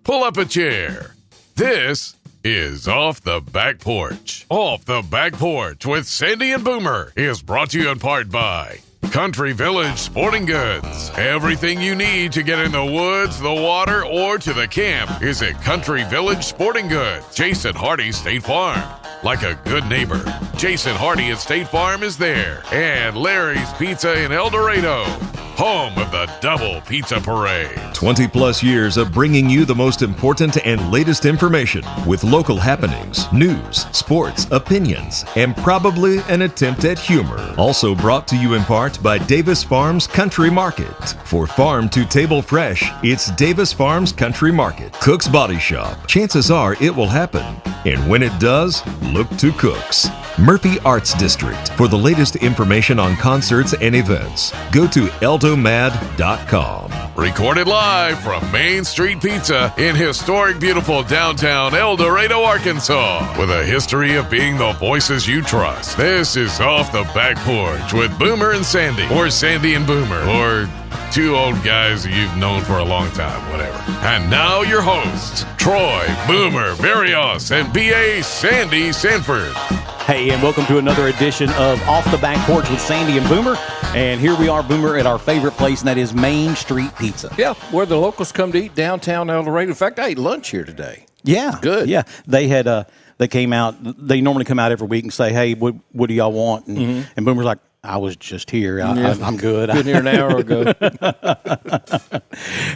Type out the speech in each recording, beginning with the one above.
pull up a chair. This is Off the Back Porch. Off the Back Porch with Sandy and Boomer is brought to you in part by Country Village Sporting Goods. Everything you need to get in the woods, the water, or to the camp is at Country Village Sporting Goods. Jason Hardy State Farm. Like a good neighbor, Jason Hardy at State Farm is there. And Larry's Pizza in El Dorado, home of the Double Pizza Parade. 20 plus years of bringing you the most important and latest information with local happenings, news, sports, opinions, and probably an attempt at humor. Also brought to you in part by Davis Farms Country Market. For farm to table fresh, it's Davis Farms Country Market. Cook's Body Shop. Chances are it will happen. And when it does, look to Cook's. Murphy Arts District. For the latest information on concerts and events, go to eldomad.com. Recorded live from Main Street Pizza in historic, beautiful downtown El Dorado, Arkansas. With a history of being the voices you trust. This is Off the Back Porch with Boomer and Sandy. Or Sandy and Boomer. Or two old guys you've known for a long time, whatever. And now your hosts, Troy, Boomer, Barrios, and B.A. Sandy Sanford. Hey, and welcome to another edition of Off the Back Porch with Sandy and Boomer. And here we are, Boomer, at our favorite place, and that is Main Street Pizza. Yeah, where the locals come to eat downtown El Dorado. In fact, I ate lunch here today. Yeah. Good. Yeah. They had, they came out, they normally come out every week and say, hey, what do y'all want? And, and Boomer's like, I was just here. I'm good. Been here an hour ago.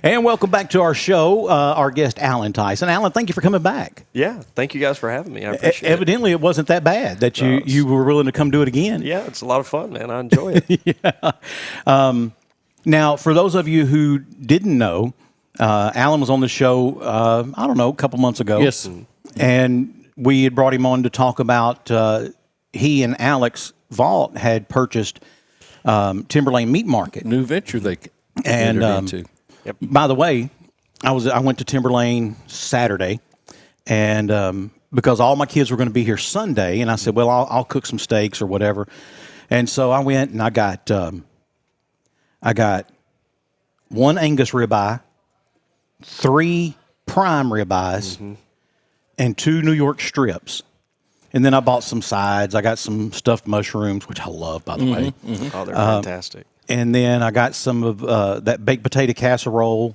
And welcome back to our show, our guest, Alan Tyson. Alan, thank you for coming back. Yeah, thank you guys for having me. I appreciate it. Evidently, it wasn't that bad that you were willing to come do it again. Yeah, it's a lot of fun, man. I enjoy it. Yeah. Now, for those of you who didn't know, Alan was on the show, I don't know, a couple months ago. Yes. And we had brought him on to talk about he and Alex Vault had purchased Timberlane Meat Market. New venture they And entered into. Yep. by the way, I went to Timberlane Saturday, and because all my kids were going to be here Sunday, and I said, well, I'll cook some steaks or whatever. And so I went and I got one Angus ribeye, 3 prime ribeyes, and 2 New York strips. And then I bought some sides. I got some stuffed mushrooms, which I love, by the way. Oh, they're fantastic. And then I got some of that baked potato casserole.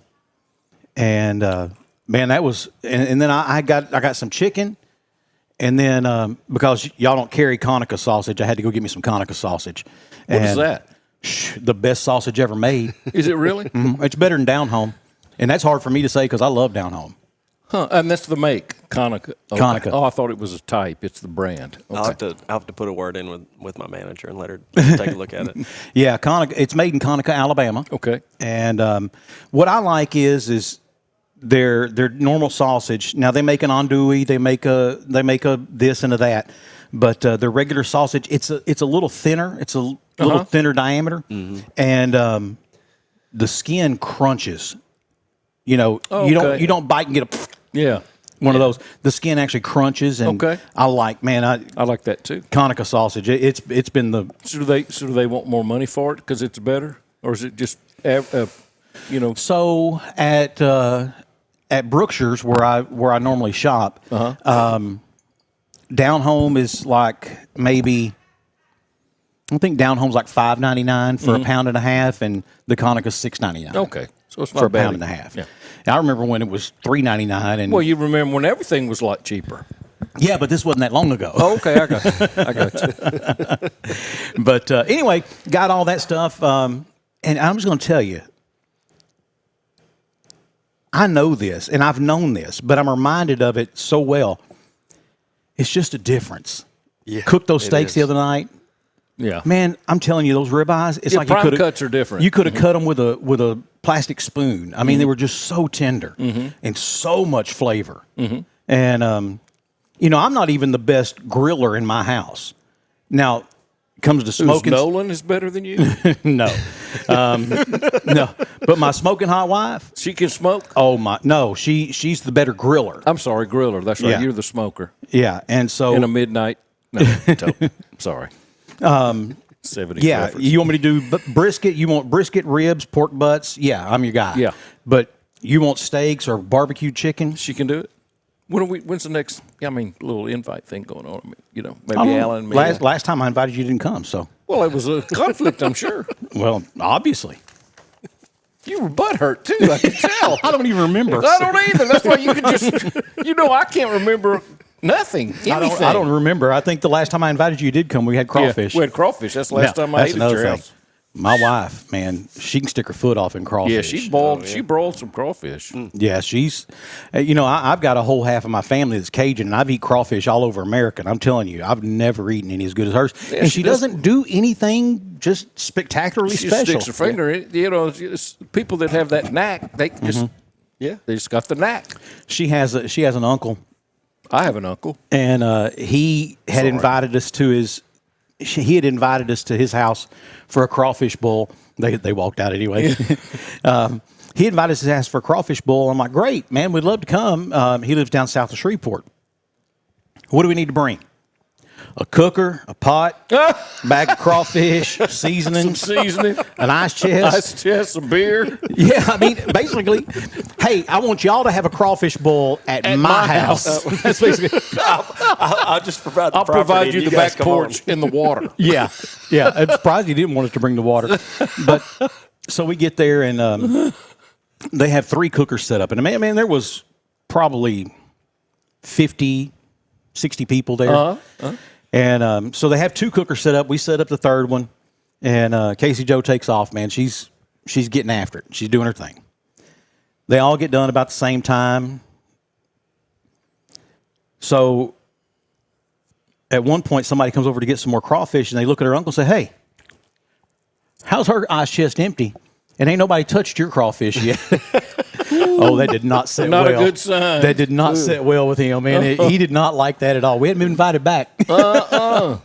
And man, that was. And then I got some chicken. And then because y'all don't carry Conica sausage, I had to go get me some Conica sausage. What is that? The best sausage ever made. Is it really? It's better than Down Home, and that's hard for me to say because I love Down Home. Huh, and that's the make, Conica. Okay. Conica. Oh, I thought it was a type. It's the brand. Okay. I'll have to put a word in with my manager and let her take a look at it. Yeah, Conica. It's made in Conica, Alabama. Okay. And what I like is their normal sausage. Now they make an andouille, they make a this and a that, but their regular sausage it's a little thinner. It's a little thinner diameter, and the skin crunches. You know, you don't bite and get one of those. The skin actually crunches, and I like that too. Conica sausage. It's been the. So do they want more money for it because it's better, or is it just So at Brookshire's where I normally shop, Down Home is like maybe. I think Down Home's like $5.99 for a pound and a half, and the Conica's $6.99. Okay, so it's not for a bad. pound and a half. Yeah. And I remember when it was $3.99, and Well, you remember when everything was a lot cheaper. yeah, but this wasn't that long ago. Oh, okay, I got you. But anyway, got all that stuff, and I'm just going to tell you, I know this, and I've known this, but I'm reminded of it so well. It's just a difference. Yeah, Cooked those steaks the other night. Yeah, Man, I'm telling you, those ribeyes, it's like you prime could cuts are different. You could have cut them with a plastic spoon. I mean, they were just so tender and so much flavor. And I'm not even the best griller in my house. Now, it comes to smoking. Nolan is better than you. No, no. But my smoking hot wife, She can smoke. oh my, no, she's the better griller. I'm sorry, griller. That's right. Yeah. You're the smoker. Yeah, and so In a midnight. No, sorry. 70 yeah, reference. you want me to do brisket? You want brisket, ribs, pork butts? Yeah, I'm your guy. Yeah. But you want steaks or barbecue chicken? She can do it. When's the next? Little invite thing going on. Maybe Alan. And me. Last time I invited you, didn't come. So well, it was a conflict, I'm sure. Well, obviously. You were butthurt too. I can tell. I don't even remember. I don't either. That's why you can just. I can't remember nothing. Anything. I don't remember. I think the last time I invited you, you did come. We had crawfish. Yeah, we had crawfish. That's the last time I ate at your house. My wife, man, she can stick her foot off in crawfish. Yeah, she boiled. She broiled some crawfish. Yeah, she's. I've got a whole half of my family that's Cajun, and I've eaten crawfish all over America. And I'm telling you, I've never eaten any as good as hers. Yeah, and she doesn't do anything just spectacularly special. She sticks her finger in it. People that have that knack, they just they just got the knack. She has an uncle. I have an uncle, and he had invited us to his. He had invited us to his house for a crawfish boil. They walked out anyway. He invited us to his house for a crawfish boil. I'm like, great, man, we'd love to come. He lives down south of Shreveport. What do we need to bring? A cooker, a pot, bag of crawfish, seasoning, an ice chest, some beer. Yeah, basically, hey, I want y'all to have a crawfish boil at my house. That's basically. I'll just provide. I'll provide you the back porch in the water. Yeah. I'm surprised you didn't want us to bring the water, but so we get there and they have 3 cookers set up, and man, there was probably 50, 60 people there. And so they have 2 cookers set up. We set up the 3rd one, and Casey Joe takes off. Man, she's getting after it. She's doing her thing. They all get done about the same time. So at one point, somebody comes over to get some more crawfish, and they look at her uncle and say, "Hey, how's her ice chest empty? And ain't nobody touched your crawfish yet." Oh, that did not sit well. Not a good sign. That did not sit well with him, man. He did not like that at all. We hadn't been invited back. Well,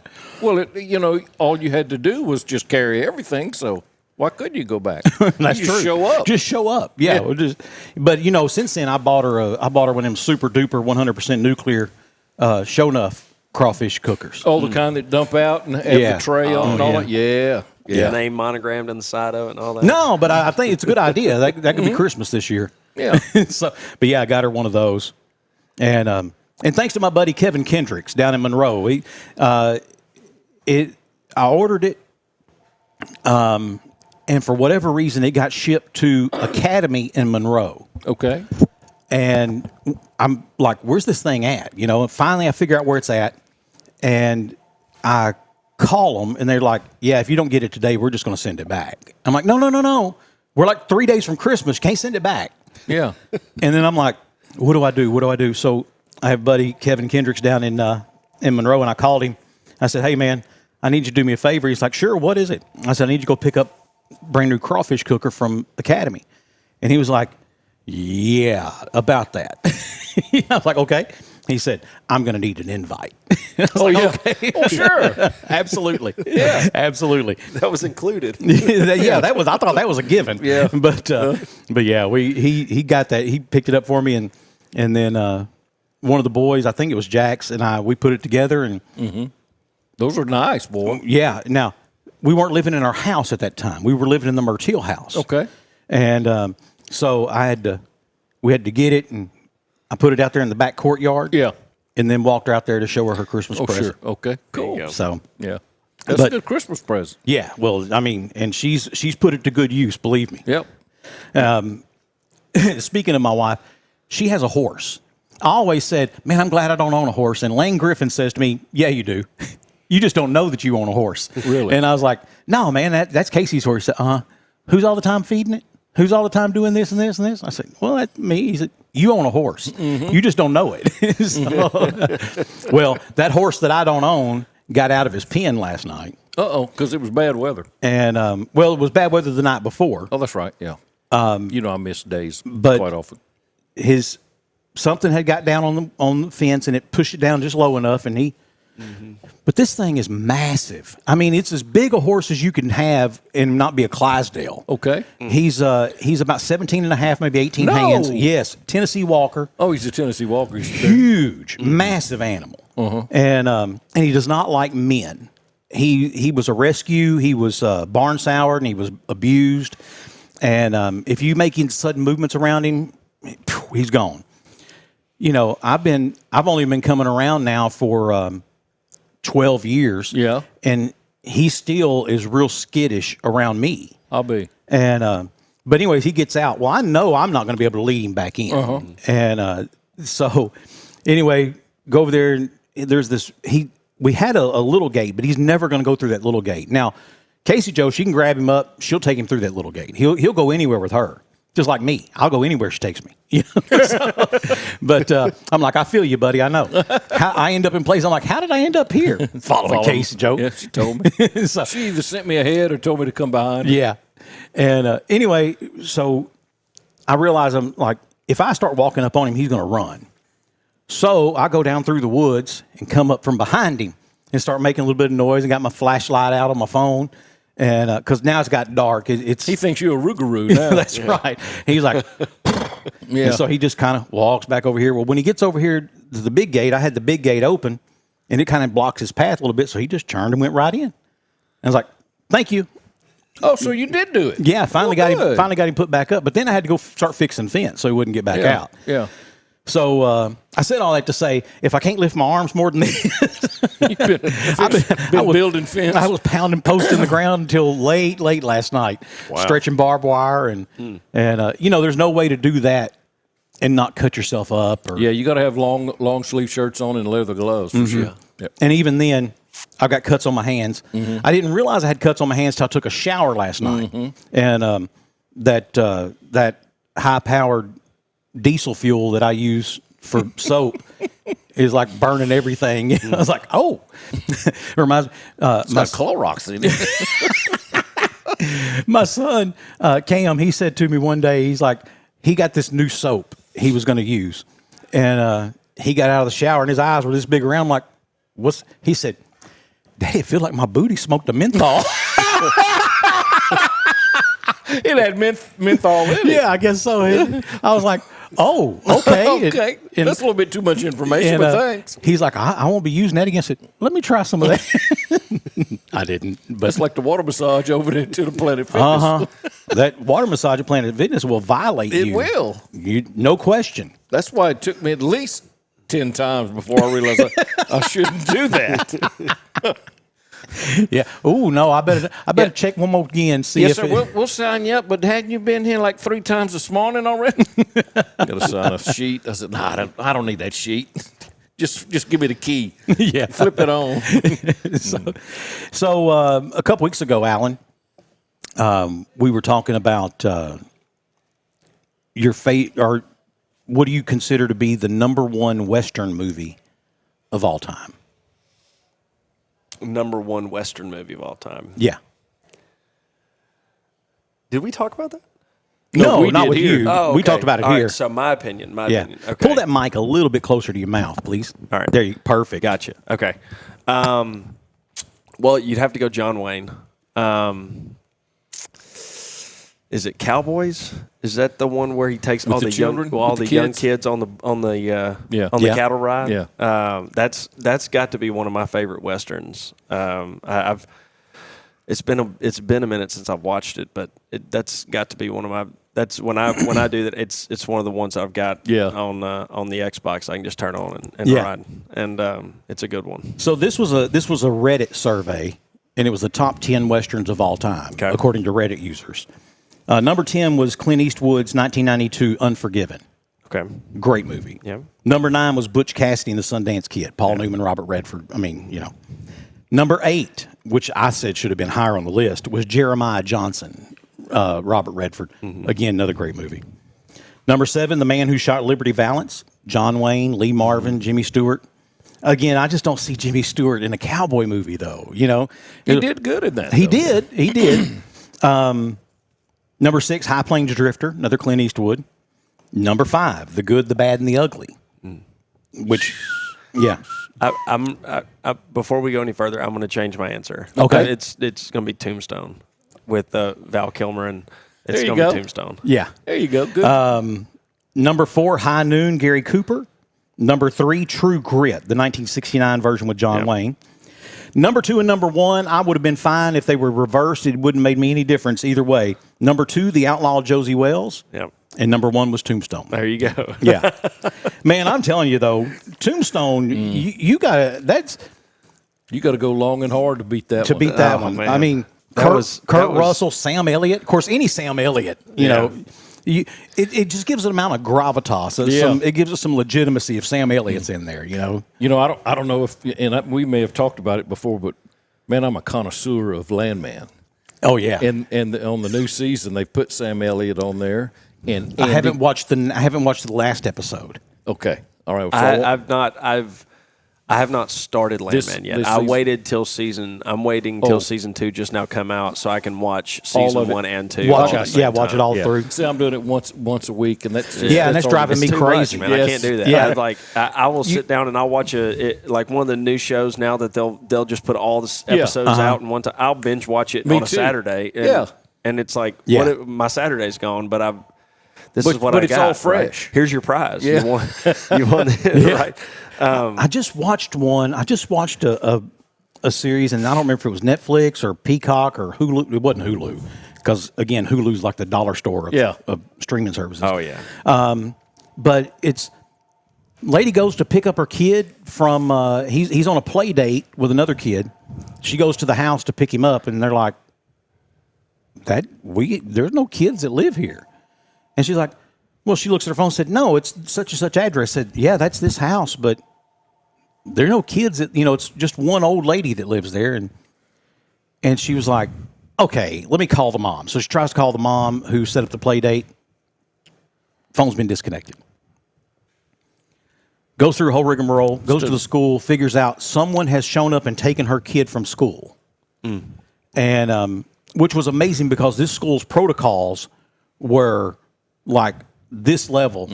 all you had to do was just carry everything, so why couldn't you go back? That's you true. Show up. Just show up. Yeah. But since then I bought her one of them super duper 100% nuclear show enough crawfish cookers. Oh, the kind that dump out and have the tray on and all that. Yeah. Yeah, name monogrammed on the side of it and all that. No, but I think it's a good idea. That could be Christmas this year. Yeah. But I got her one of those, and thanks to my buddy Kevin Kendricks down in Monroe, I ordered it, and for whatever reason, it got shipped to Academy in Monroe. Okay. And I'm like, "Where's this thing at?" And finally, I figure out where it's at, and I call them, and they're like, "Yeah, if you don't get it today, we're just going to send it back." I'm like, No. We're like 3 days from Christmas. Can't send it back. Yeah. And then I'm like, what do I do? So I have buddy Kevin Kendricks down in Monroe, and I called him. I said, "Hey, man, I need you to do me a favor." He's like, "Sure, what is it?" I said, "I need you to go pick up a brand new crawfish cooker from Academy." And he was like, "Yeah, about that." I was like, "Okay." He said, "I'm going to need an invite." Okay. Oh, sure. Absolutely. Yeah. Absolutely. That was included. Yeah, I thought that was a given. Yeah. But yeah, he got that. He picked it up for me, and then one of the boys, I think it was Jax, and we put it together. And those are nice, boy. Yeah. Now, we weren't living in our house at that time. We were living in the Mertiel house. Okay. And so we had to get it, and I put it out there in the back courtyard. Yeah. And then walked her out there to show her Christmas present. Sure. Okay. Cool. So yeah, that's a good Christmas present. Yeah. Well, and she's put it to good use. Believe me. Yep. Speaking of my wife, she has a horse. I always said, "Man, I'm glad I don't own a horse." And Lane Kiffin says to me, "Yeah, you do. You just don't know that you own a horse." Really? And I was like, "No, man, that's Casey's horse." He said, "Who's all the time feeding it? Who's all the time doing this and this and this?" I said, "Well, that's me." He said, "You own a horse. You just don't know it." Well, that horse that I don't own got out of his pen last night. Because it was bad weather. And, it was bad weather the night before. Oh, that's right, yeah. I miss days quite often. Something had got down on the fence, and it pushed it down just low enough, and he... But this thing is massive. It's as big a horse as you can have and not be a Clydesdale. Okay. He's about 17 and a half, maybe 18 hands. Yes, Tennessee Walker. Oh, he's a Tennessee Walker. He's huge, massive animal. And he does not like men. He was a rescue. He was barn soured, and he was abused. And if you make sudden movements around him, he's gone. You know, I've only been coming around now for 12 years. Yeah. And he still is real skittish around me. I'll be. And but anyways, he gets out. Well, I know I'm not going to be able to lead him back in. Uh-huh. And so anyway, go over there. And there's this. We had a little gate, but he's never going to go through that little gate. Now, Casey Joe, she can grab him up. She'll take him through that little gate. He'll go anywhere with her, just like me. I'll go anywhere she takes me. You know? But I'm like, I feel you, buddy. I know. I end up in places. I'm like, how did I end up here? Following Casey Joe. Yeah, she told me. So, She either sent me ahead or told me to come behind. yeah. And anyway, so I realize I'm like, if I start walking up on him, he's going to run. So I go down through the woods and come up from behind him and start making a little bit of noise and got my flashlight out on my phone. And because now it's got dark. He thinks you're a Rougarou now. That's right. He's like, Yeah. and so he just kind of walks back over here. Well, when he gets over here to the big gate, I had the big gate open and it kind of blocks his path a little bit. So he just turned and went right in. And I was like, thank you. Oh, so you did do it? Yeah, finally got good. him put back up. But then I had to go start fixing the fence so he wouldn't get back Yeah. out. Yeah. So I said all that to say, if I can't lift my arms more than this, You've been building fence. I was pounding posts in the ground until late last night, stretching barbed wire, and you know, there's no way to do that and not cut yourself up. Or, Yeah, you got to have long sleeve shirts on and leather gloves for sure. Yep. And even then, I've got cuts on my hands. I didn't realize I had cuts on my hands till I took a shower last night, and that high powered diesel fuel that I use for soap is like burning everything. I was like, oh, reminds It's got Clorox in it. my son Cam. He said to me one day, he's like, he got this new soap he was going to use, and he got out of the shower and his eyes were this big around. I'm like, what's? He said, Daddy, I feel like my booty smoked a menthol. It had menthol in it. Yeah, I guess so. I was like, oh, okay. Okay. And- That's a little bit too much information, and, but thanks. He's like, I won't be using that against it. Let me try some of that. I didn't. But That's like the water massage over there to the Planet Fitness. that water massage at Planet Fitness will violate It you. will. No question. That's why it took me at least 10 times before I realized I shouldn't do that. Yeah. Oh no, I better check one more again. See Yes, if sir. We'll sign you up, but hadn't you been here like 3 times this morning already? Got to sign a sheet. I said, nah, I don't need that sheet. Just give me the key. Yeah. Flip it on. So a couple weeks ago, Alan, we were talking about your fate, or what do you consider to be the #1 Western movie of all time? #1 Western movie of all time. Yeah. Did we talk about that? No, we not did with here. you. Oh, We okay. talked about it All here. right, so my opinion. Yeah. Okay. Pull that mic a little bit closer to your mouth, please. All right. There you perfect. Gotcha. Okay. Well, you'd have to go John Wayne. Is it Cowboys? Is that the one where he takes all the the children? young, all With the the young kids? kids on the Yeah. cattle ride? Yeah. That's got to be one of my favorite westerns. It's been a minute since I've watched it, but that's got to be one of my. That's when I do that. It's one of the ones I've got on the Xbox. I can just turn on and ride, and it's a good one. So this was a Reddit survey, and it was the top 10 westerns of all time, according to Reddit users. Number 10 was Clint Eastwood's 1992 Unforgiven. Okay. Great movie. Yeah. Number 9 was Butch Cassidy and the Sundance Kid. Paul Newman, Robert Redford. I mean, you know. Number 8, which I said should have been higher on the list, was Jeremiah Johnson, Robert Redford. Again, another great movie. Number 7, The Man Who Shot Liberty Valance, John Wayne, Lee Marvin, Jimmy Stewart. Again, I just don't see Jimmy Stewart in a cowboy movie, though. You know, He did good in that. He though. did. He did. Number 6, High Plains Drifter, another Clint Eastwood. Number 5, The Good, the Bad, and the Ugly. Which, yeah. Before we go any further, I'm going to change my answer. Okay. It's going to be Tombstone with Val Kilmer, and it's There you going to go. be Tombstone. Yeah. There you go. Good. Number 4, High Noon, Gary Cooper. Number 3, True Grit, the 1969 version with John Wayne. Number 2 and number 1, I would have been fine if they were reversed. It wouldn't have made me any difference either way. Number 2, The Outlaw Josie Wells. Yep. And number 1 was Tombstone. There you go. Yeah. Man, I'm telling you, though, Tombstone, you got to – You got to go long and hard to beat that one. beat that one. Man. I mean, Kurt Russell, Sam Elliott. Of course, any Sam Elliott, you know, it just gives an amount of gravitas. It gives us some legitimacy if Sam Elliott's in there, you know. You know, I don't know if, and we may have talked about it before, but man, I'm a connoisseur of Landman. Oh yeah, And on the new season, they put Sam Elliott on there. And I haven't watched the last episode. Okay, all right. So I have not started Landman yet. I'm waiting till season 2 just now come out so I can watch season 1 and 2. Watch it all through. See, I'm doing it once a week, and that's that's driving me crazy, man. Yes. I can't do that. Yeah. I will sit down and I'll watch like one of the new shows now that they'll just put all the episodes out in one time. I'll binge watch it on a Saturday. And it's like my Saturday's gone, but this is what I got. But it's all fresh. Right? Here's your prize. Yeah. You won it, right? I just watched one. I just watched a series, and I don't remember if it was Netflix or Peacock or Hulu. It wasn't Hulu, because again, Hulu's like the dollar store of streaming services. Oh yeah. But it's lady goes to pick up her kid from. He's on a play date with another kid. She goes to the house to pick him up, and they're like, there's no kids that live here. And she's like, well, she looks at her phone and said, no, it's such and such address. I said, yeah, that's this house, but there are no kids that, it's just one old lady that lives there. And she was like, okay, let me call the mom. So she tries to call the mom who set up the play date. Phone's been disconnected. Goes through a whole rigmarole, goes to the school, figures out someone has shown up and taken her kid from school. And which was amazing because this school's protocols were like this level,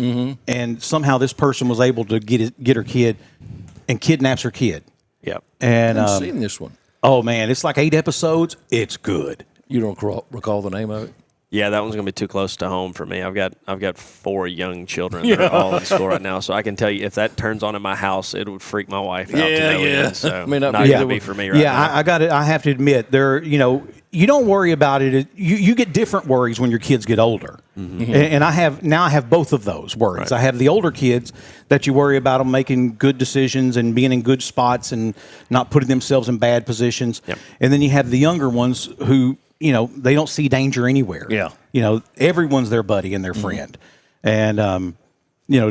and somehow this person was able to get her kid and kidnaps her kid. Yep. And I've seen this one. Oh man, it's like 8 episodes. It's good. You don't recall the name of it? Yeah, that one's gonna be too close to home for me. I've got 4 young children that are all in school right now, so I can tell you if that turns on in my house, it would freak my wife out to no end. So may not gonna be for me right now. I got it. I have to admit, you don't worry about it. You get different worries when your kids get older, and I have both of those worries. Right. I have the older kids that you worry about them making good decisions and being in good spots and not putting themselves in bad positions, and then you have the younger ones who. They don't see danger anywhere. Yeah. Everyone's their buddy and their friend. And,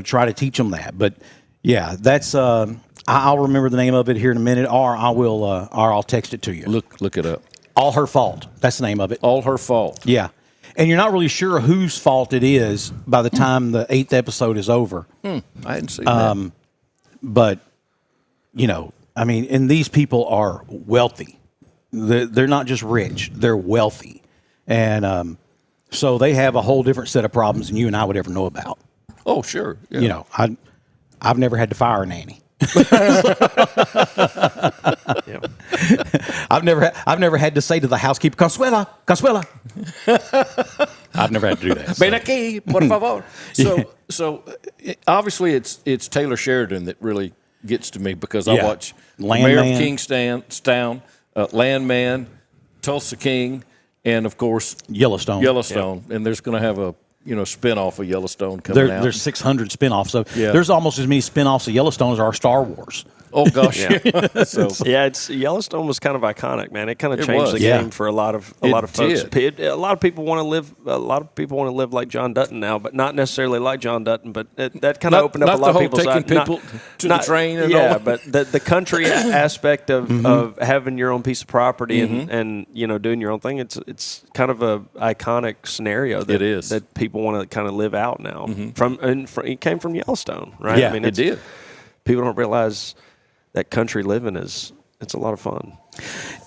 try to teach them that. But, yeah, that's I'll remember the name of it here in a minute, or I'll text it to you. Look it up. All Her Fault. That's the name of it. All Her Fault. Yeah. And you're not really sure whose fault it is by the time the 8th episode is over. I hadn't seen that. But, and these people are wealthy. They're not just rich; they're wealthy, and so they have a whole different set of problems than you and I would ever know about. Oh, sure. Yeah. I've never had to fire a nanny. I've never had to say to the housekeeper, "Consuela." I've never had to do that. Ven aquí, por favor. So obviously it's Taylor Sheridan that really gets to me because I watch Mayor of Kingstown. Landman, Tulsa King, and of course Yellowstone. And there's going to have a spinoff of Yellowstone coming out. There's 600 spinoffs, so there's almost as many spinoffs of Yellowstone as are Star Wars. Oh gosh, Yellowstone was kind of iconic, man. It kind of changed the game for a lot of folks. A lot of people want to live. A lot of people want to live like John Dutton now, but not necessarily like John Dutton. But that kind of opened up a lot of people's eyes. People to the train and all. But the country aspect of having your own piece of property and doing your own thing. It's kind of a iconic scenario. That people want to kind of live out now. It came from Yellowstone, right? Yeah, it did. People don't realize that country living it's a lot of fun.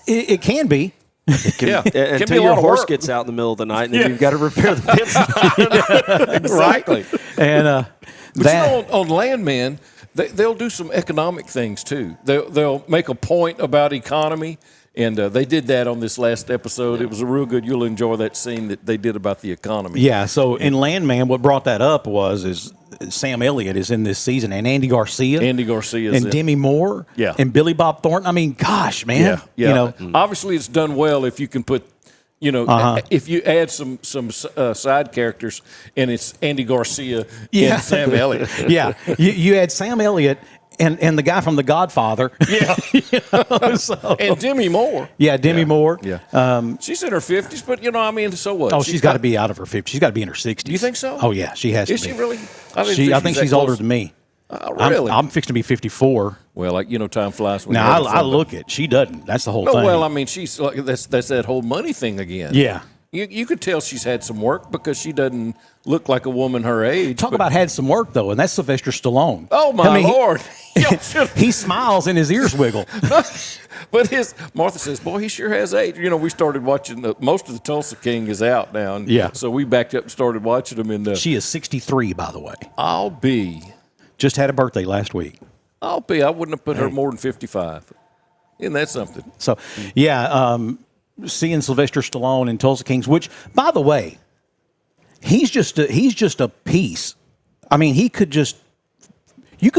It can be. Until your horse gets out in the middle of the night, and then you've got to repair the pits. Exactly. And but on Landman, they'll do some economic things too. They'll make a point about economy And they did that on this last episode. It was a real good. You'll enjoy that scene that they did about the economy. Yeah. So in Landman, what brought that up is Sam Elliott is in this season, and Andy Garcia, and Demi Moore, and Billy Bob Thornton. I mean, gosh, man. Yeah. Obviously, it's done well if you can put. If you add some side characters, and it's Andy Garcia and Sam Elliott. Yeah, you add Sam Elliott and the guy from The Godfather. Yeah. And Demi Moore. Yeah, Demi Moore. Yeah. She's in her 50s, but, so what? Oh, she's got to be out of her 50s. She's got to be in her 60s. Do you think so? Oh, yeah, she has to be. Is she really? I think she's older than me. Really? I'm fixing to be 54. Well, time flies. Now I look it. She doesn't. That's the whole thing. Well, she's like that's that whole money thing again. Yeah. You could tell she's had some work because she doesn't look like a woman her age. Talk about had some work though, and that's Sylvester Stallone. Oh my Lord! He smiles and his ears wiggle. But Martha says, "Boy, he sure has age." We started watching most of the Tulsa King is out now, and so we backed up and started watching them. She is 63, by the way. I'll be. Just had a birthday last week. I wouldn't have put her more than 55. Isn't that something? So, seeing Sylvester Stallone in Tulsa Kings, which, by the way, he's just a piece. I mean, you could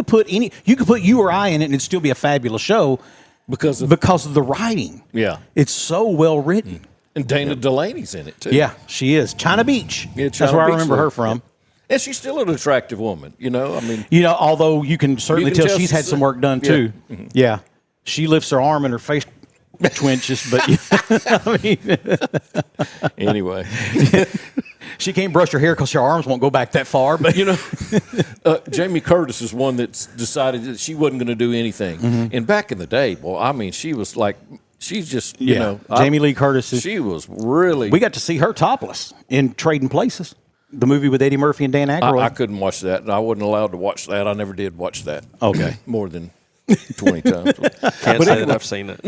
put you or I in it, and it'd still be a fabulous show because of the writing. Yeah, it's so well written. And Dana Delaney's in it too. Yeah, she is. China Beach. Yeah, that's where I remember her from. And she's still an attractive woman, although you can certainly tell she's had some work done too. Yeah. Mm-hmm. Yeah. She lifts her arm and her face twinges, but anyway. She can't brush her hair because her arms won't go back that far. But Jamie Curtis is one that's decided that she wasn't going to do anything. Mm-hmm. And back in the day, she was like, she's just, Jamie Lee Curtis. She was really. We got to see her topless in Trading Places. The movie with Eddie Murphy and Dan Aykroyd. I couldn't watch that. I wasn't allowed to watch that. I never did watch that. Okay. More than 20 times. Can't say that I've seen it.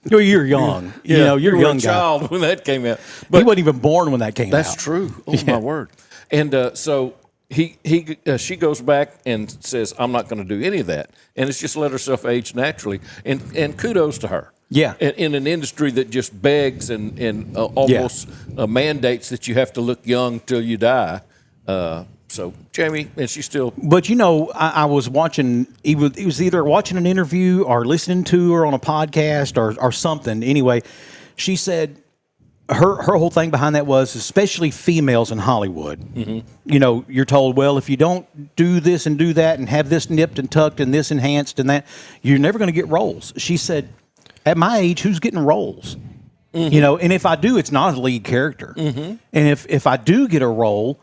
You're young. You're a young child when that came out. But he wasn't even born when that came out. That's true. Oh, my word. And so she goes back and says, I'm not going to do any of that. And it's just let herself age naturally. And kudos to her. Yeah. In an industry that just begs and almost mandates that you have to look young till you die. So Jamie, and she's still. But I was watching. He was either watching an interview or listening to her on a podcast or something. Anyway, she said her whole thing behind that was, especially females in Hollywood. Mm-hmm. You're told, well, if you don't do this and do that and have this nipped and tucked and this enhanced and that, you're never going to get roles. She said, at my age, who's getting roles? Mm-hmm. And if I do, it's not a lead character. Mm-hmm. And if I do get a role,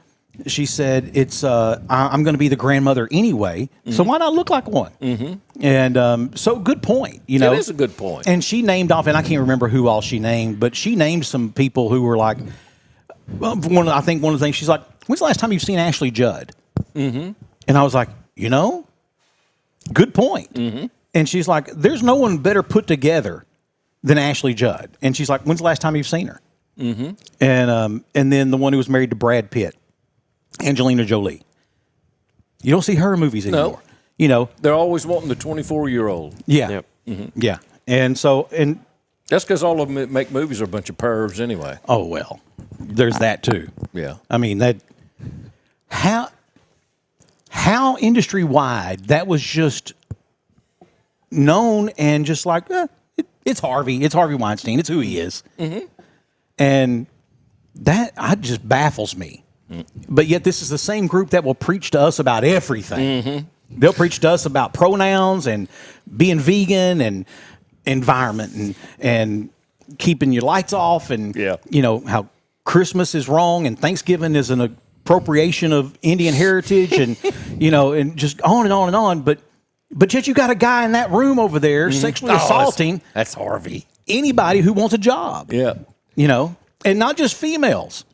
she said, it's I'm going to be the grandmother anyway, so why not look like one? Mm-hmm. And so good point. It is a good point. And she named off, and I can't remember who all she named, but she named some people who were like, I think one of the things, she's like, when's the last time you've seen Ashley Judd? Mm-hmm. And I was like, good point. Mm-hmm. And she's like, there's no one better put together than Ashley Judd. And she's like, when's the last time you've seen her? Mm-hmm. And then the one who was married to Brad Pitt, Angelina Jolie. You don't see her in movies anymore. No. They're always wanting the 24-year-old. Yeah. Yep. Mm-hmm. Yeah. And that's because all of them that make movies are a bunch of pervs anyway. Oh, well, there's that too. Yeah. I mean, how industry-wide that was just known and just like, it's Harvey. It's Harvey Weinstein. It's who he is. Mm-hmm. And that just baffles me. Mm-hmm. But yet this is the same group that will preach to us about everything. Mm-hmm. They'll preach to us about pronouns and being vegan and environment and keeping your lights off and, how Christmas is wrong and Thanksgiving is an appropriation of Indian heritage and, and just on and on and on. But yet you got a guy in that room over there sexually assaulting. That's Harvey. Anybody who wants a job. Yeah. And not just females.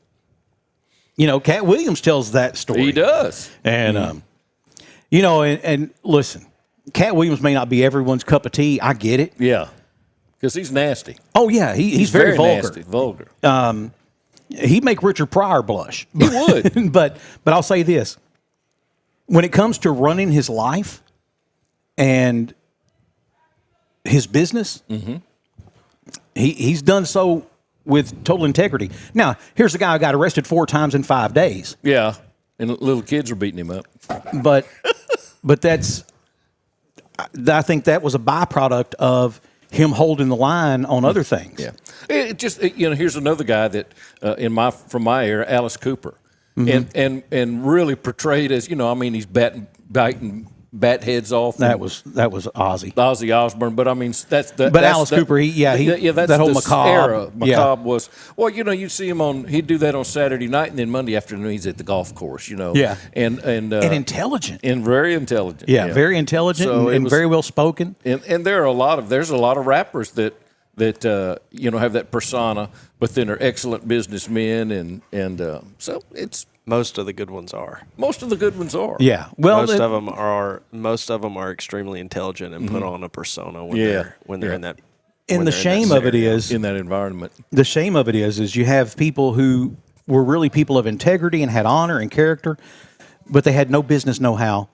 Cat Williams tells that story. He does. And, and listen, Cat Williams may not be everyone's cup of tea. I get it. Yeah. Because he's nasty. Oh, yeah. He's very vulgar. Nasty, vulgar. He'd make Richard Pryor blush. He would. But I'll say this. When it comes to running his life and his business, he's done so with total integrity. Now, here's a guy who got arrested 4 times in 5 days. Yeah, and little kids are beating him up. But that's, I think that was a byproduct of him holding the line on other things. Yeah, here's another guy that from my era, Alice Cooper, and really portrayed as he's biting bat heads off. That was Ozzy Osbourne, but I mean that's the. But Alice Cooper, that's that whole macabre era. Macabre was you see him he'd do that on Saturday night, and then Monday afternoon he's at the golf course. Yeah, and intelligent, and very intelligent. Yeah, very intelligent and very well spoken. And there's a lot of rappers that have that persona, but then are excellent businessmen, and so it's. Most of the good ones are. Yeah. Well, most of them are extremely intelligent and put on a persona when they're in that. And the shame of it is in that environment. The shame of it is you have people who were really people of integrity and had honor and character, but they had no business know-how.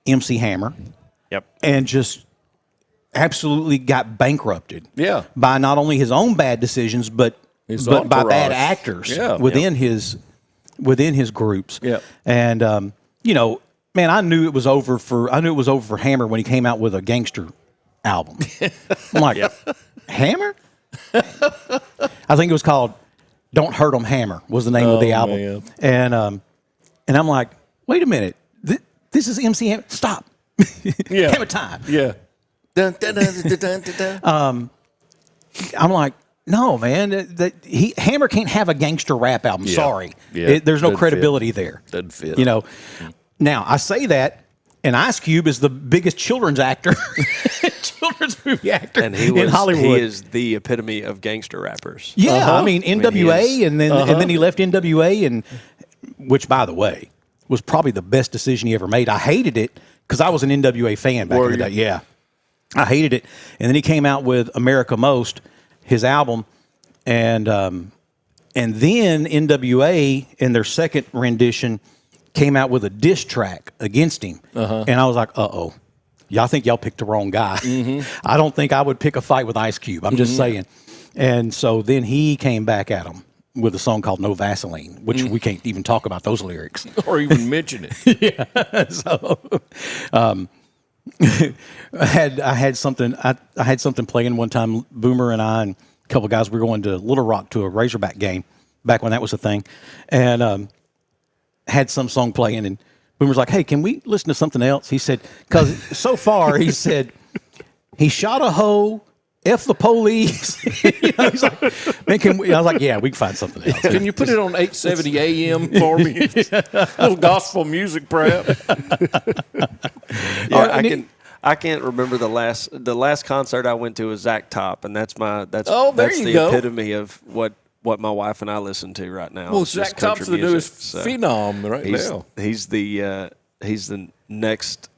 MC Hammer. Yep. And just absolutely got bankrupted. Yeah. By not only his own bad decisions, but by bad actors within his groups. Yeah. And man, I knew it was over for Hammer when he came out with a gangster album. I'm like, Hammer? I think it was called Don't Hurt 'Em Hammer was the name of the album. Man. And I'm like, wait a minute. This is MC Hammer. Stop. Hammer time. Yeah. I'm like, no, man. Hammer can't have a gangster rap album. Yeah. Sorry, Yeah. there's no credibility there. Doesn't fit. Now I say that, and Ice Cube is the biggest children's movie actor and in Hollywood. He is the epitome of gangster rappers. Yeah, I mean NWA, and then he left NWA, and which, by the way, was probably the best decision he ever made. I hated it because I was an NWA fan back in the day. Yeah, I hated it, and then he came out with America Most, his album, and then NWA in their second rendition came out with a diss track against him, and I was like, uh-oh, y'all think y'all picked the wrong guy. I don't think I would pick a fight with Ice Cube. I'm just saying. And so then he came back at him with a song called No Vaseline, which we can't even talk about those lyrics. Or even mention it. Yeah. So I had something playing one time. Boomer and I and a couple of guys were going to Little Rock to a Razorback game back when that was a thing, and had some song playing, and Boomer's like, "Hey, can we listen to something else?" He said, "Because so far," he said, "he shot a hoe, F the police." He's like, "Man, can we?" I was like, "Yeah, we can find something else." Can you put it on 870 AM for me? Little gospel music, perhaps. I can't remember the last concert I went to was Zach Top, and that's the epitome of what my wife and I listen to right now. Well, Zach Top's the newest phenom right now. He's the next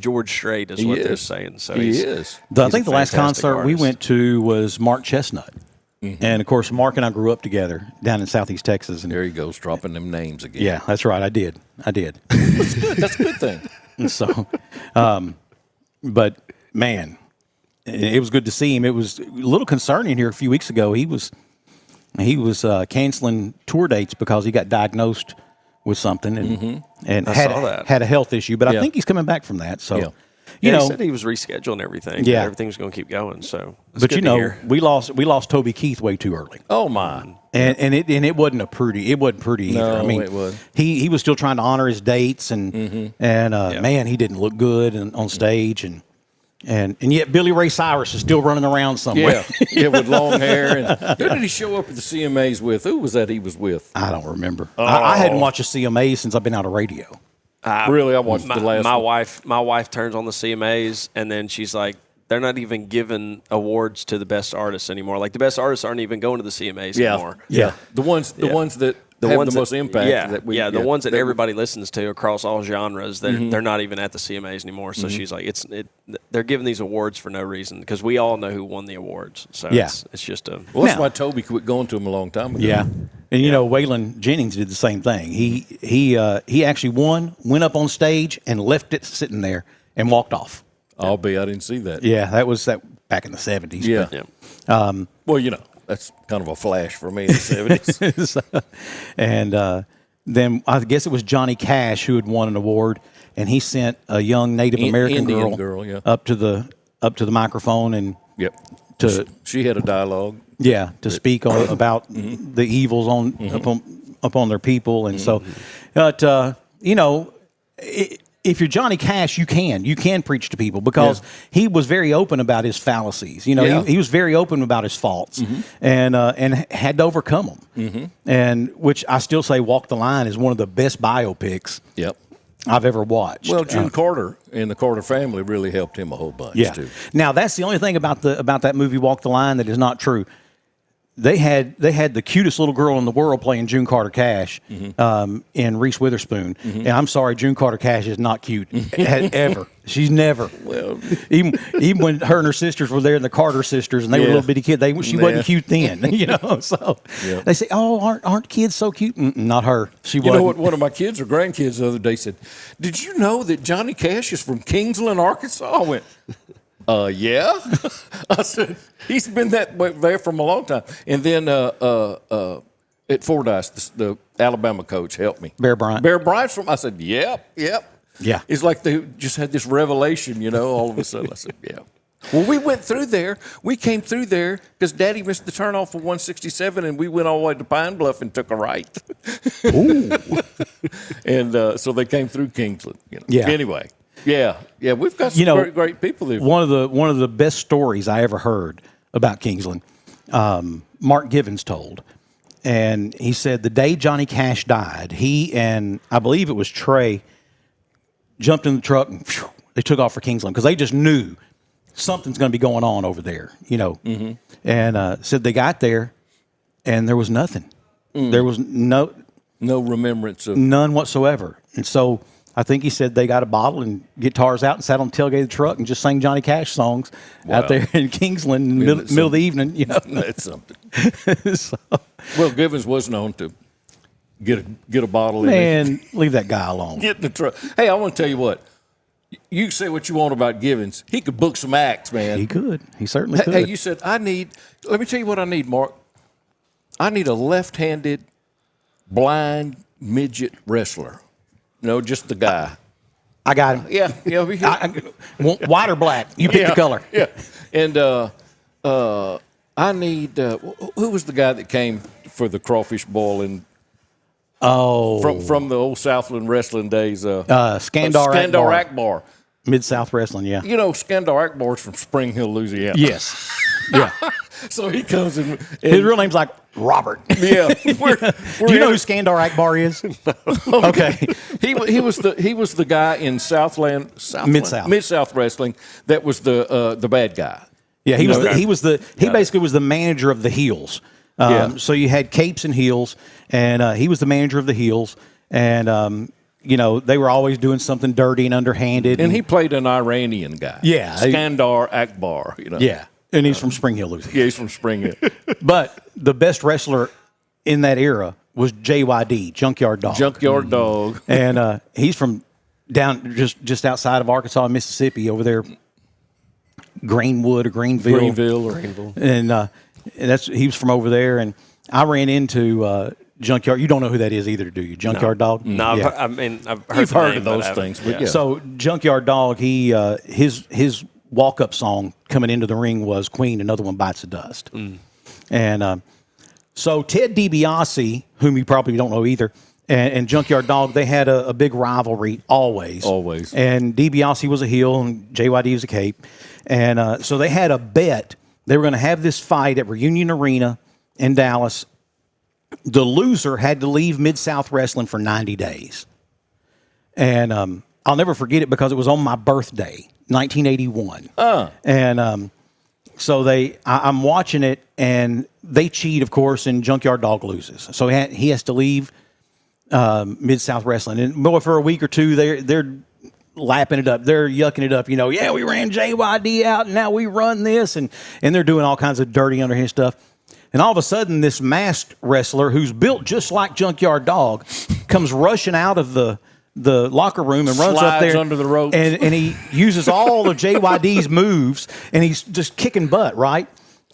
George Strait is what they're saying. So he is. I think the last concert we went to was Mark Chestnut. And, of course, Mark and I grew up together down in Southeast Texas. And there he goes, dropping them names again. Yeah, that's right. I did. That's good. That's a good thing. And so, but, man, it was good to see him. It was a little concerning here a few weeks ago. He was canceling tour dates because he got diagnosed with something and had a health issue. But I think he's coming back from that. So, he said he was rescheduling everything. Yeah, everything was going to keep going. So, but we lost Toby Keith way too early. Oh my! And it wasn't pretty. It wasn't pretty either. No, I mean, it was. He was still trying to honor his dates man, he didn't look good on stage and yet Billy Ray Cyrus is still running around somewhere. Yeah, with long hair. And who did he show up at the CMAs with? Who was that he was with? I don't remember. I hadn't watched a CMA since I've been out of radio. Really, I watched the last one. My wife turns on the CMAs, and then she's like, they're not even giving awards to the best artists anymore. Like, the best artists aren't even going to the CMAs anymore. Yeah. The ones that have the most impact. The ones that everybody listens to across all genres, they're not even at the CMAs anymore. So she's like, they're giving these awards for no reason because we all know who won the awards. So it's just a... Well, that's why Toby quit going to them a long time ago. Yeah. And, Waylon Jennings did the same thing. He actually went up on stage and left it sitting there and walked off. I didn't see that. Yeah, that was that. back in the 70s. Yeah. But, well, you know, that's kind of a flash for me in the 70s. And then I guess it was Johnny Cash who had won an award, and he sent a young Native American Indian girl yeah. up to the microphone and she had a dialogue. Yeah, to speak about the evils upon their people, and so, but you know, if you're Johnny Cash, you can preach to people because he was very open about his fallacies. You know, he was very open about his faults, and had to overcome them. And which I still say, Walk the Line is one of the best biopics. I've ever watched. Well, June Carter and the Carter family really helped him a whole bunch too. Now that's the only thing about that movie Walk the Line that is not true. They had the cutest little girl in the world playing June Carter Cash in Reese Witherspoon. And I'm sorry, June Carter Cash is not cute ever. She's never. Well, even when her and her sisters were there, and the Carter sisters, and they were little bitty kids, she wasn't cute then. You know, so they say, "Oh, aren't kids so cute?" Not her. She wasn't. You know what? One of my kids or grandkids the other day said, "Did you know that Johnny Cash is from Kingsland, Arkansas?" I went, yeah. I said, he's been there from a long time. And then at Fordyce, the Alabama coach helped me. Bear Bryant. Bear Bryant's from, I said, yep. Yeah. It's like they just had this revelation, you know, all of a sudden. I said, yeah. Well, we went through there. We came through there because Daddy missed the turnoff for 167, and we went all the way to Pine Bluff and took a right. Ooh. And so they came through Kingsland. You know. Yeah. Anyway. Yeah, we've got some great people there. One of the best stories I ever heard about Kingsland, Mark Givens told, and he said the day Johnny Cash died, he and I believe it was Trey jumped in the truck and they took off for Kingsland because they just knew something's going to be going on over there, you know. And said they got there and there was nothing. There was no remembrance of none whatsoever, and so. I think he said they got a bottle and guitars out and sat on the tailgate of the truck and just sang Johnny Cash songs out there in Kingsland in the middle of the evening. You know, that's something. Well, Givens was known to get a bottle. Man, leave that guy alone. Get in the truck. Hey, I want to tell you what. You say what you want about Givens. He could book some acts, man. He could. He certainly could. Hey, you said let me tell you what I need, Mark. I need a left-handed, blind midget wrestler. No, just the guy. I got him. Yeah. White or black? You pick the color. Yeah. And I need who was the guy that came for the crawfish boiling? From the old Southland wrestling days. Skandar Akbar. MIDSOUTH Wrestling. Yeah. You know, Skandar Akbar's from Spring Hill, Louisiana. Yes. Yeah. So he comes in. His real name's like Robert. Yeah. Do you know who Skandar Akbar is? No. Okay. He was the guy in Mid-South Wrestling that was the bad guy. Yeah, he basically was the manager of the heels. So you had capes and heels, and he was the manager of the heels, and you know, they were always doing something dirty and underhanded. And he played an Iranian guy. Yeah. Skandar Akbar, you know. Yeah. And he's from Spring Hill, Louisiana. Yeah, he's from Spring Hill. But the best wrestler in that era was JYD, Junkyard Dog. Junkyard Dog. And he's from down just outside of Arkansas, Mississippi, over there, Greenwood or Greenville. And he was from over there. And I ran into Junkyard. You don't know who that is either, do you? Junkyard Dog? No, yeah. I've heard of those things. But yeah. So Junkyard Dog, his walk-up song coming into the ring was Queen, Another One Bites the Dust. And so Ted Dibiase, whom you probably don't know either, and Junkyard Dog, they had a big rivalry always. And Dibiase was a heel and JYD was a cape. And so they had a bet. They were going to have this fight at Reunion Arena in Dallas. The loser had to leave Mid-South Wrestling for 90 days. And I'll never forget it because it was on my birthday, 1981. And so I'm watching it, and they cheat, of course, and Junkyard Dog loses. So he has to leave Mid-South Wrestling. And for a week or two, they're lapping it up. They're yucking it up. You know, yeah, we ran JYD out, and now we run this. And they're doing all kinds of dirty underhand stuff. And all of a sudden, this masked wrestler who's built just like Junkyard Dog comes rushing out of the the locker room and runs up there under the ropes. and he uses all of JYD's moves, and he's just kicking butt, right?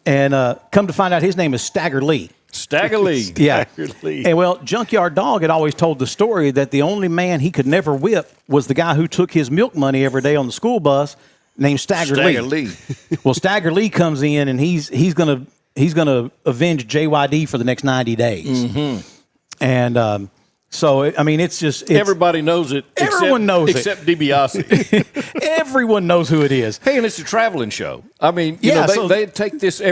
And come to find out, his name is Stagger Lee. Stagger Lee. Yeah. Stagger Lee. And well, Junkyard Dog had always told the story that the only man he could never whip was the guy who took his milk money every day on the school bus, named Stagger Lee. Well, Stagger Lee comes in, and he's gonna avenge JYD for the next 90 days. Mm-hmm. And so, I mean, it's everybody knows it. Everyone knows except Dibiase. Everyone knows who it is. Hey, and it's a traveling show. I mean, they take this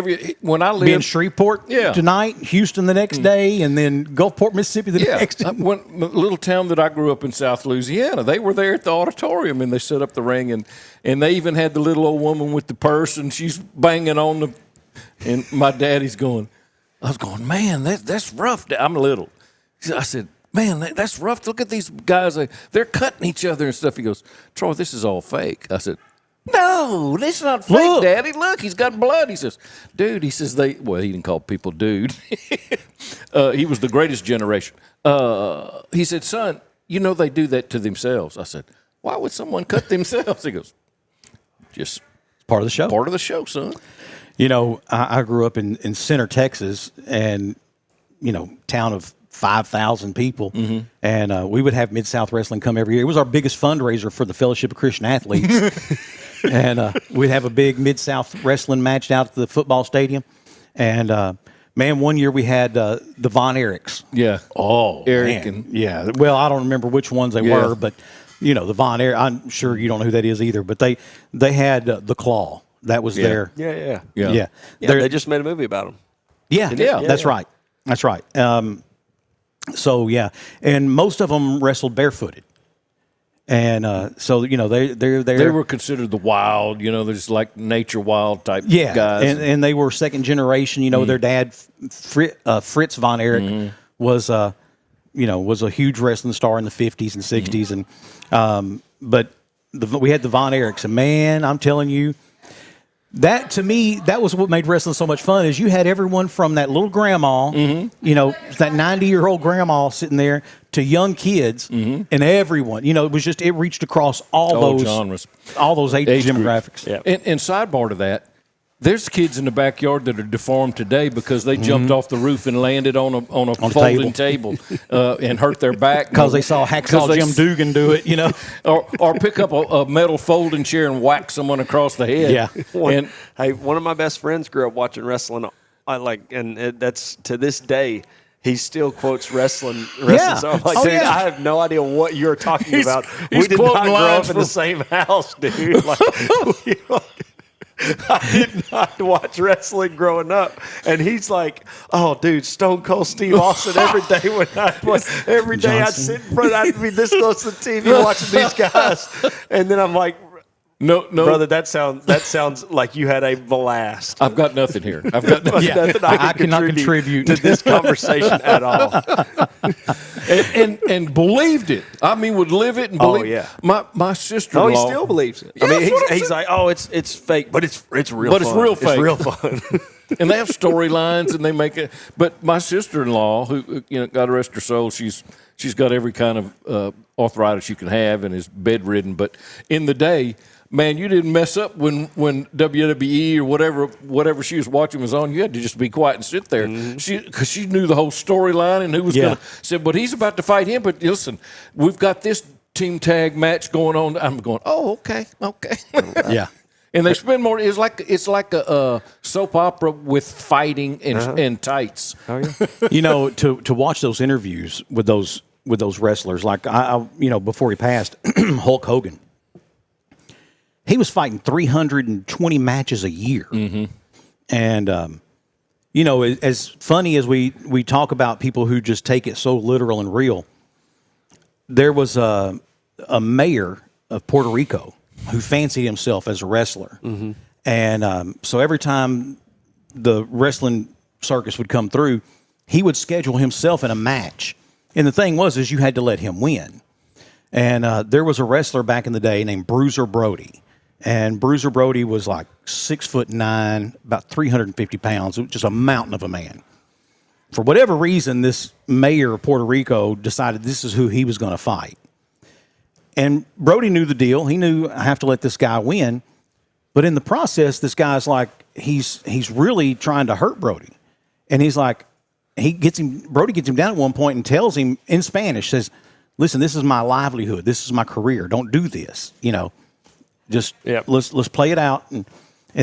when I lived in Shreveport tonight, Houston the next day, and then Gulfport, Mississippi the next day. The little town that I grew up in, South Louisiana, they were there at the auditorium, and they set up the ring, and they even had the little old woman with the purse, and she's banging on the. And my daddy's going, I was going, man, that's rough. I'm little. I said, man, that's rough. Look at these guys. They're cutting each other and stuff. He goes, Troy, this is all fake. I said, no, this is not fake, Daddy. Look, he's got blood. He says, dude, he didn't call people dude. He was the greatest generation. He said, son, they do that to themselves. I said, why would someone cut themselves? He goes, just part of the show. Part of the show, son. I grew up in Center, Texas, and, town of 5,000 people, mm-hmm. and we would have Mid-South Wrestling come every year. It was our biggest fundraiser for the Fellowship of Christian Athletes. And we'd have a big Mid-South Wrestling match out at the football stadium. And, man, one year we had the Von Erichs. Yeah. Oh, Eric. Man. Yeah. Well, I don't remember which ones they were, but, the Von Erich, I'm sure you don't know who that is either, but they had the Claw. That was their. Yeah. They just made a movie about them. Yeah. That's right. That's right. So and most of them wrestled barefooted, and so they were considered the wild, they're just like nature wild type guys, and they were second generation. Mm-hmm. Their dad Fritz Von Erich mm-hmm. was a huge wrestling star in the 50s and 60s, mm-hmm. But we had the Von Erichs, and man, I'm telling you. That, to me, that was what made wrestling so much fun, is you had everyone from that little grandma, mm-hmm. That 90-year-old grandma sitting there, to young kids, mm-hmm. and everyone. It reached across all those genres, all those age demographics. Yeah. And sidebar to that, there's kids in the backyard that are deformed today because they jumped mm-hmm. off the roof and landed on a folding table and hurt their back. Because they saw Hacksaw Jim Dugan do it, or pick up a metal folding chair and whack someone across the head. Yeah. One of my best friends grew up watching wrestling. That's to this day. He still quotes wrestling. Yeah. So I'm like, dude, I have no idea what you're talking about. We did not grow up in the same house, dude. I did not watch wrestling growing up, and he's like, "Oh, dude, Stone Cold Steve Austin every day I'd sit in front. I'd be this close to the TV watching these guys, and then I'm like." No, brother. That sounds like you had a blast. I've got nothing here. I've got nothing. Nothing I cannot contribute to this conversation at all. and believed it. I mean, would live it and believe. Oh yeah. My sister-in-law. Oh, he still believes it. Yeah, I mean, he's like, oh, it's fake, but it's real. But fun. It's real fake. It's real fun. And they have storylines, and they make it. But my sister-in-law, who God rest her soul, she's got every kind of arthritis you can have, and is bedridden. But in the day. Man, you didn't mess up when WWE or whatever she was watching was on. You had to just be quiet and sit there. Mm-hmm. Because she knew the whole storyline and who was going to say, but he's about to fight him. But listen, we've got this team tag match going on. I'm going, oh, okay. Yeah. And they spend more. It's like a soap opera with fighting and tights. Oh yeah. To watch those interviews with those wrestlers, like I before he passed, Hulk Hogan. He was fighting 320 matches a year. Mm-hmm. And, as funny as we talk about people who just take it so literal and real, there was a mayor of Puerto Rico who fancied himself as a wrestler. Mm-hmm. And so every time the wrestling circus would come through, he would schedule himself in a match. And the thing was you had to let him win. And there was a wrestler back in the day named Bruiser Brody. And Bruiser Brody was like 6'9", about 350 pounds, just a mountain of a man. For whatever reason, this mayor of Puerto Rico decided this is who he was going to fight. And Brody knew the deal. He knew I have to let this guy win. But in the process, this guy's like, he's really trying to hurt Brody. And he's like, Brody gets him down at one point and tells him in Spanish, says, listen, this is my livelihood. This is my career. Don't do this. Just let's play it out. And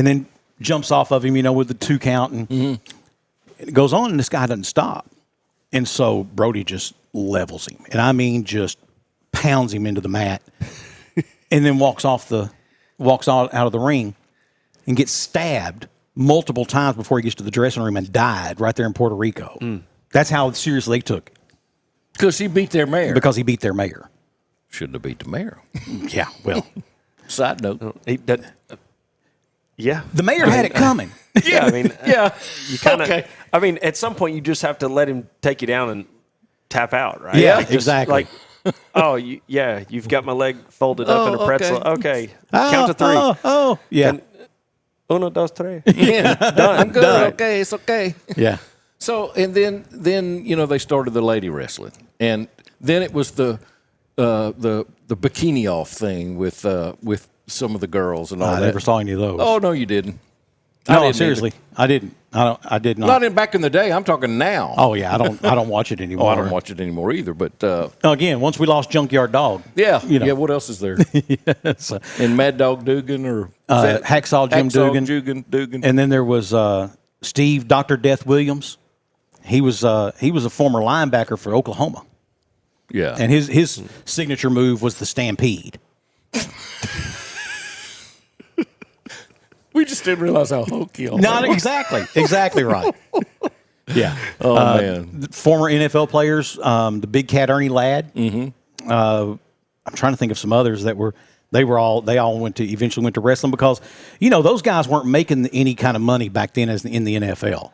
then jumps off of him, with the 2 count. And it goes on, and this guy doesn't stop. And so Brody just levels him. And I mean, just pounds him into the mat. And then walks out of the ring and gets stabbed multiple times before he gets to the dressing room and died right there in Puerto Rico. That's how seriously they took it. Because he beat their mayor. Because he beat their mayor. Shouldn't have beat the mayor. Yeah, well. Side note. Yeah. The mayor had it coming. Yeah, I mean, you kind of. Okay. I mean, at some point, you just have to let him take you down and tap out, right? Yeah, Like, just exactly. Like, you've got my leg folded up in a pretzel. Okay. Count to 3. Yeah. And, 1, 2, 3. Yeah, done. I'm good. Done. Okay, it's okay. Yeah. So, and then they started the lady wrestling. And then it was the bikini off thing with some of the girls and all that. I never saw any of those. Oh, no, you didn't. No, seriously. I didn't. I did not. Not in back in the day. I'm talking now. Oh yeah, I don't watch it anymore. Oh, I don't watch it anymore either. But again, once we lost Junkyard Dog. Yeah. What else is there? Yes. And Mad Dog Dugan or Hacksaw Jim Dugan. And then there was Steve Dr. Death Williams. He was a former linebacker for Oklahoma. Yeah. And his signature move was the Stampede. We just didn't realize how hokey all Not that was. exactly right. Yeah. Oh man. Former NFL players, the Big Cat Ernie Ladd. Mm-hmm. I'm trying to think of some others that they all eventually went to wrestling because those guys weren't making any kind of money back then as in the NFL,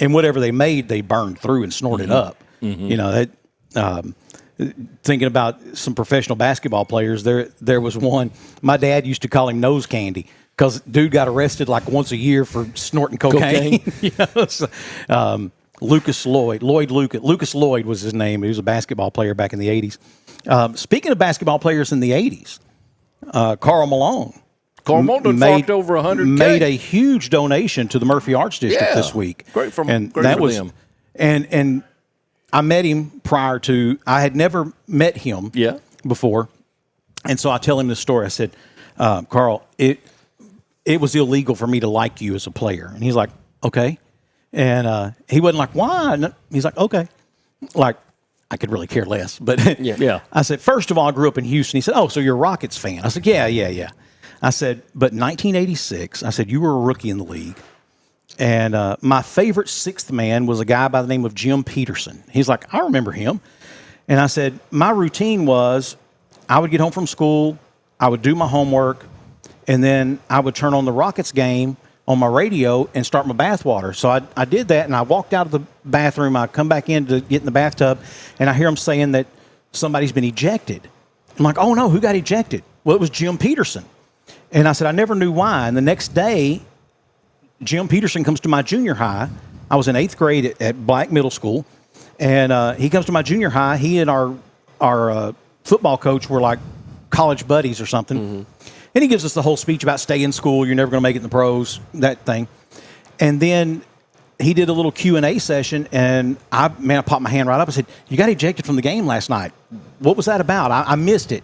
and whatever they made they burned through and snorted up. Mm-hmm. Thinking about some professional basketball players, there was one. My dad used to call him Nose Candy. Because dude got arrested like once a year for snorting cocaine. Lucas Lloyd. Lucas Lloyd was his name. He was a basketball player back in the 80s. Speaking of basketball players in the 80s, Karl Malone. Karl Malone forked over $100K. Made a huge donation to the Murphy Arts District this week. Great for them. And I met him prior to. I had never met him before. And so I tell him this story. I said, Karl, it was illegal for me to like you as a player. And he's like, okay. And he wasn't like, why? And he's like, okay. Like, I could really care less. But I said, first of all, I grew up in Houston. He said, oh, so you're a Rockets fan. I said, yeah. I said, but 1986, I said, you were a rookie in the league. And my favorite sixth man was a guy by the name of Jim Peterson. He's like, I remember him. And I said, my routine was I would get home from school, I would do my homework, and then I would turn on the Rockets game on my radio and start my bath water. So I did that, and I walked out of the bathroom. I come back in to get in the bathtub, and I hear them saying that somebody's been ejected. I'm like, oh, no, who got ejected? Well, it was Jim Peterson. And I said, I never knew why. And the next day, Jim Peterson comes to my junior high. I was in 8th grade at Black Middle School, and he comes to my junior high. He and our football coach were like college buddies or something. Mm-hmm. And he gives us the whole speech about stay in school, you're never going to make it in the pros, that thing. And then he did a little Q&A session, and I popped my hand right up. I said, you got ejected from the game last night. What was that about? I missed it.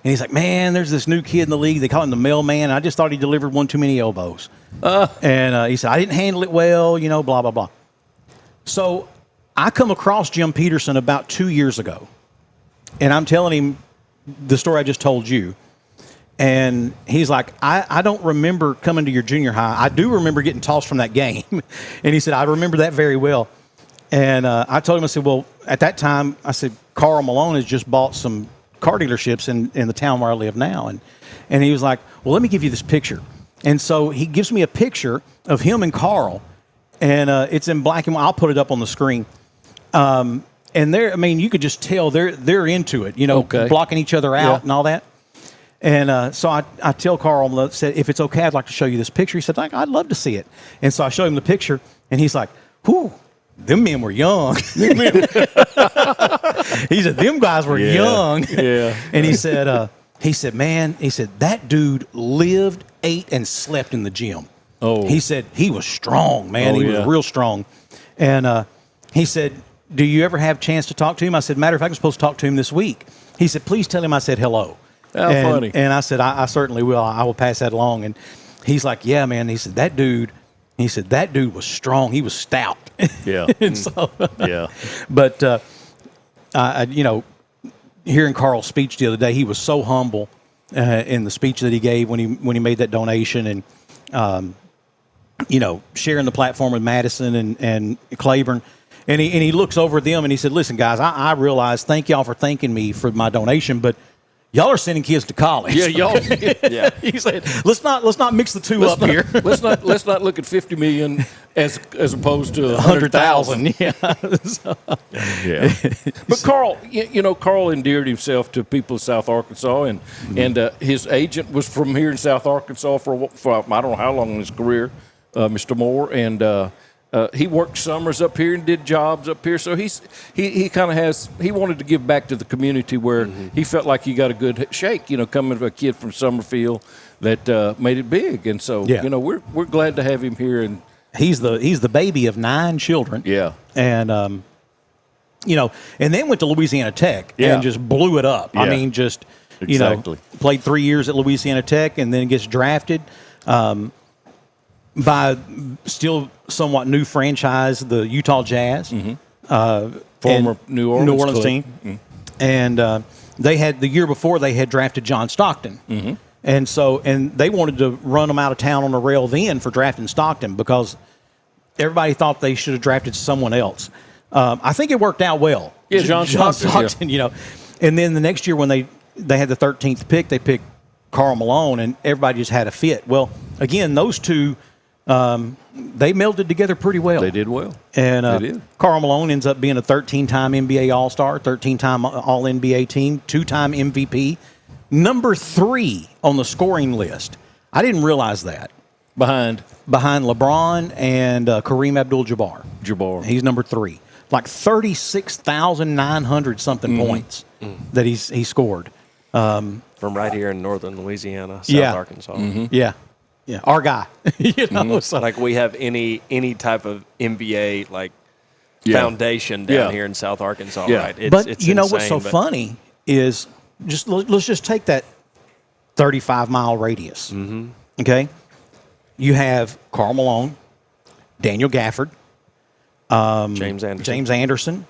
And he's like, man, there's this new kid in the league. They call him the mailman. I just thought he delivered one too many elbows. And he said, I didn't handle it well, blah, blah, blah. So I come across Jim Peterson about 2 years ago, and I'm telling him the story I just told you. And he's like, I don't remember coming to your junior high. I do remember getting tossed from that game. And he said, I remember that very well. And I told him, I said, well, at that time, I said, Karl Malone has just bought some car dealerships in the town where I live now. And he was like, well, let me give you this picture. And so he gives me a picture of him and Karl. And it's in black and white. I'll put it up on the screen. And you could just tell they're into it, blocking each other out and all that. And so I tell Karl, said, if it's okay, I'd like to show you this picture. He said, I'd love to see it. And so I showed him the picture, and he's like, whew, them men were young. He said, them guys were young. Yeah. And he said, He said, man, that dude lived, ate, and slept in the gym. Oh. He said he was strong, man. He was real strong. And he said, do you ever have a chance to talk to him? I said, matter of fact, I'm supposed to talk to him this week. He said, please tell him I said hello. How funny. And I said, I certainly will. I will pass that along. And he's like, yeah, man. He said, that dude was strong. He was stout. Yeah. And so, yeah. But, hearing Karl's speech the other day, he was so humble in the speech that he gave when he made that donation, and sharing the platform with Madison and Claiborne, and he looks over at them and he said, "Listen, guys, I realize. Thank y'all for thanking me for my donation, but y'all are sending kids to college." Yeah, y'all. Yeah. He said, "Let's not mix the two up here. Let's not look at 50 million as opposed to 100,000. Yeah. Yeah. But Karl, Karl endeared himself to people of South Arkansas, and his agent was from here in South Arkansas for I don't know how long in his career, Mr. Moore, and he worked summers up here and did jobs up here. So he kind of he wanted to give back to the community where he felt like he got a good shake, coming to a kid from Summerfield that made it big. And so, we're glad to have him here. And he's the baby of 9 children. Yeah. And, and then went to Louisiana Tech and just blew it up. Yeah. I mean, just, exactly. Played 3 years at Louisiana Tech and then gets drafted by still somewhat new franchise, the Utah Jazz. Former New Orleans team. Mm-hmm. And they had, the year before, they had drafted John Stockton. Mm-hmm. And they wanted to run them out of town on a rail then for drafting Stockton because everybody thought they should have drafted someone else. I think it worked out well. Yeah, John Stockton, And then the next year when they had the 13th pick, they picked Karl Malone, and everybody just had a fit. Well, again, those two, they melded together pretty well. They did well. And they did. Karl Malone ends up being a 13-time NBA All-Star, 13-time All-NBA team, 2-time MVP, number 3 on the scoring list. I didn't realize that. Behind LeBron and Kareem Abdul-Jabbar. He's number 3. Like 36,900 something points that he scored. From right here in northern Louisiana, South Arkansas. Mm-hmm. Yeah. Yeah, our guy. So. Like we have any type of NBA foundation down here in South Arkansas, right? It's insane, what's so funny is let's just take that 35-mile radius. Mm-hmm. Okay, you have Karl Malone, Daniel Gafford, James Anderson,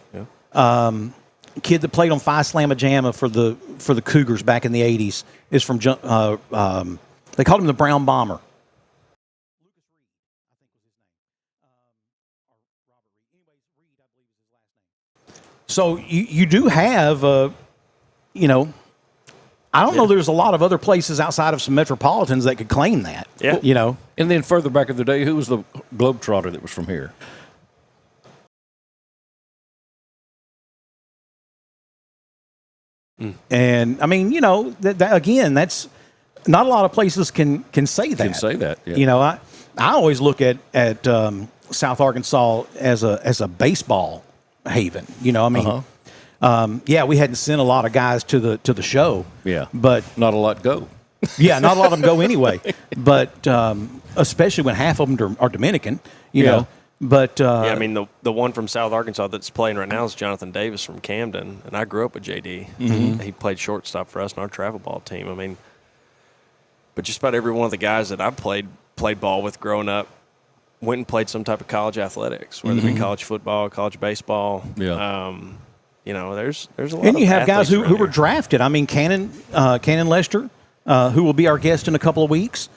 kid that played on Phi Slamma Jamma for the Cougars back in the 80s is from they called him the Brown Bomber. So you do have, I don't know. There's a lot of other places outside of some metropolitans that could claim that. Yeah. And then further back in the day, who was the Globetrotter that was from here? And I mean, again, that's not a lot of places can say that. Can say that. Yeah. I always look at South Arkansas as a baseball haven. We hadn't sent a lot of guys to the show. Yeah, but not a lot go. Yeah, not a lot of them go anyway. But especially when half of them are Dominican. You know. But I mean the one from South Arkansas that's playing right now is Jonathan Davis from Camden, and I grew up with JD. Mm-hmm. He played shortstop for us in our travel ball team. I mean, but just about every one of the guys that I played ball with growing up went and played some type of college athletics, whether it be college football, college baseball. Yeah. There's a lot. And you of have guys who were here. drafted. I mean, Cannon Lester, who will be our guest in a couple of weeks.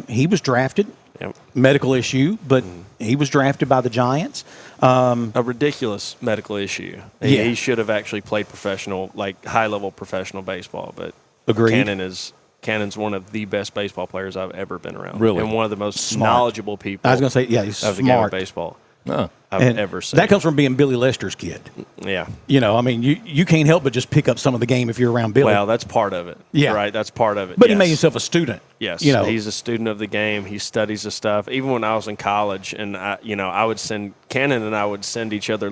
He was drafted. Yep. Medical issue, but he was drafted by the Giants. A ridiculous medical issue. He should have actually played professional, high-level professional baseball. But agreed. Cannon's one of the best baseball players I've ever been around. Really? And one of the most knowledgeable people. I was going to say, he's of smart. the game of baseball I've ever seen. That comes from being Billy Lester's kid. Yeah. I mean, you can't help but just pick up some of the game if you're around Billy. Well, that's part of it. Yeah. Right? That's part of it. But he made himself a student. Yes. He's a student of the game. He studies the stuff. Even when I was in college, and I would send Cannon and I would send each other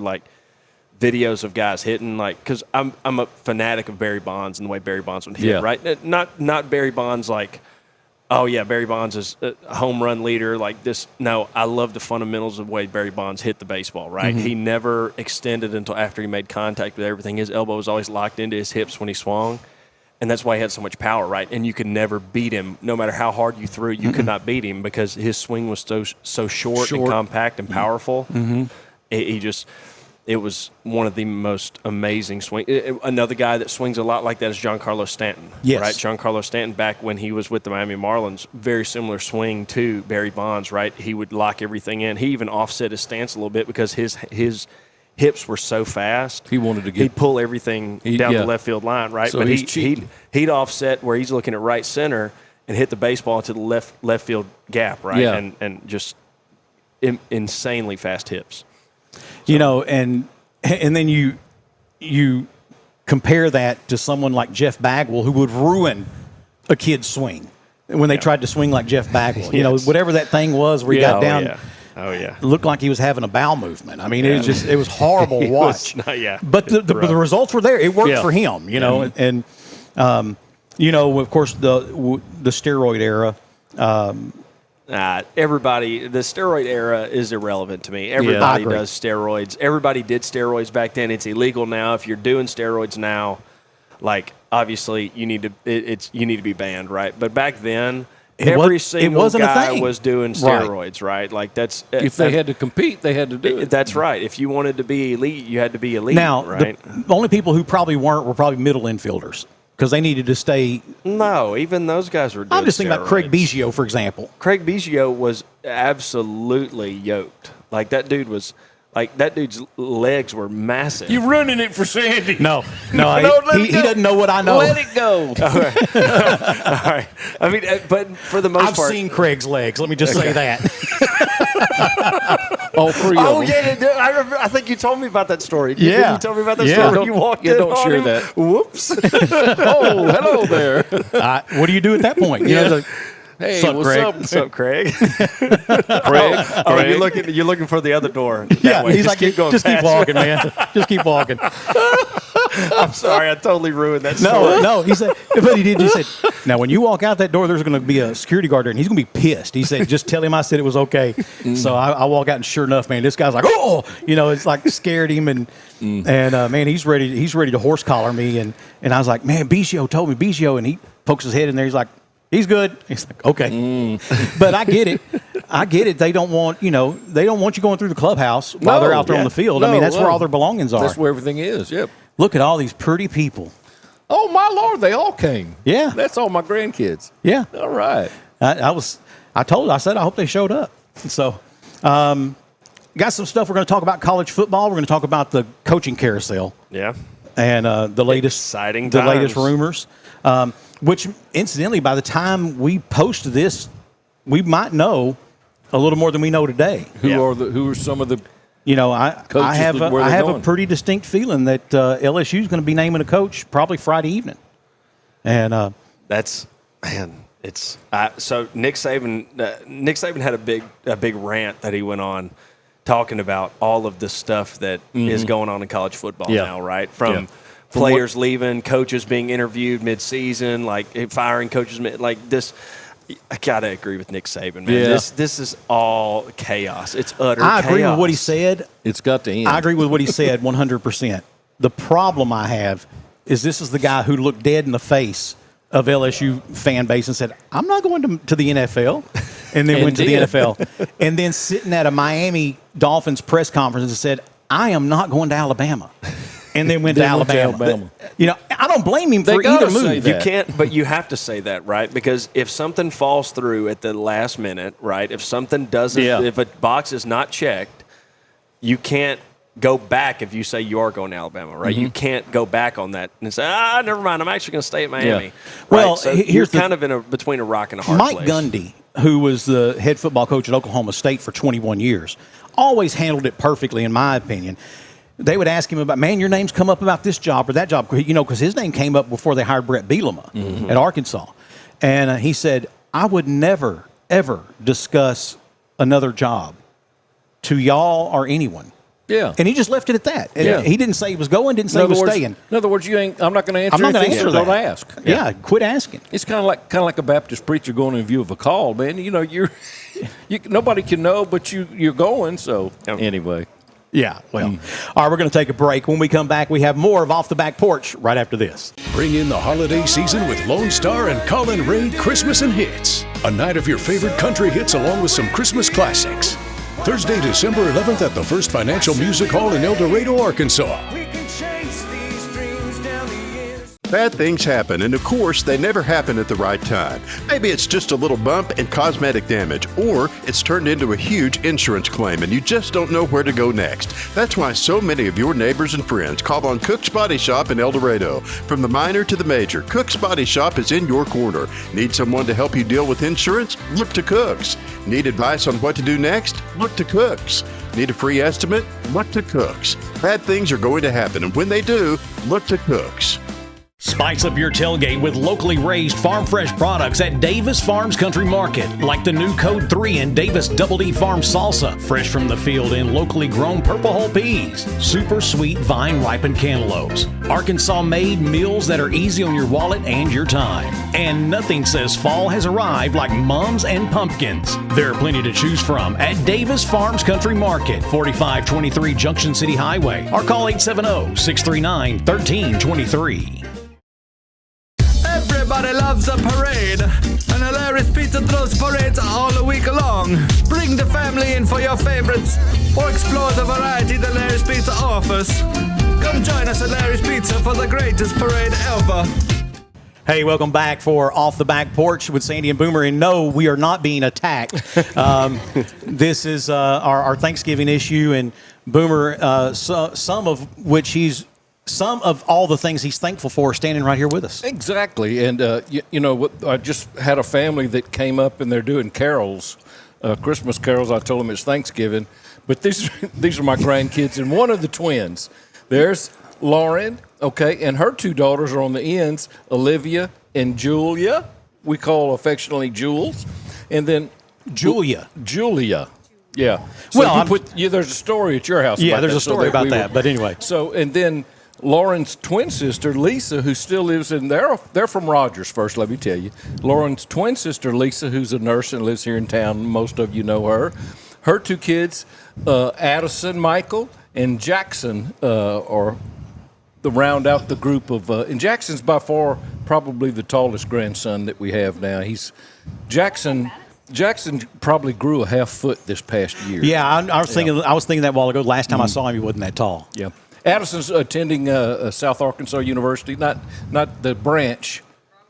videos of guys hitting, like, because I'm a fanatic of Barry Bonds and the way Barry Bonds would hit, right? Not Barry Bonds like, oh yeah, Barry Bonds is a home run leader like this. No, I love the fundamentals of the way Barry Bonds hit the baseball, right? He never extended until after he made contact with everything. His elbow was always locked into his hips when he swung, and that's why he had so much power, right? And you could never beat him. No matter how hard you threw, you could not beat him because his swing was so short and compact and powerful. It was one of the most amazing swings. Another guy that swings a lot like that is Giancarlo Stanton. Yes. Right? Giancarlo Stanton, back when he was with the Miami Marlins, very similar swing to Barry Bonds, right? He would lock everything in. He even offset his stance a little bit because his hips were so fast. He wanted to he'd pull everything down the left field line, right? So but he'd offset where he's looking at right center and hit the baseball to the left field gap, right? Yeah. And just insanely fast hips. You know, and then you compare that to someone like Jeff Bagwell, who would ruin a kid's swing when they tried to swing like Jeff Bagwell. You know, whatever that thing was where he got down. It looked like he was having a bowel movement. I mean, it was horrible to watch. But the results were there. It worked for him, you know. And you know, of course, the steroid era. The steroid era is irrelevant to me. Everybody does steroids. Everybody did steroids back then. It's illegal now. If you're doing steroids now, like, obviously you need to be banned, right? But back then, every single guy was doing steroids, right? Like, that's if they had to compete, they had to do it. That's right. If you wanted to be elite, you had to be elite. Now, right? the only people who probably weren't were probably middle infielders, because they needed to stay. No, even those guys were doing I'm just thinking about Craig Biggio, for example. Craig Biggio was absolutely yoked. Like, that dude's legs were massive. You're running it for Sandy. No, he doesn't know what I know. Let it go. All right. I mean, but for the most part, I've seen Craig's legs. Let me just say that. All three of them. Oh, yeah. I remember. I think you told me about that story. Yeah. Didn't you tell me about that story when you walked in don't on share him? that. Whoops. Oh, hello there. What do you do at that point? You know, Hey, Sup, what's Craig? up? What's up, Craig? Craig? Oh, you're looking for the other door. yeah, way. he's like, just keep walking, man. Just keep walking. I'm sorry, I totally ruined that story. No. He said, but he did. He said, now when you walk out that door, there's going to be a security guard there, and he's going to be pissed. He said, just tell him I said it was okay. So I walk out, and sure enough, man, this guy's like, oh, you know, it's like scared him, and man, he's ready to horse collar me, and I was like, man, Biggio told me, and he pokes his head in there, he's like, he's good. He's like, okay. But I get it. They don't want you going through the clubhouse while they're out there on the field. I mean, that's where all their belongings are. That's where everything is. Yep. Look at all these pretty people. Oh my Lord, they all came. Yeah. That's all my grandkids. Yeah. All right. I said I hope they showed up. So, got some stuff we're going to talk about college football. We're going to talk about the coaching carousel. Yeah. And the latest exciting the times. latest rumors. Which, incidentally, by the time we post this, we might know a little more than we know today. Who are some of the I have a pretty distinct feeling that LSU is going to be naming a coach probably Friday evening. And so Nick Saban had a big rant that he went on talking about all of the stuff that is going on in college football now, right? From players leaving, coaches being interviewed mid-season, like firing coaches, like this. I gotta agree with Nick Saban, man. Yeah. This is all chaos. It's utter chaos. I agree with what he said. It's got to end. I agree with what he said 100%. The problem I have is this is the guy who looked dead in the face of LSU fan base and said, I'm not going to the NFL, and then went to the NFL. And then sitting at a Miami Dolphins press conference and said, I am not going to Alabama. And then went to Alabama. I don't blame him for either move. You can't, but you have to say that, right? Because if something falls through at the last minute, right? If something doesn't, if a box is not checked, you can't go back if you say you are going to Alabama, right? You can't go back on that and say, never mind, I'm actually going to stay at Miami. Right? Well, so you're kind of between a rock and a hard place. Mike Gundy, who was the head football coach at Oklahoma State for 21 years, always handled it perfectly, in my opinion. They would ask him about, man, your name's come up about this job or that job, because his name came up before they hired Brett Bielema at Arkansas. And he said, I would never, ever discuss another job to y'all or anyone Yeah. And he just left it at that. And he didn't say he was going, didn't say he was staying. In other words, I'm not going to answer. I'm not going to answer that. Don't ask. Yeah, quit asking. It's kind of like a Baptist preacher going in view of a call, man. Nobody can know, but you're going. So anyway. Yeah, well. All right, we're going to take a break. When we come back, we have more of Off the Back Porch right after this. Bring in the holiday season with Lone Star and Colin Raid Christmas and Hits. A night of your favorite country hits along with some Christmas classics. Thursday, December 11th at the First Financial Music Hall in El Dorado, Arkansas. Bad things happen, and of course, they never happen at the right time. Maybe it's just a little bump and cosmetic damage, or it's turned into a huge insurance claim, and you just don't know where to go next. That's why so many of your neighbors and friends call on Cook's Body Shop in El Dorado. From the minor to the major, Cook's Body Shop is in your corner. Need someone to help you deal with insurance? Look to Cook's. Need advice on what to do next? Look to Cook's. Need a free estimate? Look to Cook's. Bad things are going to happen, and when they do, look to Cook's. Spice up your tailgate with locally raised farm fresh products at Davis Farms Country Market, like the new Code 3 and Davis Double D Farm Salsa, fresh from the field in locally grown purple hull peas, super sweet vine ripened cantaloupes, Arkansas made meals that are easy on your wallet and your time. And nothing says fall has arrived like mums and pumpkins. There are plenty to choose from at Davis Farms Country Market, 4523 Junction City Highway, or call 870-639-1323. Everybody loves a parade, and hilarious pizza throws parades all week long. Bring the family in for your favorites, or explore the variety that Larry's Pizza offers. Come join us at Larry's Pizza for the greatest parade ever. Hey, welcome back for Off the Back Porch with Sandy and Boomer. And no, we are not being attacked. This is our Thanksgiving issue, and Boomer, some of all the things he's thankful for standing right here with us. Exactly. And, I just had a family that came up and they're doing carols, Christmas carols. I told them it's Thanksgiving. But these are my grandkids. And one of the twins, there's Lauren, okay, and her two daughters are on the ends, Olivia and Julia. We call affectionately Jules. And then Julia. Yeah. So there's a story at your house about that. Yeah, there's a story about that. But anyway. So, and then Lauren's twin sister, Lisa, who still lives in they're from Rogers first, let me tell you. Lauren's twin sister, Lisa, who's a nurse and lives here in town. Most of you know her. Her two kids, Addison, Michael, and Jackson, or the round out the group of, and Jackson's by far probably the tallest grandson that we have now. Jackson probably grew a half foot this past year. Yeah, I was thinking that a while ago. Last time I saw him, he wasn't that tall. Yeah. Addison's attending South Arkansas University, not the branch.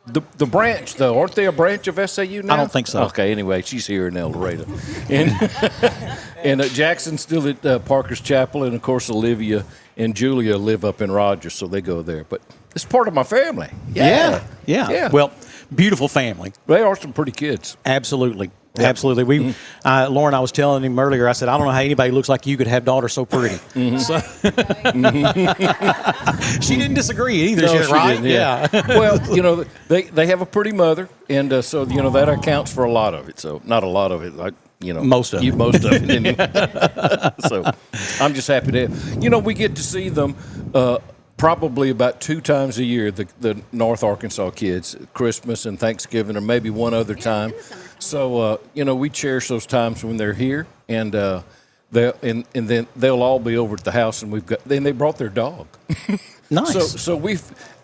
The branch, though. Aren't they a branch of SAU now? I don't think so. Okay, anyway, she's here in El Dorado. And Jackson's still at Parker's Chapel, and, of course, Olivia and Julia live up in Rogers, so they go there. But it's part of my family. Yeah. Well, beautiful family. They are some pretty kids. Absolutely. Yep. Absolutely. Lauren, I was telling him earlier, I said, I don't know how anybody looks like you could have daughters so pretty. Mm-hmm. So, she didn't disagree either. No, she right? Didn't, yeah. Well, they have a pretty mother, and so, that accounts for a lot of it. So, not a lot of it, like, most of it. Most of it. So, I'm just happy to have. We get to see them probably about 2 times a year, the North Arkansas kids, Christmas and Thanksgiving, or maybe one other time. So, we cherish those times when they're here, and then they'll all be over at the house, and then they brought their dog. Nice. So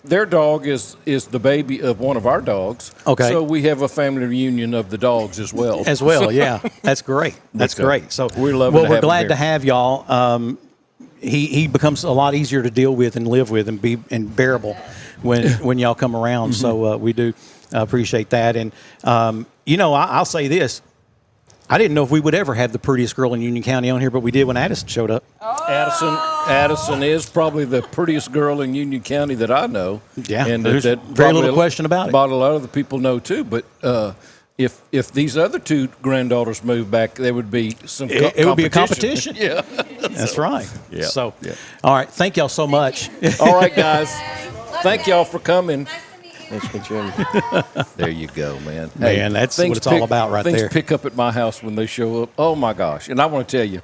their dog is the baby of one of our dogs. Okay. So we have a family reunion of the dogs as well. Yeah. That's great. That's great. So we're glad to have y'all. He becomes a lot easier to deal with and live with and bearable when y'all come around. Mm-hmm. So we do appreciate that. And I'll say this: I didn't know if we would ever have the prettiest girl in Union County on here, but we did when Addison showed up. Oh. Addison is probably the prettiest girl in Union County that I know. Yeah, and there's very little question about it. About a lot of the people know too, but. If these other 2 granddaughters move back, there would be some it would be a competition. Yeah. That's right. Yeah. So, all right. Thank y'all so much. All right, guys. Thank y'all for coming. Nice to meet you. There you go, man. That's what it's all about right there. Things pick up at my house when they show up. Oh, my gosh. And I want to tell you,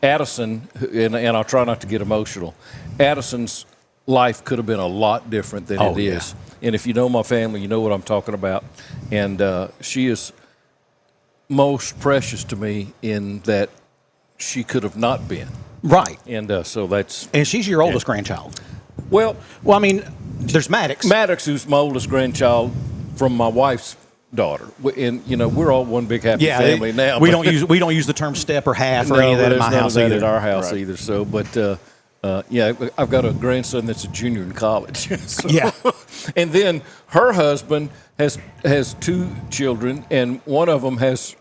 Addison, and I'll try not to get emotional, Addison's life could have been a lot different than it is. And if you know my family, you know what I'm talking about. And she is most precious to me in that she could have not been. Right. And so that's... And she's your oldest grandchild. Well, I mean, there's Maddox. Maddox, who's my oldest grandchild from my wife's daughter. And, you know, we're all one big happy family now. We don't use the term step or half or any of that in my house either. At our house either. So, but I've got a grandson that's a junior in college. So, yeah. And then her husband has 2 children, and one of them has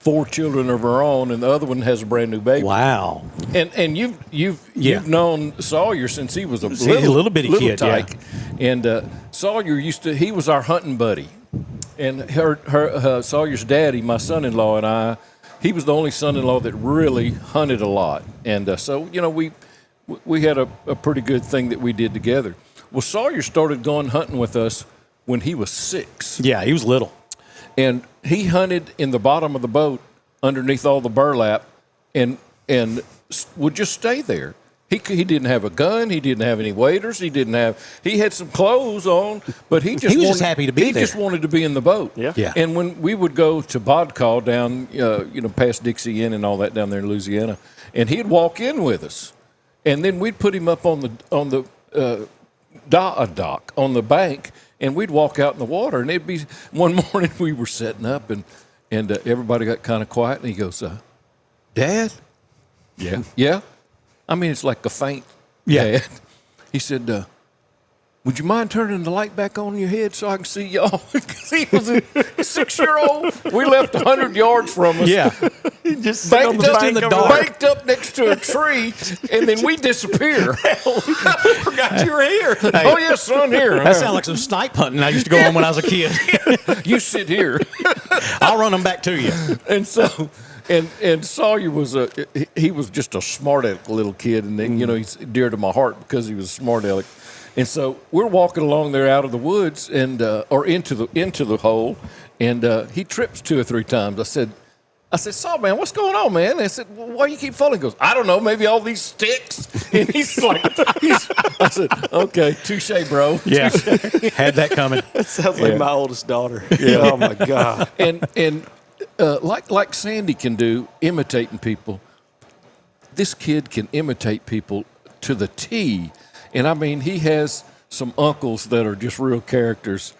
4 children of her own, and the other one has a brand new baby. Wow. And you've known Sawyer since he was a little bitty kid, tyke. Yeah. And Sawyer he was our hunting buddy. And her Sawyer's daddy, my son-in-law, and he was the only son-in-law that really hunted a lot. And so, you know, we had a pretty good thing that we did together. Well, Sawyer started going hunting with us when he was 6. Yeah, he was little. And he hunted in the bottom of the boat underneath all the burlap and would just stay there. He didn't have a gun. He didn't have any waders. He had some clothes on, but he was happy to be there. He just wanted to be in the boat. Yeah. And when we would go to Bodcall down, past Dixie Inn and all that down there in Louisiana, and he'd walk in with us, and then we'd put him up on the dock on the bank, and we'd walk out in the water. And it'd be one morning we were setting up, and everybody got kind of quiet, and he goes, "Dad." Yeah. Yeah. I mean, it's like a faint. Yeah. Dad. He said, "Would you mind turning the light back on in your head so I can see y'all?" Because he was a 6-year-old. We left 100 yards from us. Yeah. Just baked up next to a tree, and then we disappear. I forgot you were here. Hey, oh, yes, son, here. That sounds like some snipe hunting I used to go on when I was a kid. You sit here. I'll run them back to you. And so... And Sawyer he was just a smart aleck little kid, and then, he's dear to my heart because he was a smart aleck. And so we're walking along there out of the woods and or into the hole, and he trips 2 or 3 times. I said, "Saw, man, what's going on, man?" And I said, "Well, why do you keep falling?" He goes, "I don't know, maybe all these sticks." And he's like, I said, "Okay, touche, bro." Yeah, had that coming. That sounds like my oldest daughter. Yeah. Oh my God. And like Sandy can do, imitating people, this kid can imitate people to the T. And I mean, he has some uncles that are just real characters,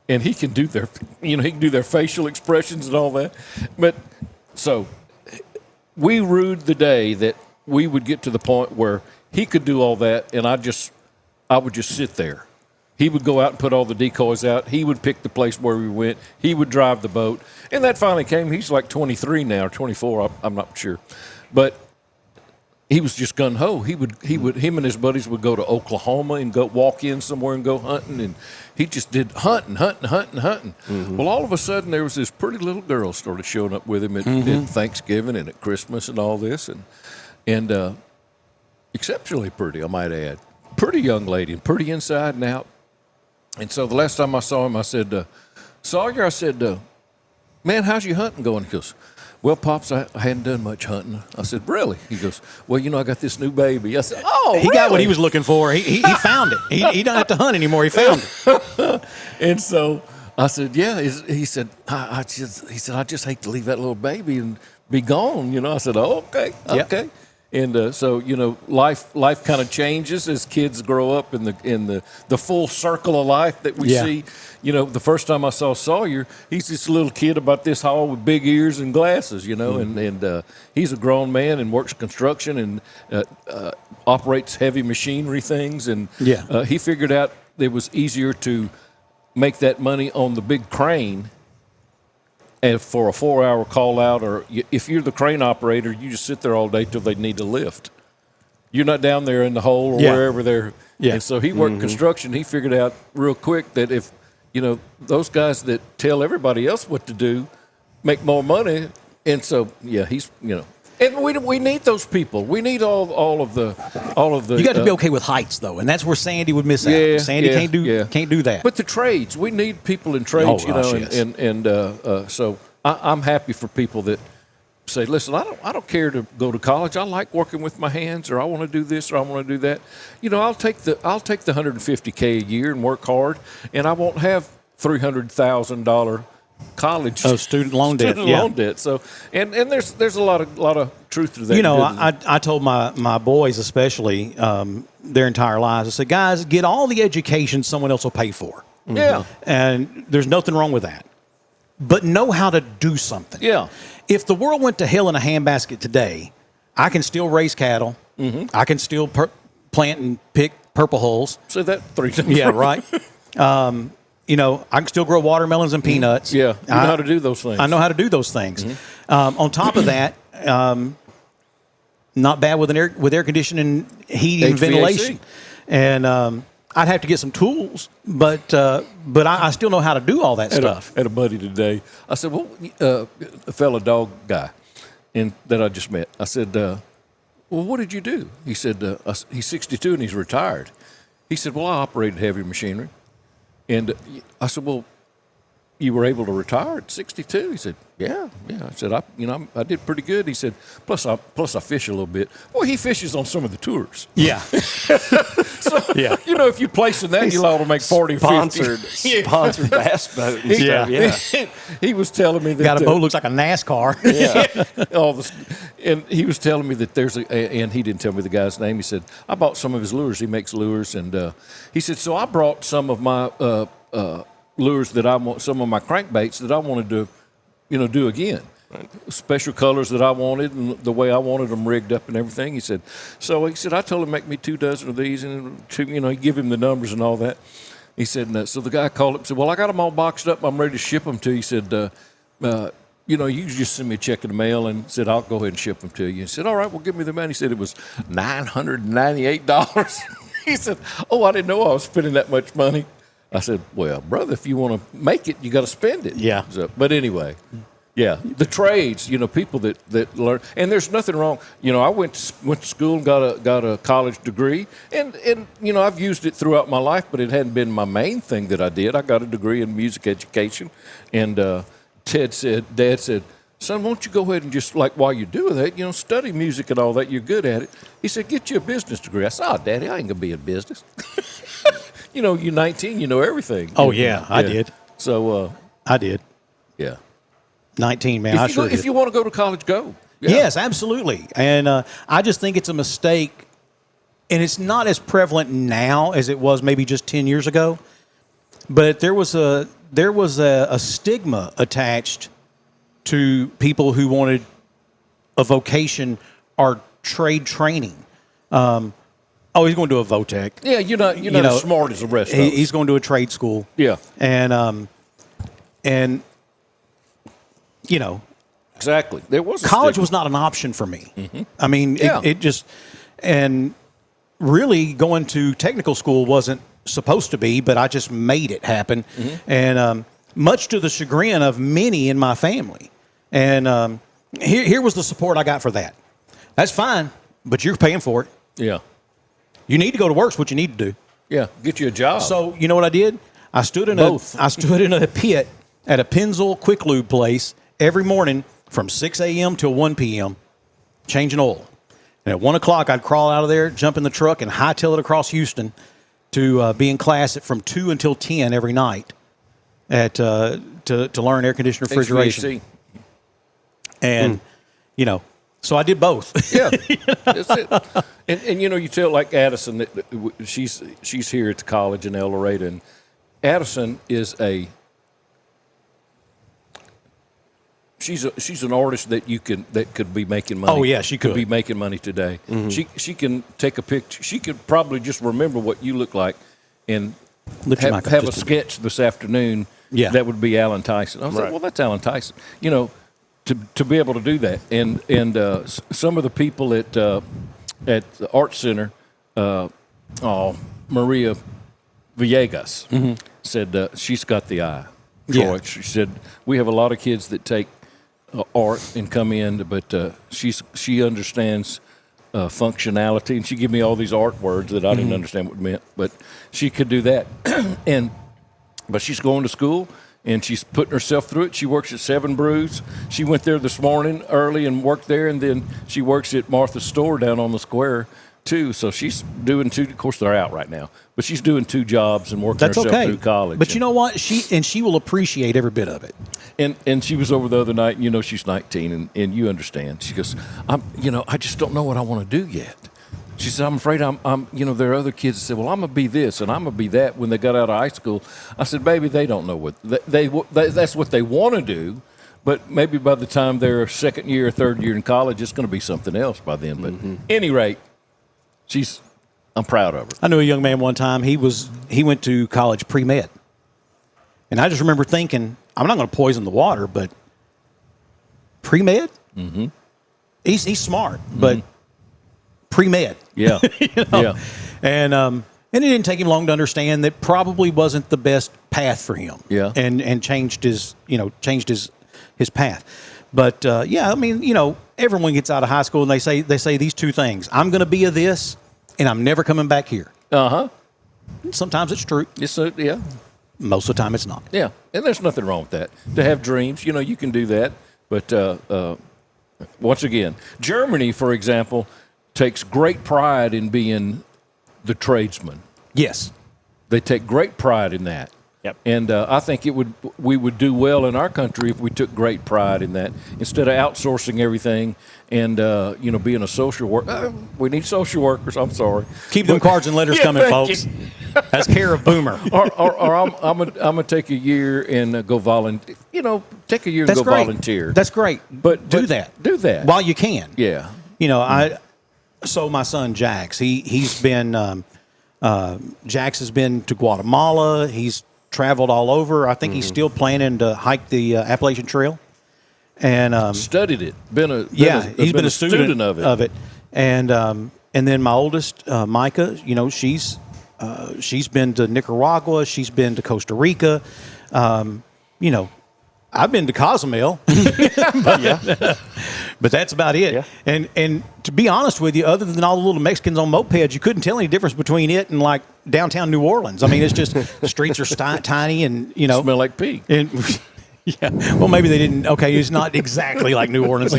and he can do their facial expressions and all that. But so we rued the day that we would get to the point where he could do all that, and I would just sit there. He would go out and put all the decoys out. He would pick the place where we went. He would drive the boat. And that finally came. He's like 23 now, or 24. I'm not sure. But he was just gung-ho. Him and his buddies would go to Oklahoma and go walk in somewhere and go hunting. And he just did hunting. Mm-hmm. Well, all of a sudden, there was this pretty little girl started showing up with him at Thanksgiving and at Christmas and all this. And exceptionally pretty, I might add. Pretty young lady, and pretty inside and out. And so the last time I saw him, I said, "Sawyer," I said, "Man, how's your hunting going?" He goes, "Well, Pops, I hadn't done much hunting." I said, "Really?" He goes, "Well, I got this new baby." I said, "Oh, he got what he was looking for. He found it. He don't have to hunt anymore. He found it." And so I said, "Yeah." He said, I just hate to leave that little baby and be gone." I said, "Oh, okay, okay." Yep. And so life kind of changes as kids grow up in the full circle of life that we see. The first time I saw Sawyer, he's this little kid about this tall with big ears and glasses. And he's a grown man and works construction and operates heavy machinery things. And he figured out it was easier to make that money on the big crane. And for a 4-hour call out, or if you're the crane operator, you just sit there all day till they need to lift. You're not down there in the hole or wherever they're. Yeah. And so he worked construction. He figured out real quick that if, those guys that tell everybody else what to do make more money. And so, he's, and we need those people. We need all of the. You got to be okay with heights, though, and that's where Sandy would miss out. Sandy can't do that. But the trades, we need people in trades, so I'm happy for people that say, listen, I don't care to go to college. I like working with my hands, or I want to do this, or I want to do that. I'll take the $150K a year and work hard, and I won't have $300,000 college student loan debt. So, and there's a lot of truth to that. I told my boys especially their entire lives. I said, guys, get all the education someone else will pay for. Mm-hmm. Yeah, and there's nothing wrong with that. But know how to do something. Yeah. If the world went to hell in a handbasket today, I can still raise cattle. Mm-hmm. I can still plant and pick purple hulls. Say that 3 times. Yeah, right. I can still grow watermelons and peanuts. Yeah, you know how to do those things. I know how to do those things. Mm-hmm. On top of that, not bad with air conditioning, heating, and ventilation. And I'd have to get some tools, but I still know how to do all that stuff. Had a buddy today. I said, well, a fellow dog guy that I just met. I said, well, what did you do? He said, he's 62 and he's retired. He said, well, I operated heavy machinery. And I said, well, you were able to retire at 62? He said, yeah. I said, I did pretty good. He said, plus I fish a little bit. Well, he fishes on some of the tours. Yeah. So, yeah. If you place in that, you'll ought to make 40 sponsored bass boat. And stuff. Yeah. He was telling me that got a boat looks like a NASCAR. Yeah. And he was telling me that and he didn't tell me the guy's name. He said, I bought some of his lures. He makes lures, and he said, so I brought some of my lures that I want, some of my crankbaits that I wanted to, do again. Right. Special colors that I wanted and the way I wanted them rigged up and everything. He said, I told him make me 2 dozen of these, and give him the numbers and all that. He said, so the guy called up and said, well, I got them all boxed up. I'm ready to ship them to you. He said, you just send me a check in the mail, and said, I'll go ahead and ship them to you. He said, all right, well, give me the money. He said it was $998. He said, oh, I didn't know I was spending that much money. I said, well, brother, if you want to make it, you got to spend it. Yeah. So, but anyway, yeah, the trades, people that learn, and there's nothing wrong. I went to school and got a college degree, and I've used it throughout my life, but it hadn't been my main thing that I did. I got a degree in music education, and Dad said, son, won't you go ahead and just, while you're doing that, study music and all that, you're good at it. He said, get you a business degree. I said, Daddy, I ain't going to be in business. You're 19, you know everything. Oh, yeah, I did. So I did. Yeah. 19, man, I sure did. If you want to go to college, go. Yeah. Yes, absolutely. And I just think it's a mistake, and it's not as prevalent now as it was maybe just 10 years ago, but there was a stigma attached to people who wanted a vocation or trade training. He's going to a VOTEC. Yeah, you're not as smart as the rest of us. He's going to a trade school. Yeah. And exactly. There was college was not an option for me. Mm-hmm. I mean, it just, and really going to technical school wasn't supposed to be, but I just made it happen. Mm-hmm. And much to the chagrin of many in my family. And here was the support I got for that. That's fine, but you're paying for it. Yeah. You need to go to work. Is what you need to do. Yeah, get you a job. So you know what I did? I stood in a pit at a Pennzoil Quick Lube place every morning from 6 a.m. till 1 p.m. changing oil. And at 1 o'clock, I'd crawl out of there, jump in the truck, and hightail it across Houston to be in class from 2 until 10 every night to learn air conditioner refrigeration. HVAC. And so I did both. Yeah, that's it. And you tell like Addison that she's here at the college in El Dorado, and Addison is she's an artist that could be making money. Oh yeah, she could be making money today. Mm-hmm. She can take a picture. She could probably just remember what you look like and have a sketch this afternoon. Yeah, that would be Alan Tyson. I was like, well, that's Alan Tyson. To be able to do that, and some of the people at the Art Center, Maria Villegas said she's got the eye. Yeah. She said we have a lot of kids that take art and come in, but she understands functionality, and she gave me all these art words that I didn't understand what it meant, but she could do that, but she's going to school. and she's putting herself through it. She works at 7 Brews. She went there this morning early and worked there, and then she works at Martha's store down on the square too. So she's doing 2. Of course, they're out right now, but she's doing 2 jobs and working herself through college. But you know what? She will appreciate every bit of it. And she was over the other night. You know, she's 19, and you understand. She goes, I just don't know what I want to do yet. She said, I'm afraid there are other kids that said, well, I'm going to be this and I'm going to be that when they got out of high school. I said, baby, they don't know what that's what they want to do. But maybe by the time they're second year or third year in college, it's going to be something else by then. But any rate, I'm proud of her. I knew a young man one time, he went to college pre-med. And I just remember thinking, I'm not going to poison the water, but pre-med? Mm-hmm. He's smart, but pre-med. Yeah. Yeah. And it didn't take him long to understand that probably wasn't the best path for him. Yeah. And changed his path. But everyone gets out of high school and they say these 2 things. I'm going to be a this and I'm never coming back here. Uh-huh. Sometimes it's true. Yeah. Most of the time it's not. Yeah. And there's nothing wrong with that. To have dreams, you can do that. But once again, Germany, for example, takes great pride in being the tradesman. Yes. They take great pride in that. Yep. And I think we would do well in our country if we took great pride in that instead of outsourcing everything and being a social worker. We need social workers. I'm sorry. Keep them cards and letters coming, folks. That's care of Boomer. or I'm gonna take a year and go volunteer. Take a year and go volunteer. That's great. But do that while you can. Yeah. So my son Jax, he's been Jax has been to Guatemala. He's traveled all over. I think he's still planning to hike the Appalachian Trail. And studied it. He's been a student of it. And then my oldest, Micah, she's been to Nicaragua. She's been to Costa Rica. I've been to Cozumel, but that's about it. Yeah. And to be honest with you, other than all the little Mexicans on mopeds, you couldn't tell any difference between it and like downtown New Orleans. I mean, it's just the streets are tiny and smell like pee. And yeah, well, maybe they didn't. Okay, it's not exactly like New Orleans.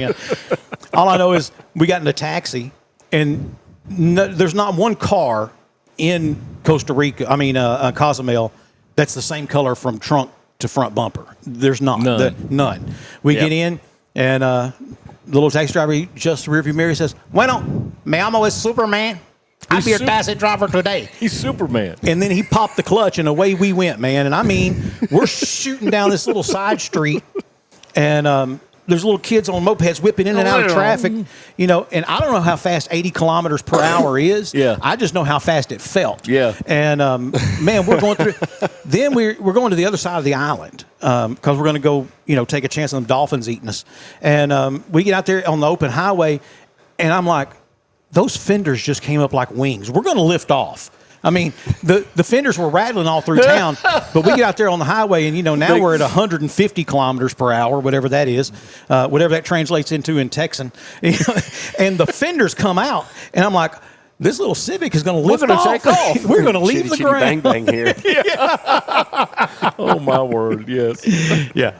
All I know is we got in a taxi, and there's not one car in Costa Rica. I mean, Cozumel, that's the same color from trunk to front bumper. There's not. None. We get in, and the little taxi driver just the rearview mirror says, "Bueno, me llamo es Superman. I'm your taxi driver today." He's Superman. And then he popped the clutch, and away we went, man. And I mean, we're shooting down this little side street, and there's little kids on mopeds whipping in and out of traffic, and I don't know how fast 80 kilometers per hour is. Yeah. I just know how fast it felt. Yeah. And, man, we're going through – then we're going to the other side of the island because we're going to go, take a chance on them dolphins eating us. And we get out there on the open highway, and I'm like, those fenders just came up like wings. We're going to lift off. I mean, the fenders were rattling all through town, but we get out there on the highway, and, now we're at 150 kilometers per hour, whatever that is, whatever that translates into in Texan. And the fenders come out, and I'm like, this little Civic is going to lift off. Take off. We're going to leave the ground. Bang, bang here. Oh, my word, yes. Yeah.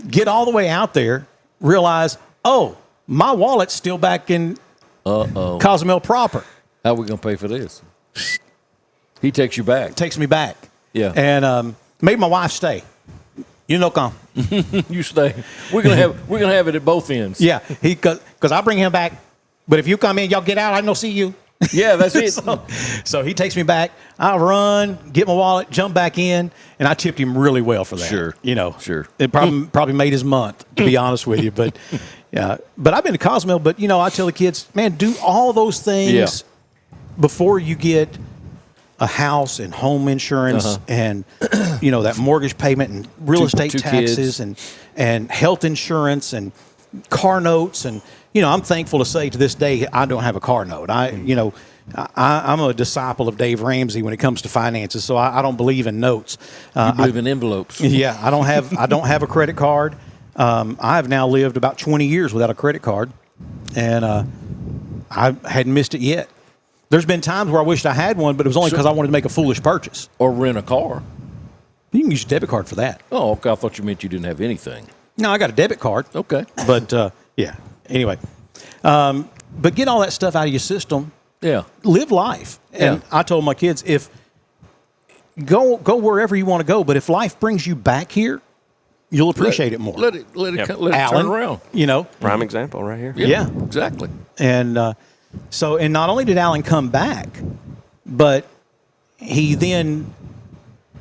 Get all the way out there, realize, my wallet's still back in Cozumel proper. How are we going to pay for this? He takes you back. Takes me back. Yeah. And made my wife stay. Come. You stay. We're gonna have it at both ends. Yeah. Because I bring him back, but if you come in, y'all get out. I don't see you. Yeah, that's it. So he takes me back. I run, get my wallet, jump back in, and I tipped him really well for that. Sure. Sure. It probably made his month, to be honest with you. But yeah. But I've been to Cozumel. But I tell the kids, man, do all those things before you get a house and home insurance and that mortgage payment and real estate taxes and health insurance and car notes and I'm thankful to say to this day I don't have a car note. I'm a disciple of Dave Ramsey when it comes to finances, so I don't believe in notes. You believe in envelopes. Yeah, I don't have a credit card. I have now lived about 20 years without a credit card, and I hadn't missed it yet. There's been times where I wished I had one, but it was only because I wanted to make a foolish purchase. Or rent a car. You can use your debit card for that. Oh, okay. I thought you meant you didn't have anything. No, I got a debit card. Okay. But, yeah. Anyway. But get all that stuff out of your system. Yeah. Live life. And I told my kids, go wherever you want to go, but if life brings you back here, you'll appreciate it more. Let it Alan, turn around. You know. Prime example right here. Yeah. Exactly. And and not only did Alan come back, but he then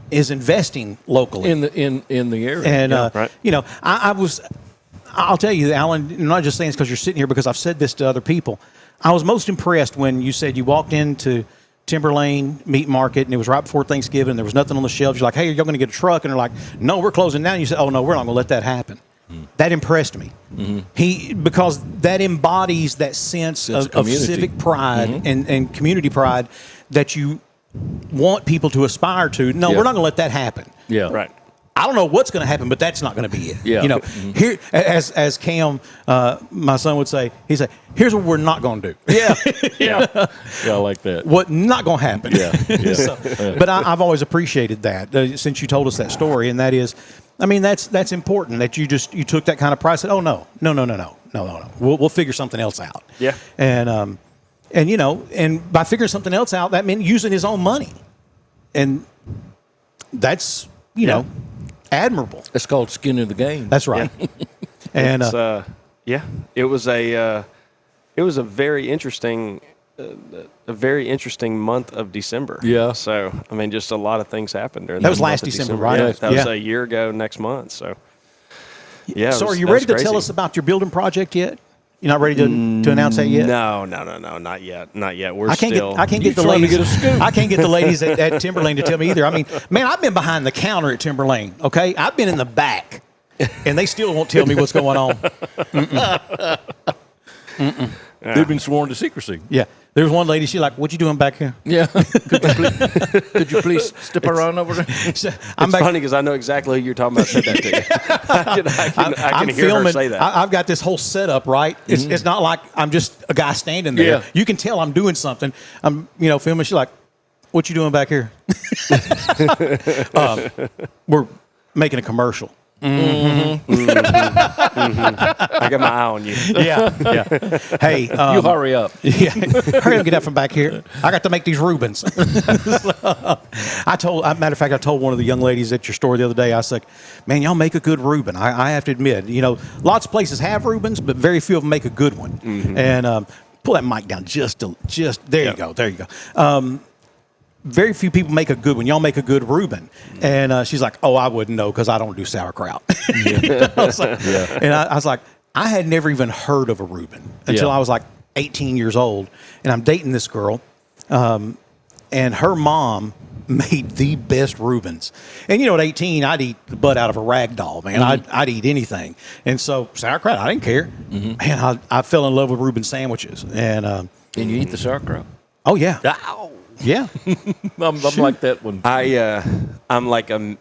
is investing locally in the area. And right. you know, I'll tell you, Alan, I'm not just saying this because you're sitting here, because I've said this to other people. I was most impressed when you said you walked into Timber Lane Meat Market and it was right before Thanksgiving. There was nothing on the shelves. You're like, hey, are y'all going to get a truck? And they're like, no, we're closing down. And you said, oh no, we're not going to let that happen. That impressed me. Because that embodies that sense of civic pride and community pride that you want people to aspire to. No, we're not going to let that happen. Yeah. Right. I don't know what's going to happen, but that's not going to be it. Yeah. You know, here, as Cam, my son would say, he'd say, here's what we're not going to do. Yeah. Yeah, I like that. What not going to happen. Yeah. But I've always appreciated that since you told us that story, and that is, I mean, that's important that you took that kind of pride. Said, oh no, we'll figure something else out. Yeah. And you know, and by figuring something else out, that meant using his own money, and that's you know, admirable. It's called skin in the game. That's right. Yeah. And it was a very interesting. A very interesting month of December. Yeah. So, I mean, just a lot of things happened during that was month last of December, right? Yeah, that was a year ago next month. So, yeah. So, are you ready to tell us about your building project yet? You're not ready to announce that yet? No, not yet. Not yet. I can't get the ladies. I can't get the ladies at Timberlane to tell me either. I mean, man, I've been behind the counter at Timberlane. Okay, I've been in the back, and they still won't tell me what's going on. They've been sworn to secrecy. Yeah. There's one lady, she's like, what you doing back here? Yeah. Could you please step around over there? It's funny because I know exactly who you're talking about said that to you. I can hear her say that. I've got this whole setup, right? It's not like I'm just a guy standing there. Yeah. You can tell I'm doing something. I'm, filming. She's like, what you doing back here? We're making a commercial. I got my eye on you. Yeah. Hey, you hurry up. Yeah, hurry up, get out from back here. I got to make these Reubens. Matter of fact, I told one of the young ladies at your store the other day. I was like, "Man, y'all make a good Reuben." I have to admit, lots of places have Reubens, but very few of them make a good one. And pull that mic down just there. You go. There you go. Very few people make a good one. Y'all make a good Reuben. And she's like, oh, I wouldn't know because I don't do sauerkraut. I was like, I had never even heard of a Reuben until I was like 18 years old. And I'm dating this girl. And her mom made the best Reubens. And, at 18, I'd eat the butt out of a rag doll, man. I'd eat anything. And so sauerkraut, I didn't care. Man, I fell in love with Reuben sandwiches. And you eat the sauerkraut? Oh, yeah. Ow. Yeah. I'm like that one. I'm like a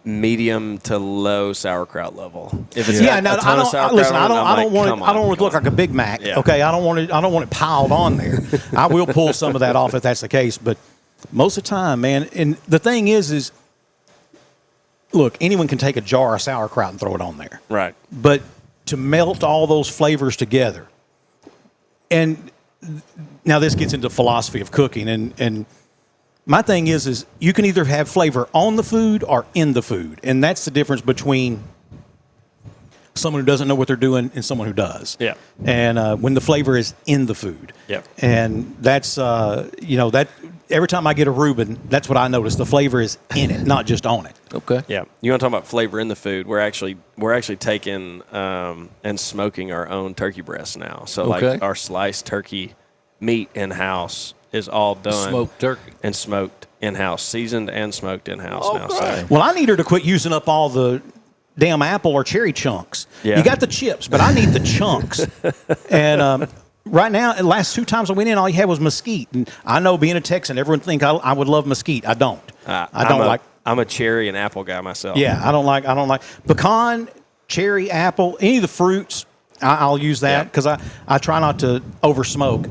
medium to low sauerkraut level. If it's I don't want it to look like a Big Mac. Yeah. Okay, I don't want it piled on there. I will pull some of that off if that's the case, but most of the time, man. And the thing is look, anyone can take a jar of sauerkraut and throw it on there. Right. But to melt all those flavors together, and now this gets into philosophy of cooking, and my thing is you can either have flavor on the food or in the food, and that's the difference between someone who doesn't know what they're doing and someone who does. Yeah. And when the flavor is in the food. Yeah. And that's that every time I get a Reuben, that's what I notice. The flavor is in it, not just on it. Okay. Yeah. You want to talk about flavor in the food? We're actually taking and smoking our own turkey breasts now. So like our sliced turkey meat in house is all done smoked turkey and smoked in house, seasoned and smoked in house now. So. Well, I need her to quit using up all the damn apple or cherry chunks. Yeah. You got the chips, but I need the chunks. And right now, the last 2 times I went in, all you had was mesquite. And I know, being a Texan, everyone think I would love mesquite. I don't. I'm a cherry and apple guy myself. Yeah, I don't like pecan, cherry, apple, any of the fruits. I'll use that because I try not to over smoke,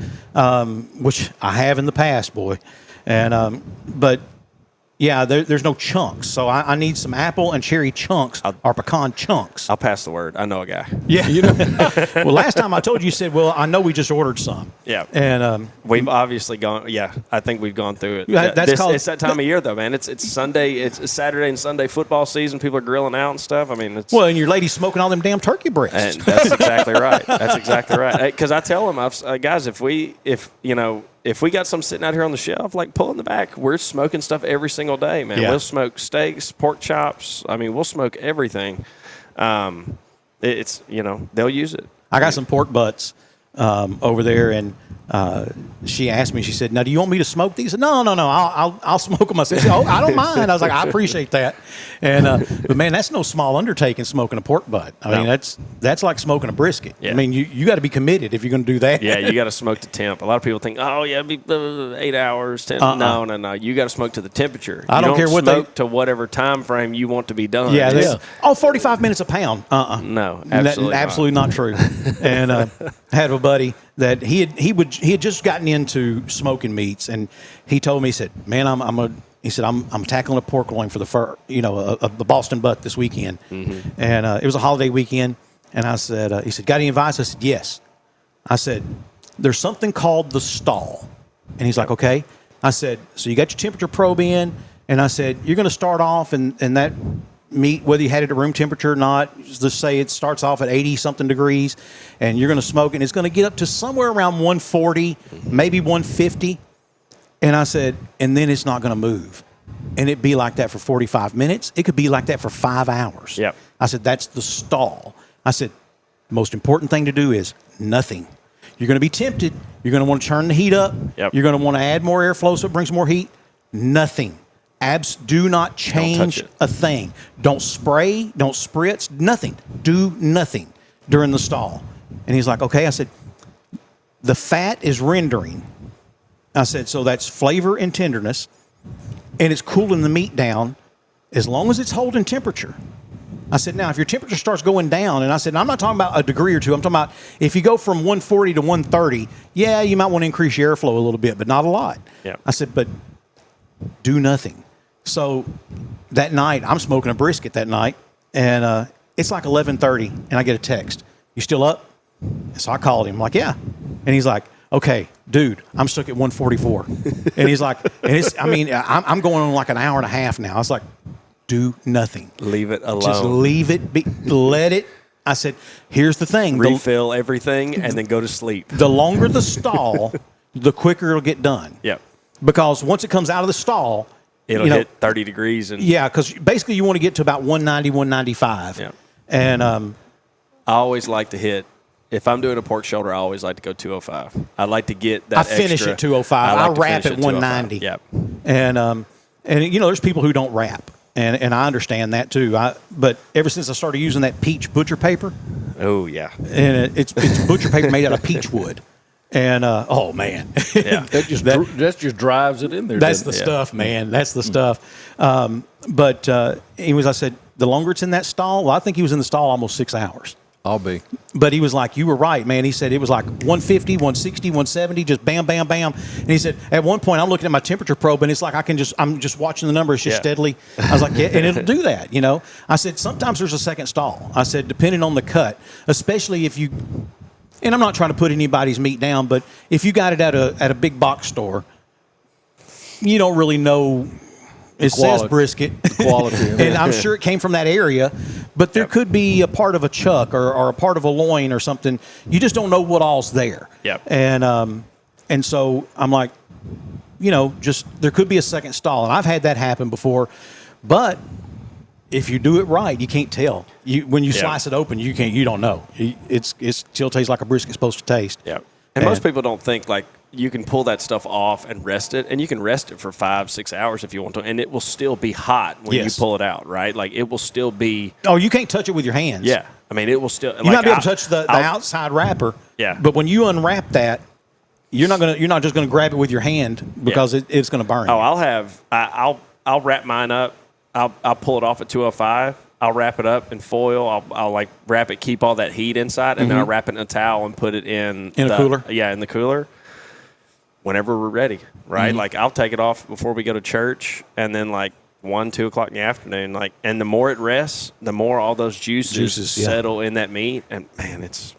which I have in the past, boy. And but Yeah, there's no chunks. So I need some apple and cherry chunks or pecan chunks. I'll pass the word. I know a guy. Yeah. Well, last time I told you said, well, I know we just ordered some. Yeah. And we've obviously gone. Yeah, I think we've gone through it. Yeah, it's that time of year though, man. It's Sunday. It's Saturday and Sunday football season. People are grilling out and stuff. I mean, it's and your lady's smoking all them damn turkey breasts. And that's exactly right. That's exactly right. Because I tell them, guys, if we got some sitting out here on the shelf, like pull in the back, we're smoking stuff every single day, man. Yeah. We'll smoke steaks, pork chops. I mean, we'll smoke everything. They'll use it. I got some pork butts over there, and she asked me. She said, "Now, do you want me to smoke these?" I said, No. I'll smoke them. I said, "Oh, I don't mind." I was like, "I appreciate that." And but man, that's no small undertaking smoking a pork butt. I mean, that's like smoking a brisket. Yeah. I mean, you got to be committed if you're going to do that. Yeah, you got to smoke to temp. A lot of people think, "Oh, yeah, it'd be 8 hours." 10. No. You got to smoke to the temperature. I don't care what smoke to whatever time frame you want to be done. Yeah. 45 minutes a pound. No, absolutely not true. And I had a buddy that he had just gotten into smoking meats, and he told me, he said, "Man, I'm tackling a pork loin for the Boston butt this weekend." Mm-hmm. And it was a holiday weekend, and I said, he said, "Got any advice?" I said, "Yes." I said, "There's something called the stall," and he's like, "Okay." I said, "So you got your temperature probe in," and I said, "You're going to start off and that meat, whether you had it at room temperature or not, let's say it starts off at 80-something degrees, and you're going to smoke it, and it's going to get up to somewhere around 140, maybe 150. And I said, and then it's not going to move. And it'd be like that for 45 minutes. It could be like that for 5 hours. Yep. I said, that's the stall. I said, the most important thing to do is nothing. You're going to be tempted. You're going to want to turn the heat up. Yep. You're going to want to add more airflow so it brings more heat. Nothing. Do not change a thing. Don't spray, don't spritz, nothing. Do nothing during the stall. And he's like, okay. I said, the fat is rendering. I said, so that's flavor and tenderness, and it's cooling the meat down as long as it's holding temperature. I said, now, if your temperature starts going down, and I said, I'm not talking about a degree or two. I'm talking about if you go from 140 to 130, yeah, you might want to increase your airflow a little bit, but not a lot. Yep. I said, but do nothing. So that night, I'm smoking a brisket that night, and it's like 11:30, and I get a text. You still up? So I called him, like, yeah. And he's like, okay, dude, I'm stuck at 144. And he's like, I'm going on like an hour and a half now. I was like, do nothing. Leave it alone. Just leave it be. Let it. I said, here's the thing. Refill everything and then go to sleep. The longer the stall, the quicker it'll get done. Yep. Because once it comes out of the stall, it'll hit 30 degrees. Yeah, because basically you want to get to about 190, 195. Yeah. And I always like to hit, if I'm doing a pork shoulder, I always like to go 205. I like to get that extra. I finish at 205. I wrap at 190. Yep. And there's people who don't wrap. And I understand that too. But ever since I started using that peach butcher paper. Oh, yeah. And it's butcher paper made out of peach wood. And oh man, yeah, that just drives it in there. That's the stuff, man. That's the stuff. But anyways, I said the longer it's in that stall, well, I think he was in the stall almost 6 hours. I'll be. But he was like, you were right, man. He said it was like 150, 160, 170, just bam, bam, bam. And he said at one point I'm looking at my temperature probe and it's like I'm just watching the numbers just steadily. I was like, yeah, and it'll do that, I said sometimes there's a second stall. I said depending on the cut, especially if you. And I'm not trying to put anybody's meat down, but if you got it at a big box store, you don't really know. It says brisket. Quality. And I'm sure it came from that area, but there could be a part of a chuck or a part of a loin or something. You just don't know what all's there. Yep. And so I'm like, just there could be a second stall. And I've had that happen before, but if you do it right, you can't tell. When you slice it open, you don't know. It still tastes like a brisket's supposed to taste. Yeah. And most people don't think like you can pull that stuff off and rest it, and you can rest it for 5-6 hours if you want to, and it will still be hot when you pull it out, right? Like it will still be. Oh, you can't touch it with your hands. Yeah. I mean, it will still. You might be able to touch the outside wrapper. Yeah. But when you unwrap that, you're not just going to grab it with your hand because it's going to burn. Oh, I'll wrap mine up. I'll pull it off at 205. I'll wrap it up in foil. I'll like wrap it, keep all that heat inside, and then I'll wrap it in a towel and put it in a cooler. Yeah, in the cooler. whenever we're ready, right? Like I'll take it off before we go to church, and then like 1, 2 o'clock in the afternoon, like, and the more it rests, the more all those juices settle in that meat, and man, it's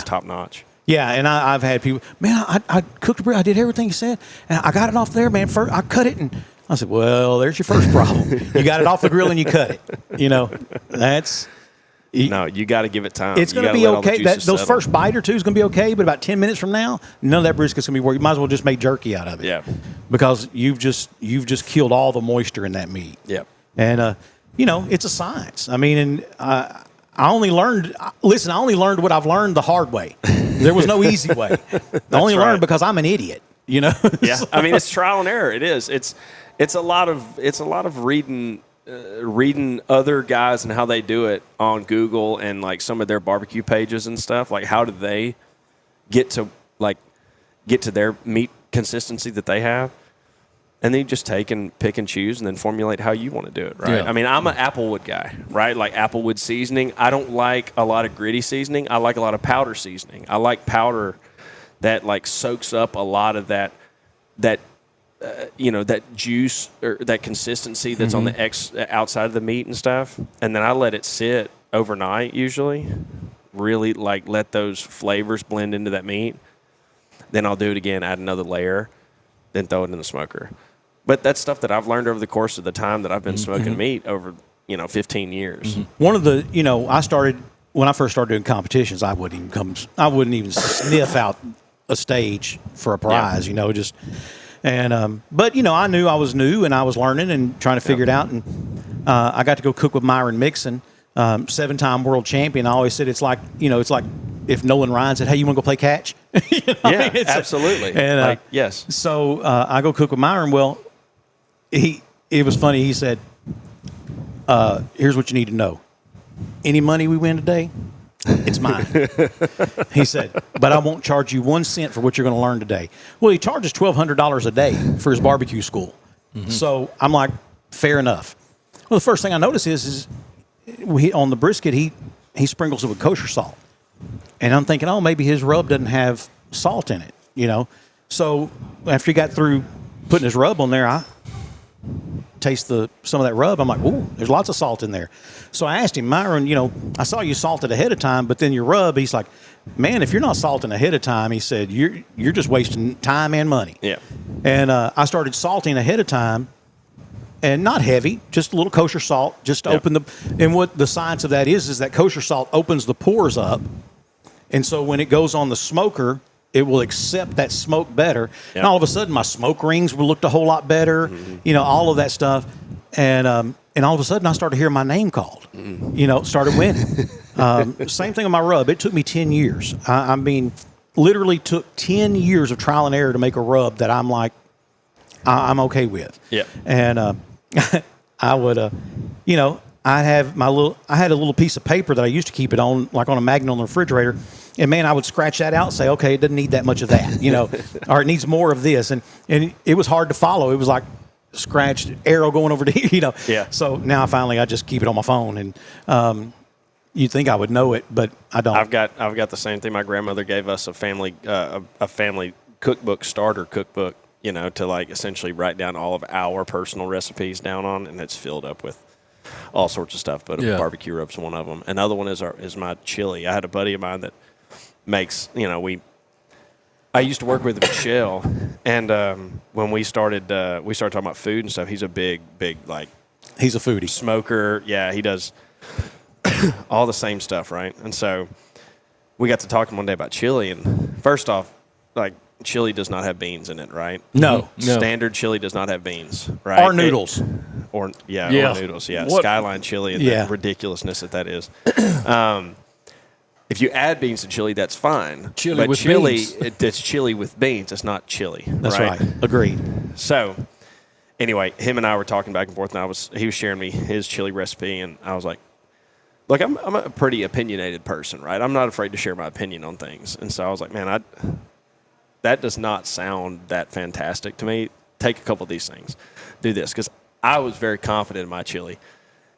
top notch. Yeah, and I've had people, man, I cooked the bread, I did everything you said, and I got it off there, man. First, I cut it, and I said, well, there's your first problem. You got it off the grill and you cut it. You know, that's. No, you got to give it time. It's going to be okay. Those first bite or two is going to be okay, but about 10 minutes from now, none of that brisket's going to be worth. You might as well just make jerky out of it. Yeah. Because you've just killed all the moisture in that meat. Yeah. And you know, it's a science. I mean, and I only learned what I've learned the hard way. There was no easy way. I only learned because I'm an idiot, you know? Yeah. I mean, it's trial and error. It is. It's a lot of reading other guys and how they do it on Google and like some of their barbecue pages and stuff. Like, how do they get to their meat consistency that they have? And then you just take and pick and choose and then formulate how you want to do it, right? Yeah. I mean, I'm an Applewood guy, right? Like Applewood seasoning. I don't like a lot of gritty seasoning. I like a lot of powder seasoning. I like powder that like soaks up a lot of that that juice or that consistency that's on the outside of the meat and stuff. And then I let it sit overnight usually, really like let those flavors blend into that meat. Then I'll do it again, add another layer, then throw it in the smoker. But that's stuff that I've learned over the course of the time that I've been smoking meat over, 15 years. One of the, when I first started doing competitions, I wouldn't even sniff out a stage for a prize, but I knew I was new and I was learning and trying to figure it out. And I got to go cook with Myron Mixon, 7-time world champion. I always said it's like if Nolan Ryan said, "Hey, you want to go play catch?" Absolutely. And yes. So I go cook with Myron. Well, it was funny. He said, "Here's what you need to know. Any money we win today, it's mine." He said, "But I won't charge you 1 cent for what you're going to learn today." Well, he charges $1,200 a day for his barbecue school. So I'm like, fair enough. Well, the first thing I notice is on the brisket, he sprinkles it with kosher salt. And I'm thinking, oh, maybe his rub doesn't have salt in it, So after he got through putting his rub on there, I taste some of that rub. I'm like, ooh, there's lots of salt in there. So I asked him, Myron, I saw you salted ahead of time, but then your rub, he's like, man, if you're not salting ahead of time, he said, you're just wasting time and money. Yeah. And I started salting ahead of time, and not heavy, just a little kosher salt, just to open and what the science of that is that kosher salt opens the pores up. And so when it goes on the smoker, it will accept that smoke better. Yep. And all of a sudden, my smoke rings looked a whole lot better, all of that stuff. And all of a sudden, I started hearing my name called, started winning. Same thing on my rub. It took me 10 years. I mean, literally took 10 years of trial and error to make a rub that I'm like, I'm okay with. Yeah. And I would, I had a little piece of paper that I used to keep it on, like on a magnet on the refrigerator. And man, I would scratch that out and say, okay, it doesn't need that much of that, or it needs more of this. And it was hard to follow. It was like scratched arrow going over to, Yeah. So now I just keep it on my phone. And you'd think I would know it, but I don't. I've got the same thing. My grandmother gave us a family cookbook, starter cookbook, to like essentially write down all of our personal recipes down on, and it's filled up with all sorts of stuff, but barbecue rub's one of them. Another one is my chili. I had a buddy of mine that makes, I used to work with Michelle, and when we started talking about food and stuff, he's a big, like, he's a foodie. Smoker. Yeah, he does all the same stuff, right? And so we got to talking one day about chili, and first off, like, chili does not have beans in it, right? No. Standard chili does not have beans, right? Or noodles. Or noodles, yeah. What? Skyline chili and the ridiculousness that is. If you add beans to chili, that's fine. It's chili with beans. It's not chili. That's right. Agreed. So, anyway, him and I were talking back and forth, and he was sharing me his chili recipe, and I was like, look, I'm a pretty opinionated person, right? I'm not afraid to share my opinion on things. And so I was like, man, that does not sound that fantastic to me. Take a couple of these things. Do this. Because I was very confident in my chili.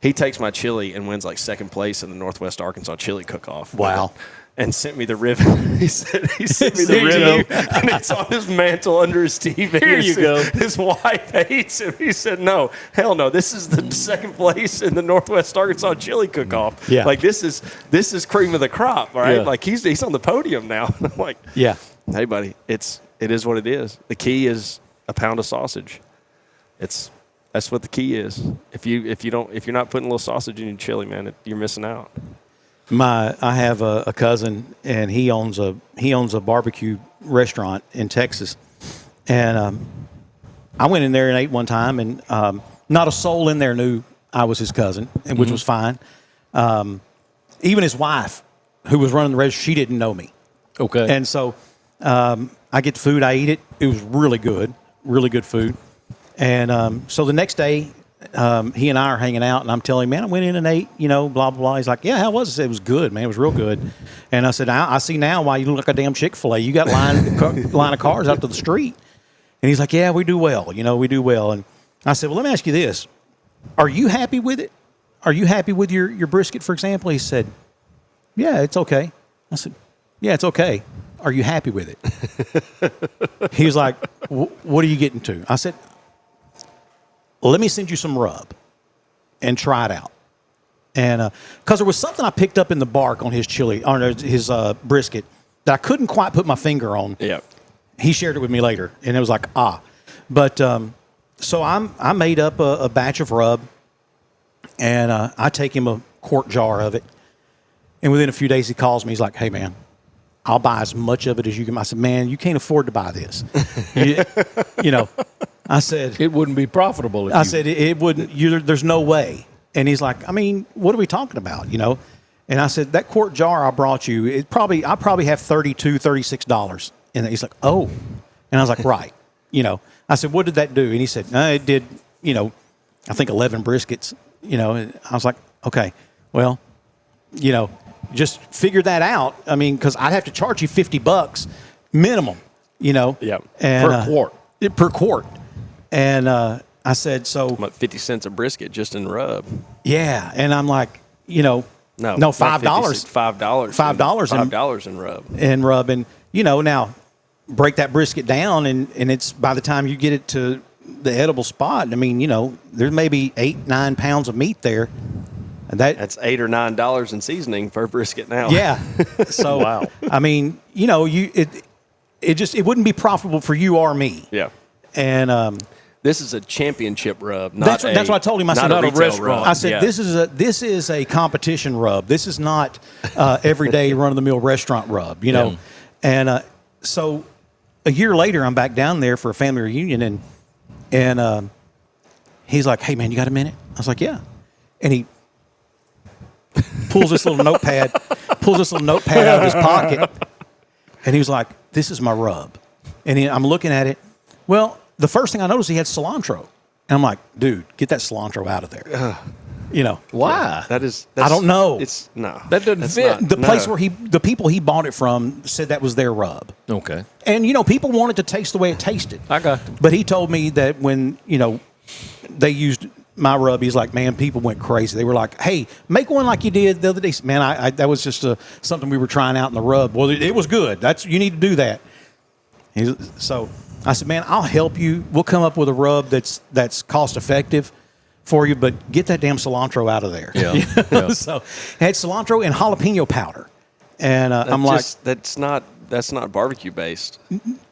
He takes my chili and wins like second place in the Northwest Arkansas chili cook-off. Wow. and sent me the ribbon. He sent me the ribbon, and it's on his mantle under his TV. Here you go. His wife hates him. He said, "No, hell no. This is the second place in the Northwest Arkansas Chili Cook-Off. Yeah. Like this is cream of the crop, right? Yeah. Like he's on the podium now." I'm like, Yeah. "Hey, buddy, it is what it is. The key is a pound of sausage. That's what the key is. If you're not putting a little sausage in your chili, man, you're missing out." I have a cousin, and he owns a barbecue restaurant in Texas, and I went in there and ate one time, and not a soul in there knew I was his cousin, and which was fine. Even his wife, who was running the restaurant, she didn't know me. Okay. And so I get the food, I eat it. It was really good food. And so the next day, he and I are hanging out, and I'm telling him, man, I went in and ate, blah, blah, blah. He's like, yeah, how was it? I said, it was good, man. It was real good. And I said, I see now why you look like a damn Chick-fil-A. You got line of cars out to the street. And he's like, yeah, we do well. We do well. And I said, well, let me ask you this. Are you happy with it? Are you happy with your brisket, for example? He said, yeah, it's okay. I said, yeah, it's okay. Are you happy with it? He was like, what are you getting to? I said, let me send you some rub and try it out. And because there was something I picked up in the bark on his chili, on his brisket, that I couldn't quite put my finger on. Yeah. He shared it with me later, and it was like, But so I made up a batch of rub, and I take him a quart jar of it. And within a few days, he calls me. He's like, hey, man, I'll buy as much of it as you can. I said, man, you can't afford to buy this. I said, it wouldn't be profitable. Said it wouldn't. There's no way. And he's like, I mean, what are we talking about? And I said, that quart jar I brought you, I probably have $32, $36 in it. He's like, oh. And I was like, right. I said, what did that do? And he said, no, it did, I think 11 briskets. And I was like, okay, well, just figure that out. I mean, because I'd have to charge you $50 minimum. Yeah. And, per quart. Per quart. And I said, so. About 50 cents a brisket just in rub. Yeah. And I'm like, no, $5. $5 in rub. And rub. And, now break that brisket down, and it's by the time you get it to the edible spot, I mean, there may be 8-9 pounds of meat there. And that's $8 or $9 in seasoning per brisket now. Yeah. So, wow. I mean, it wouldn't be profitable for you or me. Yeah. And this is a championship rub. That's what I told him. I said, not a restaurant. I said, this is a competition rub. This is not everyday run of the mill restaurant rub. And so a year later, I'm back down there for a family reunion, and he's like, hey man, you got a minute? I was like, yeah. And he pulls this little notepad out of his pocket, and he was like, this is my rub. And I'm looking at it. Well, the first thing I noticed, he had cilantro. And I'm like, dude, get that cilantro out of there. Why? That's I don't know. That doesn't fit. Place where the people he bought it from said that was their rub. Okay. And, people wanted to taste the way it tasted. I got you. But he told me that when, they used my rub, he's like, man, people went crazy. They were like, hey, make one like you did the other day. Man, that was just something we were trying out in the rub. Well, it was good. You need to do that. So I said, man, I'll help you. We'll come up with a rub that's cost effective for you, but get that damn cilantro out of there. Yeah. So I had cilantro and jalapeno powder. And I'm like, that's not barbecue based.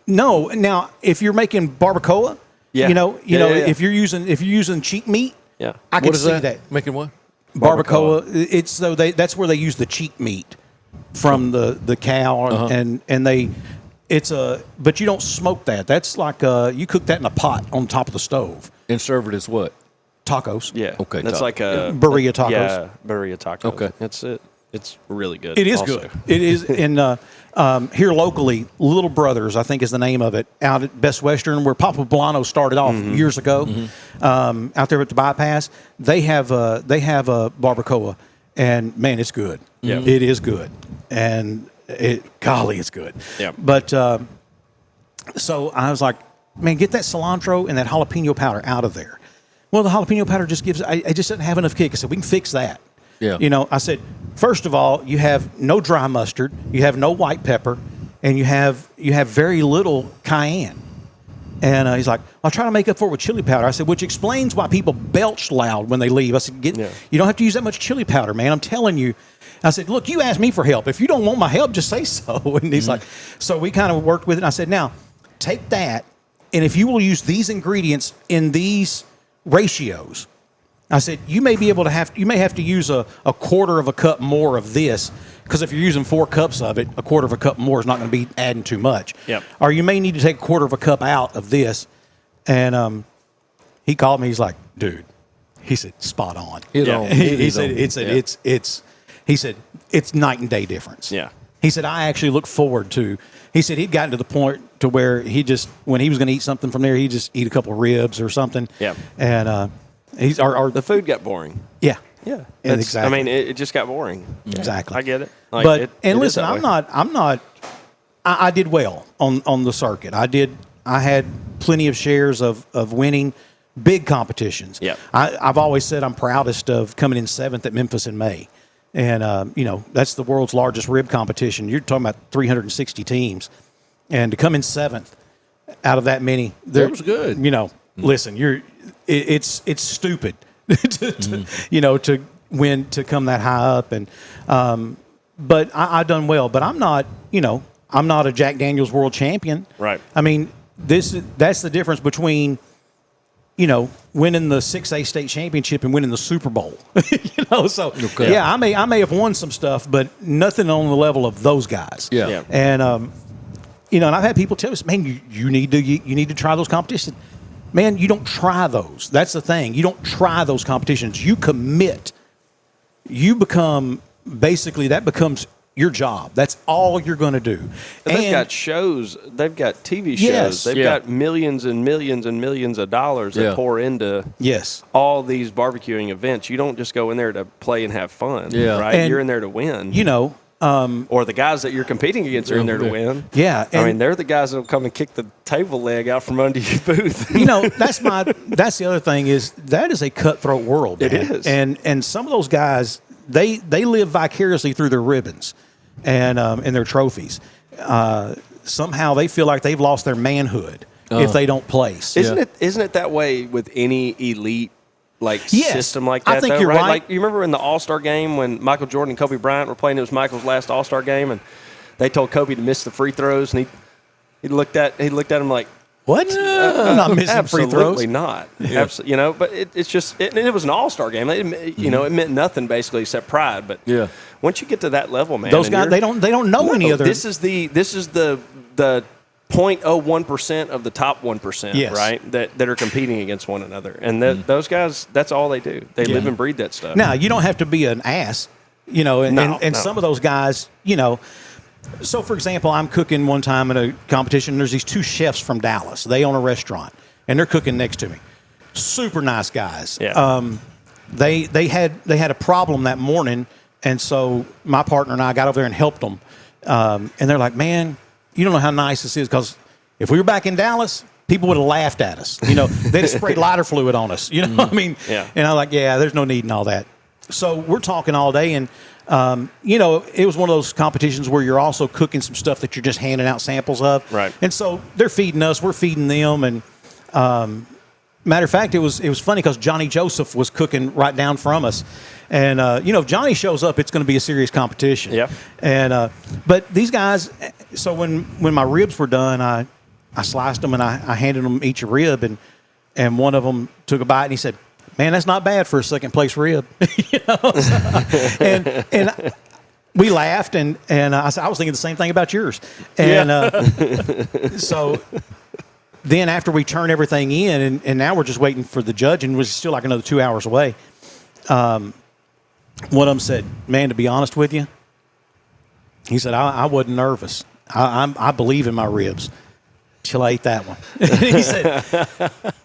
No. Now, if you're making barbacoa, if you're using cheek meat, I can see that. Making what? Barbacoa. That's where they use the cheek meat from the cow, but you don't smoke that. That's like you cook that in a pot on top of the stove and serve it as what? Tacos. Yeah. Okay. That's like a birria tacos. Yeah, birria tacos. Okay. That's it. It's really good. It is good. It is. And here locally, Little Brothers, I think is the name of it, out at Best Western, where Papa Bolano started off years ago, out there at the bypass. They have a barbacoa, and man, it's good. Yeah. It is good, and it's good. Yeah. But so I was like, man, get that cilantro and that jalapeno powder out of there. Well, the jalapeno powder just gives. I just didn't have enough kick. I said, we can fix that. Yeah. I said, first of all, you have no dry mustard, you have no white pepper, and you have very little cayenne. And he's like, I'll try to make up for it with chili powder. I said, which explains why people belch loud when they leave. I said, you don't have to use that much chili powder, man. I'm telling you. I said, look, you asked me for help. If you don't want my help, just say so. And he's like, so we kind of worked with it. And I said, now, take that, and if you will use these ingredients in these ratios, I said, you may have to use a quarter of a cup more of this, because if you're using 4 cups of it, a quarter of a cup more is not going to be adding too much. Yep. Or you may need to take a quarter of a cup out of this. And he called me. He's like, dude, he said, spot on. He said, it's night and day difference. Yeah. He said, I actually look forward to. He said he'd gotten to the point to where when he was going to eat something from there, he'd just eat a couple of ribs or something. Yeah. And the food got boring. Yeah. Yeah. Exactly. I mean, it just got boring. Exactly. I get it. Listen, I did well on the circuit. I had plenty of shares of winning big competitions. Yeah. I've always said I'm proudest of coming in 7th at Memphis in May. And, that's the world's largest rib competition. You're talking about 360 teams. And to come in 7th out of that many. That was good. Listen, it's stupid to win, to come that high up. And but I done well. But I'm not a Jack Daniels world champion. Right. I mean, that's the difference between winning the 6A state championship and winning the Super Bowl. Yeah, I may have won some stuff, but nothing on the level of those guys. Yeah. And and I've had people tell us, man, you need to try those competitions. Man, you don't try those. That's the thing. You don't try those competitions. You commit. You become that becomes your job. That's all you're going to do. And they've got shows. They've got TV shows. Yes. They've got millions and millions and millions of dollars that pour into all these barbecuing events. You don't just go in there to play and have fun, right? And you're in there to win. Or the guys that you're competing against are in there to win. Yeah. I mean, they're the guys that will come and kick the table leg out from under your booth. That's the other thing is that is a cutthroat world. Man. It is. And some of those guys, they live vicariously through their ribbons and their trophies. Somehow they feel like they've lost their manhood if they don't place. Isn't it that way with any elite system like that? I think you're right. Like, you remember in the All-Star game when Michael Jordan and Kobe Bryant were playing? It was Michael's last All-Star game, and they told Kobe to miss the free throws, and he looked at him like, what? I'm not missing free throws. Absolutely not. But it's just it was an All-Star game. It meant nothing basically except pride. But once you get to that level, man, those guys they don't know any other. This is the 0.01% of the top 1%, right? That are competing against one another, and those guys, that's all they do. They live and breathe that stuff. Now you don't have to be an ass, and some of those guys, So, for example, I'm cooking one time at a competition. There's these 2 chefs from Dallas. They own a restaurant, and they're cooking next to me. Super nice guys. Yeah. They had a problem that morning, and so my partner and I got over there and helped them. And they're like, man, you don't know how nice this is, because if we were back in Dallas, people would have laughed at us. They'd have sprayed lighter fluid on us. What I mean? Yeah. And I'm like, yeah, there's no need in all that. So we're talking all day, and it was one of those competitions where you're also cooking some stuff that you're just handing out samples of. Right. And so they're feeding us, we're feeding them. And matter of fact, it was funny because Johnny Joseph was cooking right down from us. And, if Johnny shows up, it's going to be a serious competition. Yeah. And but these guys, so when my ribs were done, I sliced them and I handed them each a rib. And one of them took a bite and he said, man, that's not bad for a second place rib. And we laughed, and I said, I was thinking the same thing about yours. And so then after we turn everything in, and now we're just waiting for the judge, and we're still like another 2 hours away. One of them said, man, to be honest with you, he said, I wasn't nervous. I believe in my ribs. Till I ate that one.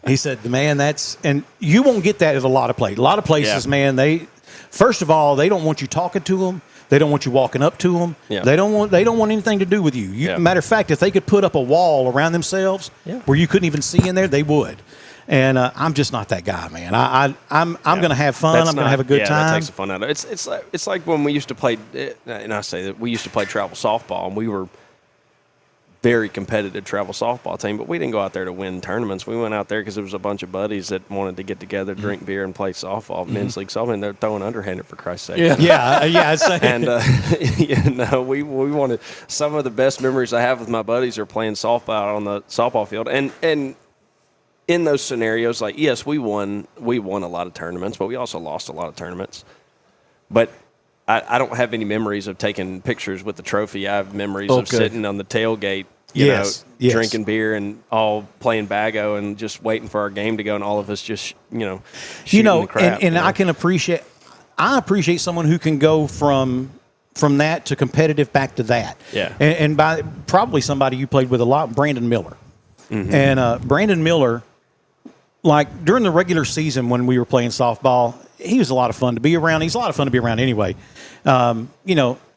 he said, man, and you won't get that at a lot of places. A lot of places, man, first of all, they don't want you talking to them. They don't want you walking up to them. Yeah. They don't want anything to do with you. Matter of fact, if they could put up a wall around themselves where you couldn't even see in there, they would. And I'm just not that guy, man. I'm going to have fun. I'm going to have a good time. That takes the fun out of it. It's like when we used to play, and I say that we used to play travel softball, and we were very competitive travel softball team, but we didn't go out there to win tournaments. We went out there because there was a bunch of buddies that wanted to get together, drink beer, and play softball, men's league softball, and they're throwing underhanded for Christ's sake. Yeah. And we wanted some of the best memories I have with my buddies are playing softball on the softball field, and in those scenarios, like yes, we won a lot of tournaments, but we also lost a lot of tournaments. But I don't have any memories of taking pictures with the trophy. I have memories of sitting on the tailgate, drinking beer and all playing bago and just waiting for our game to go, and all of us just, shooting the crap. And I appreciate someone who can go from that to competitive back to that. Yeah. And by probably somebody you played with a lot, Brandon Miller. Mm-hmm. And Brandon Miller, like during the regular season when we were playing softball, he was a lot of fun to be around. He's a lot of fun to be around anyway.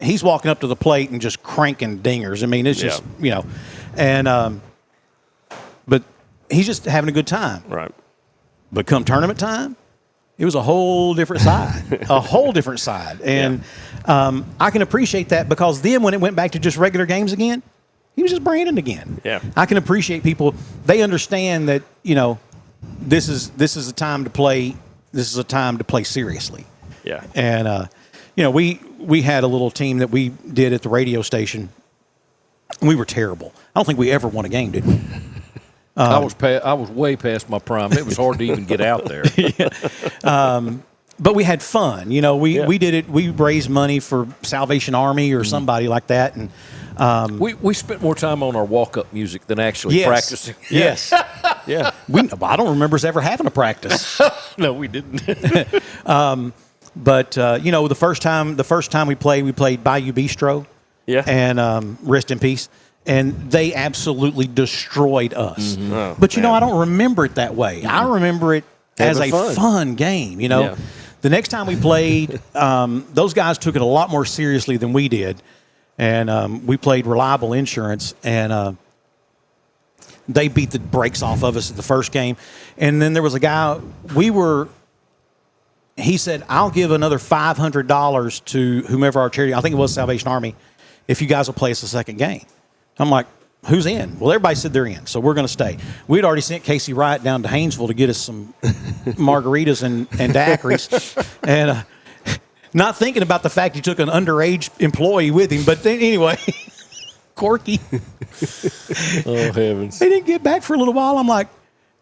He's walking up to the plate and just cranking dingers. I mean, it's just, but he's just having a good time. Right. But come tournament time, it was a whole different side. And I can appreciate that because then when it went back to just regular games again, he was just Brandon again. Yeah. I can appreciate people. They understand that, this is a time to play. This is a time to play seriously. Yeah. And, we had a little team that we did at the radio station. We were terrible. I don't think we ever won a game, did we? I was way past my prime. It was hard to even get out there. But we had fun. We did it. We raised money for Salvation Army or somebody like that. And we spent more time on our walk-up music than actually practicing. Yes. Yeah. I don't remember us ever having a practice. No, we didn't. But the first time we played Bayou Bistro. Yeah. And rest in peace. And they absolutely destroyed us. Mm-hmm. Oh, but I don't remember it that way. I remember it as a fun game. Yeah. The next time we played, those guys took it a lot more seriously than we did. And we played Reliable Insurance, and they beat the brakes off of us at the first game. And then there was a guy, he said, I'll give another $500 to whomever our charity, I think it was Salvation Army, if you guys will play us the second game. I'm like, who's in? Well, everybody said they're in, so we're going to stay. We'd already sent Casey Wright down to Haynesville to get us some margaritas and daiquiris. And not thinking about the fact he took an underage employee with him. But anyway, Corky. Oh, heavens. They didn't get back for a little while. I'm like,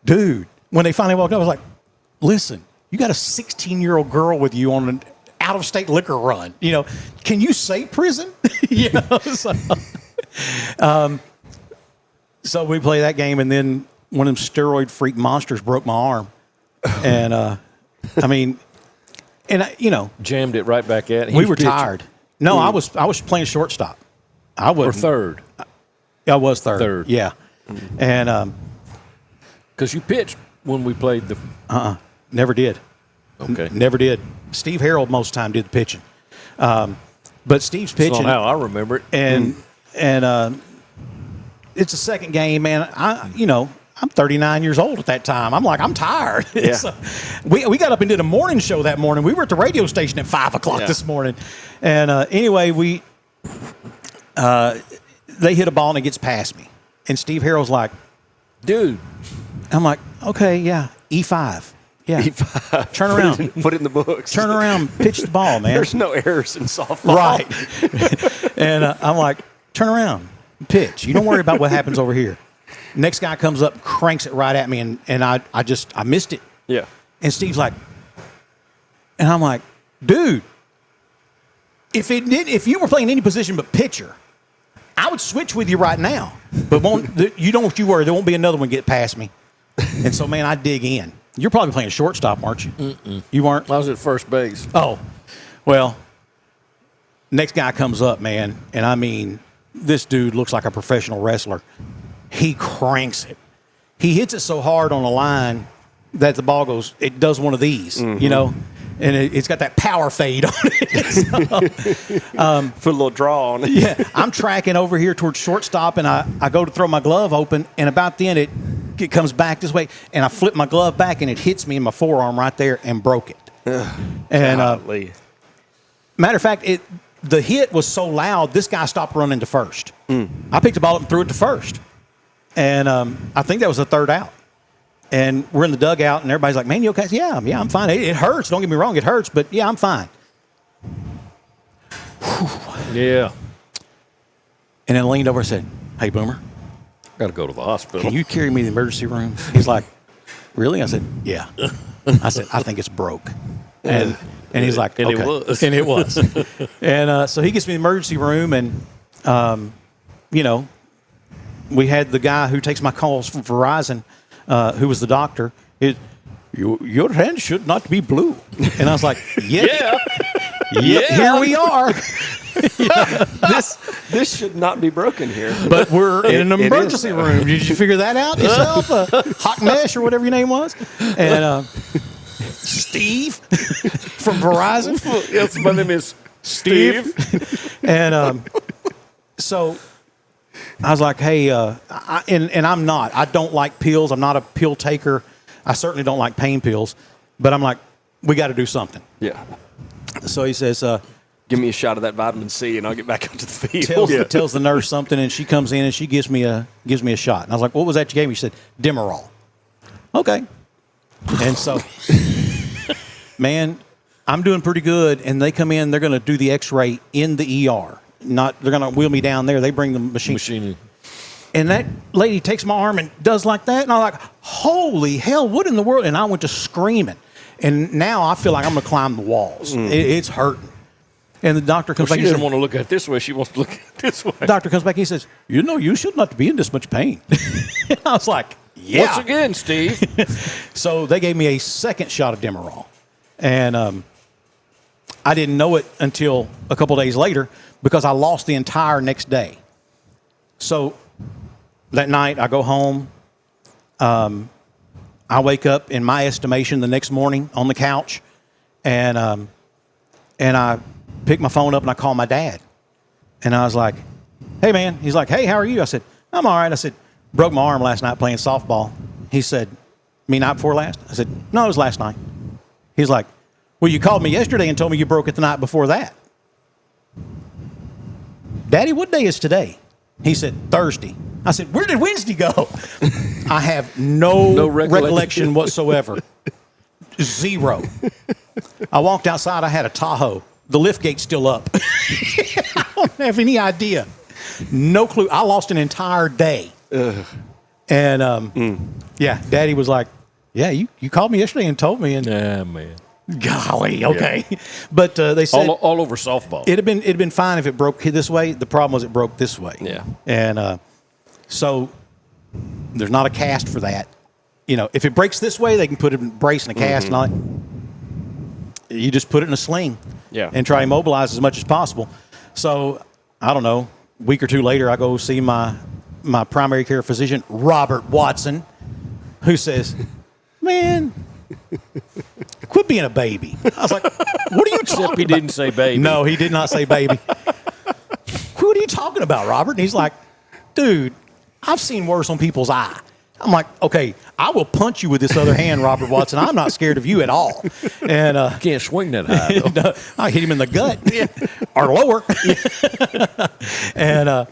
dude, when they finally walked up, I was like, listen, you got a 16-year-old girl with you on an out-of-state liquor run. Can you say prison? So we play that game, and then one of them steroid freak monsters broke my arm. And, jammed it right back at him. We were tired. No, I was playing shortstop. Or third. I was third. Third. Yeah. And because you pitched when we played the. Never did. Okay. Never did. Steve Harold most of the time did the pitching. But Steve's pitching. Somehow I remember it. And it's a second game, man. I'm 39 years old at that time. I'm like, I'm tired. Yeah. So we got up and did a morning show that morning. We were at the radio station at 5 o'clock this morning. And anyway, they hit a ball and it gets past me. And Steve Harrell's like, dude. I'm like, okay, yeah, E5. Yeah. E5. Turn around. Put it in the books. Turn around, pitch the ball, man. There's no errors in softball. Right. And I'm like, turn around, pitch. You don't worry about what happens over here. Next guy comes up, cranks it right at me, and I missed it. Yeah. And Steve's like, and I'm like, dude, if you were playing any position but pitcher, I would switch with you right now. But you worry, there won't be another one get past me. And so, man, I dig in. You're probably playing shortstop, aren't you? Mm-mm. You weren't? I was at first base. Oh, well, next guy comes up, man, and I mean, this dude looks like a professional wrestler. He cranks it. He hits it so hard on the line that the ball it does one of these, and it's got that power fade on it. Put a little draw on it. Yeah, I'm tracking over here towards shortstop, and I go to throw my glove open, and about then it it comes back this way, and I flip my glove back, and it hits me in my forearm right there and broke it. And matter of fact, the hit was so loud, this guy stopped running to first. I picked the ball up and threw it to first. And I think that was the third out. And we're in the dugout, and everybody's like, man, you okay? Yeah, I'm fine. It hurts. Don't get me wrong. It hurts, but, yeah, I'm fine. Yeah. And then I leaned over and said, hey, Boomer. Got to go to the hospital. Can you carry me to the emergency room? He's like, really? I said, yeah. I said, I think it's broke. And he's like, okay. And it was. And so he gets me to the emergency room, and, we had the guy who takes my calls from Verizon, who was the doctor. Your hand should not be blue. And I was like, yeah. Here we are. This should not be broken here. But we're in an emergency room. Did you figure that out yourself? Hot Mesh or whatever your name was? And Steve from Verizon. Yes, my name is Steve. And so I was like, hey, and I'm not. I don't like pills. I'm not a pill taker. I certainly don't like pain pills. But I'm like, we got to do something. Yeah. So he says, give me a shot of that vitamin C, and I'll get back onto the field. Tells the nurse something, and she comes in and she gives me a shot. And I was like, what was that you gave me? She said, Demerol. Okay. And so, man, I'm doing pretty good, and they come in. They're going to do the X-ray in the ER. They're going to wheel me down there. They bring the machine. And that lady takes my arm and does like that, and I'm like, holy hell, what in the world? And I went to screaming. And now I feel like I'm going to climb the walls. It's hurting. And the doctor comes back. She doesn't want to look at it this way. She wants to look at it this way. The doctor comes back. He says, you should not be in this much pain. And I was like, yeah. Once again, Steve. So they gave me a second shot of Demerol. And I didn't know it until a couple days later because I lost the entire next day. So that night I go home. I wake up, in my estimation, the next morning on the couch, and I pick my phone up and I call my dad. And I was like, hey, man. He's like, hey, how are you? I said, I'm all right. I said, broke my arm last night playing softball. He said, night before last? I said, no, it was last night. He's like, well, you called me yesterday and told me you broke it the night before that. Daddy, what day is today? He said, Thursday. I said, where did Wednesday go? I have no recollection whatsoever. Zero. I walked outside. I had a Tahoe. The lift gate's still up. I don't have any idea. No clue. I lost an entire day. And, yeah, Daddy was like, yeah, you called me yesterday and told me. And, yeah, man. Golly, okay. Yeah. But they said all over softball. It'd been fine if it broke this way. The problem was it broke this way. Yeah. And so there's not a cast for that. If it breaks this way, they can put a brace and a cast. You just put it in a sling. Yeah. And try to immobilize as much as possible. So I don't know. A week or two later, I go see my primary care physician, Robert Watson, who says, man, quit being a baby. I was like, what are you talking about? He didn't say baby. No, he did not say baby. What are you talking about, Robert? And he's like, dude, I've seen worse on people's eye. I'm like, okay, I will punch you with this other hand, Robert Watson. I'm not scared of you at all. And you can't swing that high, though. I hit him in the gut or lower. And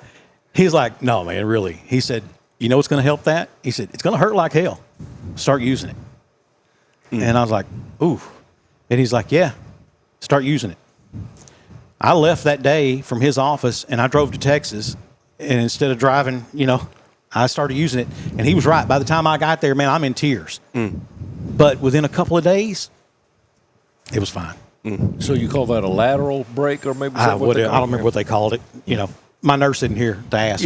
he's like, no, man, really. He said, you know what's going to help that? He said, it's going to hurt like hell. Start using it. And I was like, ooh. And he's like, yeah, start using it. I left that day from his office, and I drove to Texas. And instead of driving, I started using it. And he was right. By the time I got there, man, I'm in tears. But within a couple of days, it was fine. So you call that a lateral break, or maybe I don't remember what they called it. My nurse isn't here to ask.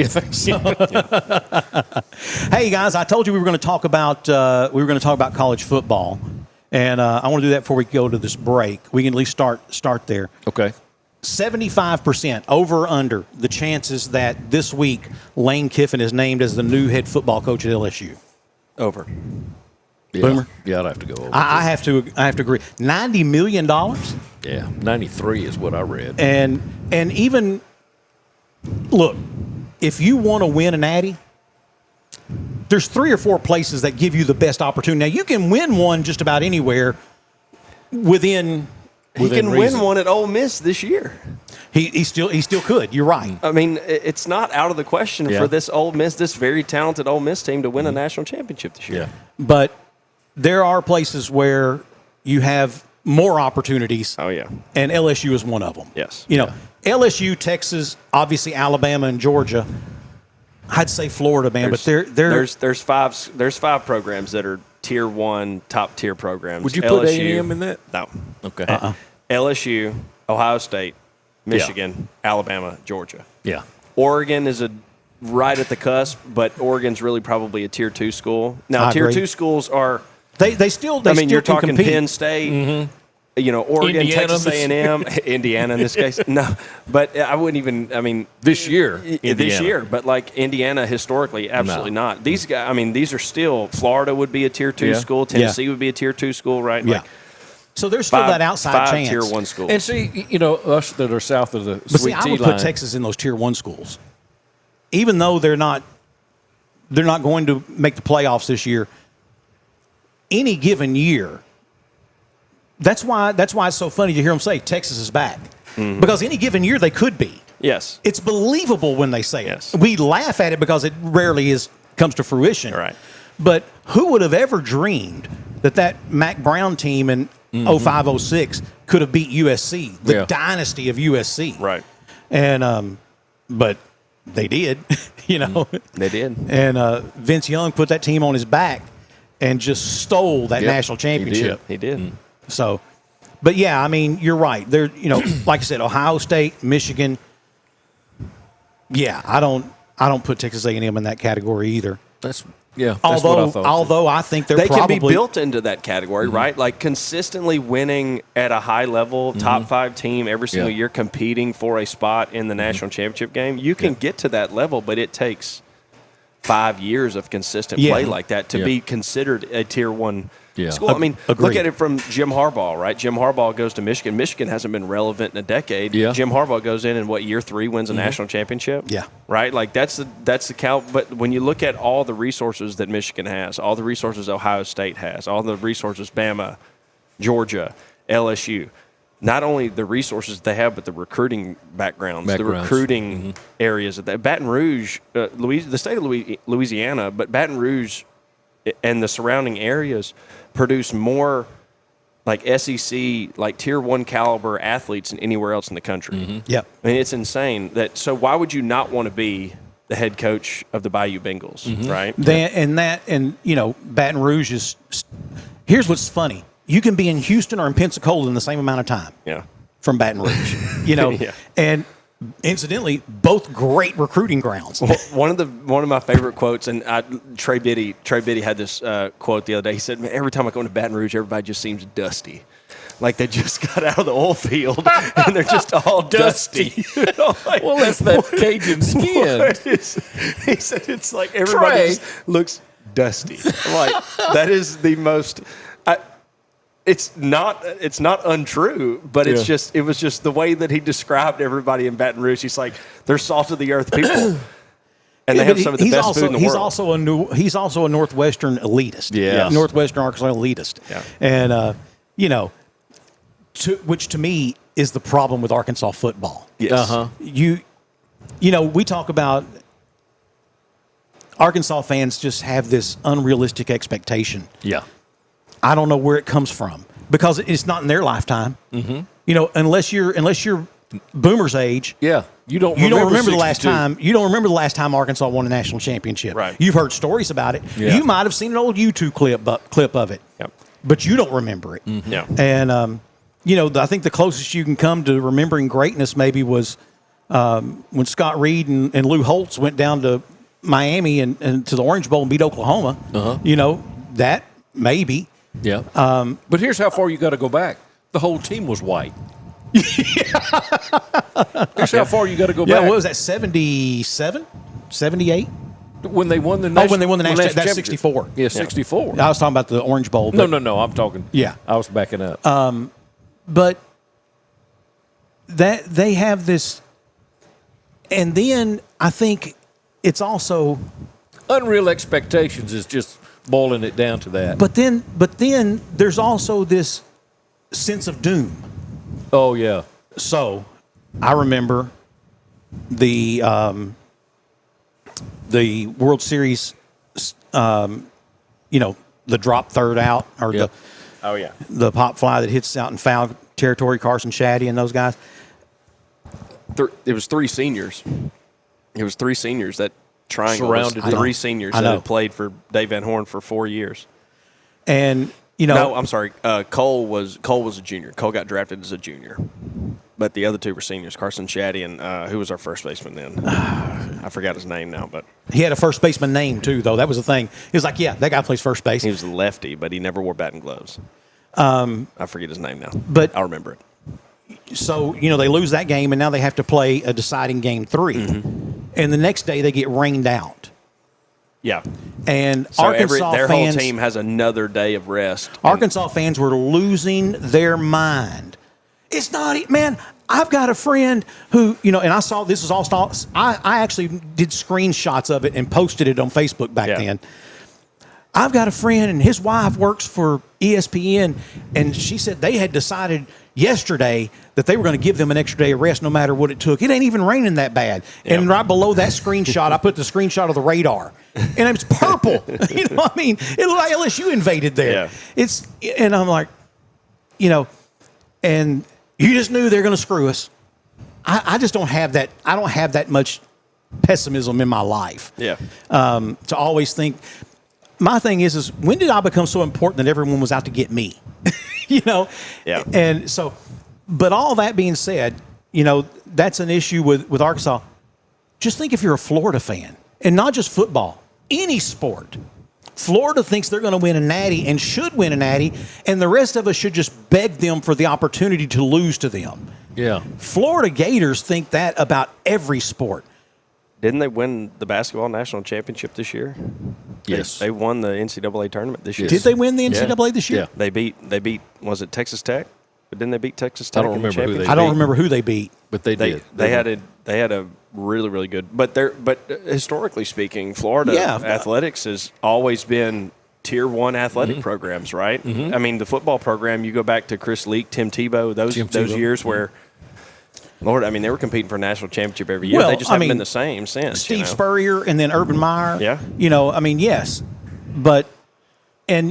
Hey guys, I told you we were going to talk about college football, and I want to do that before we go to this break. We can at least start there. Okay. 75% over or under the chances that this week Lane Kiffin is named as the new head football coach at LSU. Over. Yeah. Boomer? Yeah, I'd have to go over. I have to agree. $90 million? Yeah, 93 is what I read. And even, look, if you want to win a natty, there's 3 or 4 places that give you the best opportunity. Now, you can win one just about anywhere within He can reason. win one at Ole Miss this year. He still could. You're right. I mean, it's not out of the question for this Ole Miss, this very talented Ole Miss team to win a national championship this year. Yeah. But there are places where you have more opportunities. Oh, yeah. And LSU is one of them. Yes. You know, LSU, Texas, obviously Alabama and Georgia. I'd say Florida, man, but there's 5 programs that are tier 1, top tier programs. Would you put A&M in that? No. Okay. LSU, Ohio State, Michigan, Alabama, Georgia. Yeah. Oregon is right at the cusp, but Oregon's really probably a tier 2 school. Now, tier 2 schools are they still. You're talking compete. Penn State. You know, Oregon, Indiana, Texas A&M, Indiana in this case. No, but I wouldn't even. I mean, this year, this year, but like Indiana historically, absolutely not. These guys. I mean, these are still. Florida would be a tier 2 school. Tennessee would be a tier 2 school, right? Yeah. Like, so there's still that outside 5 chance. tier 1 schools. And see, you know, us that are south of the But sweet see, I would tea line. put Texas in those tier 1 schools, even though they're not going to make the playoffs this year. Any given year. That's why it's so funny to hear them say Texas is back. Because any given year they could be. Yes. It's believable when they say Yes. it. We laugh at it because it rarely comes to fruition. Right. But who would have ever dreamed that Mac Brown team in 05-06 could have beat USC, the dynasty of USC. Right. And but they did, you know. They did. And Vince Young put that team on his back and just stole that national championship. He did. So, but yeah, I mean, you're right. There, you know, like I said, Ohio State, Michigan. Yeah, I don't put Texas A&M in that category either. That's what I thought. Although I think they probably can be built into that category, right? Like consistently winning at a high level, top 5 team every single year, competing for a spot in the national championship game. You can get to that level, but it takes 5 years of consistent play like that to be considered a tier 1 school. I mean, look at it from Jim Harbaugh, right? Jim Harbaugh goes to Michigan. Michigan hasn't been relevant in a decade. Yeah. Jim Harbaugh goes in year 3 wins a national championship. Yeah. Right? Like that's the count. But when you look at all the resources that Michigan has, all the resources Ohio State has, all the resources Bama, Georgia, LSU, not only the resources they have, but the recruiting backgrounds. The recruiting areas of that. Baton Rouge, the state of Louisiana, but Baton Rouge and the surrounding areas produce more like SEC, like tier 1 caliber athletes than anywhere else in the country. Yep. I mean, it's insane so why would you not want to be the head coach of the Bayou Bengals, right? And you know, Baton Rouge is. Here's what's funny: you can be in Houston or in Pensacola in the same amount of time. Yeah. From Baton Rouge, you know, and incidentally, both great recruiting grounds. One of my favorite quotes, and Trey Biddy had this quote the other day. He said, "Man, every time I go into Baton Rouge, everybody just seems dusty, like they just got out of the oil field and they're just all dusty." You know, like, well, that's that Cajun skin. He said it's like everybody just looks dusty. I'm like, that is the most. It's not untrue, but it was just the way that he described everybody in Baton Rouge. He's like, they're salt of the earth people, and they have some of the best food in the world. He's also a Northwestern elitist. Yeah, Northwestern Arkansas elitist. Yeah, and you know, which to me is the problem with Arkansas football. Yes. You know, we talk about Arkansas fans just have this unrealistic expectation. Yeah. I don't know where it comes from because it's not in their lifetime. You know, unless you're Boomer's age. Yeah, you don't remember the last time. You don't remember the last time Arkansas won a national championship. Right. You've heard stories about it. Yeah. You might have seen an old YouTube clip of it. Yep. But you don't remember it. Yeah. And you know, I think the closest you can come to remembering greatness maybe was when Scott Reed and Lou Holtz went down to Miami and to the Orange Bowl and beat Oklahoma. You know, that maybe. Yeah. But here's how far you got to go back. The whole team was white. Here's how far you got to go back. Yeah, what was that, 77? 78? When they won the national when they won the national championship. That's 64. Yeah, 64. I was talking about the Orange Bowl. No, I'm talking. Yeah. I was backing up. But that they have this, and then I think it's also unreal expectations is just boiling it down to that. But then there's also this sense of doom. Oh yeah. So I remember the World Series, the drop third out or the pop fly that hits out in foul territory, Carson Shaddy and those guys. It was three seniors. It was three seniors that triangle surrounded three seniors that had played for Dave Van Horn for 4 years. And no, I'm sorry. Cole was a junior. Cole got drafted as a junior, but the other two were seniors. Carson Shaddy and who was our first baseman then? I forgot his name now, but he had a first baseman name too, though. That was the thing. He was like, "Yeah, that guy plays first base." He was a lefty, but he never wore bat and gloves. I forget his name now, but I'll remember it. So they lose that game, and now they have to play a deciding game 3, and the next day they get rained out. Yeah, and so Arkansas their fans, whole team has another day of rest. Arkansas fans were losing their mind. It's not, man. I've got a friend who, and I saw this is all. I actually did screenshots of it and posted it on Facebook back then. I've got a friend, and his wife works for ESPN, and she said they had decided yesterday that they were going to give them an extra day of rest no matter what it took. It ain't even raining that bad. Yep. And right below that screenshot, I put the screenshot of the radar. And it's purple. It looked like LSU invaded there. Yeah. And I'm like, and you just knew they're going to screw us. I just don't have that. I don't have that much pessimism in my life. Yeah. To always think. My thing is when did I become so important that everyone was out to get me? Yeah. And so, but all that being said, that's an issue with Arkansas. Just think if you're a Florida fan, and not just football, any sport. Florida thinks they're going to win a natty and should win a natty, and the rest of us should just beg them for the opportunity to lose to them. Yeah. Florida Gators think that about every sport. Didn't they win the basketball national championship this year? Yes. They won the NCAA tournament this year. Did they win the NCAA this year? Yeah. They beat, was it Texas Tech? But didn't they beat Texas Tech? I don't remember who they beat. I don't remember who they beat. But they did. They had a really, really good. But historically speaking, Florida athletics has always been Tier 1 athletic programs, right? I mean, the football program, you go back to Chris Leak, Tim Tebow, those years where, Lord, I mean, they were competing for a national championship every year. Well, they just haven't been the same since. Steve Spurrier and then Urban Meyer. Yeah. Yes. But, to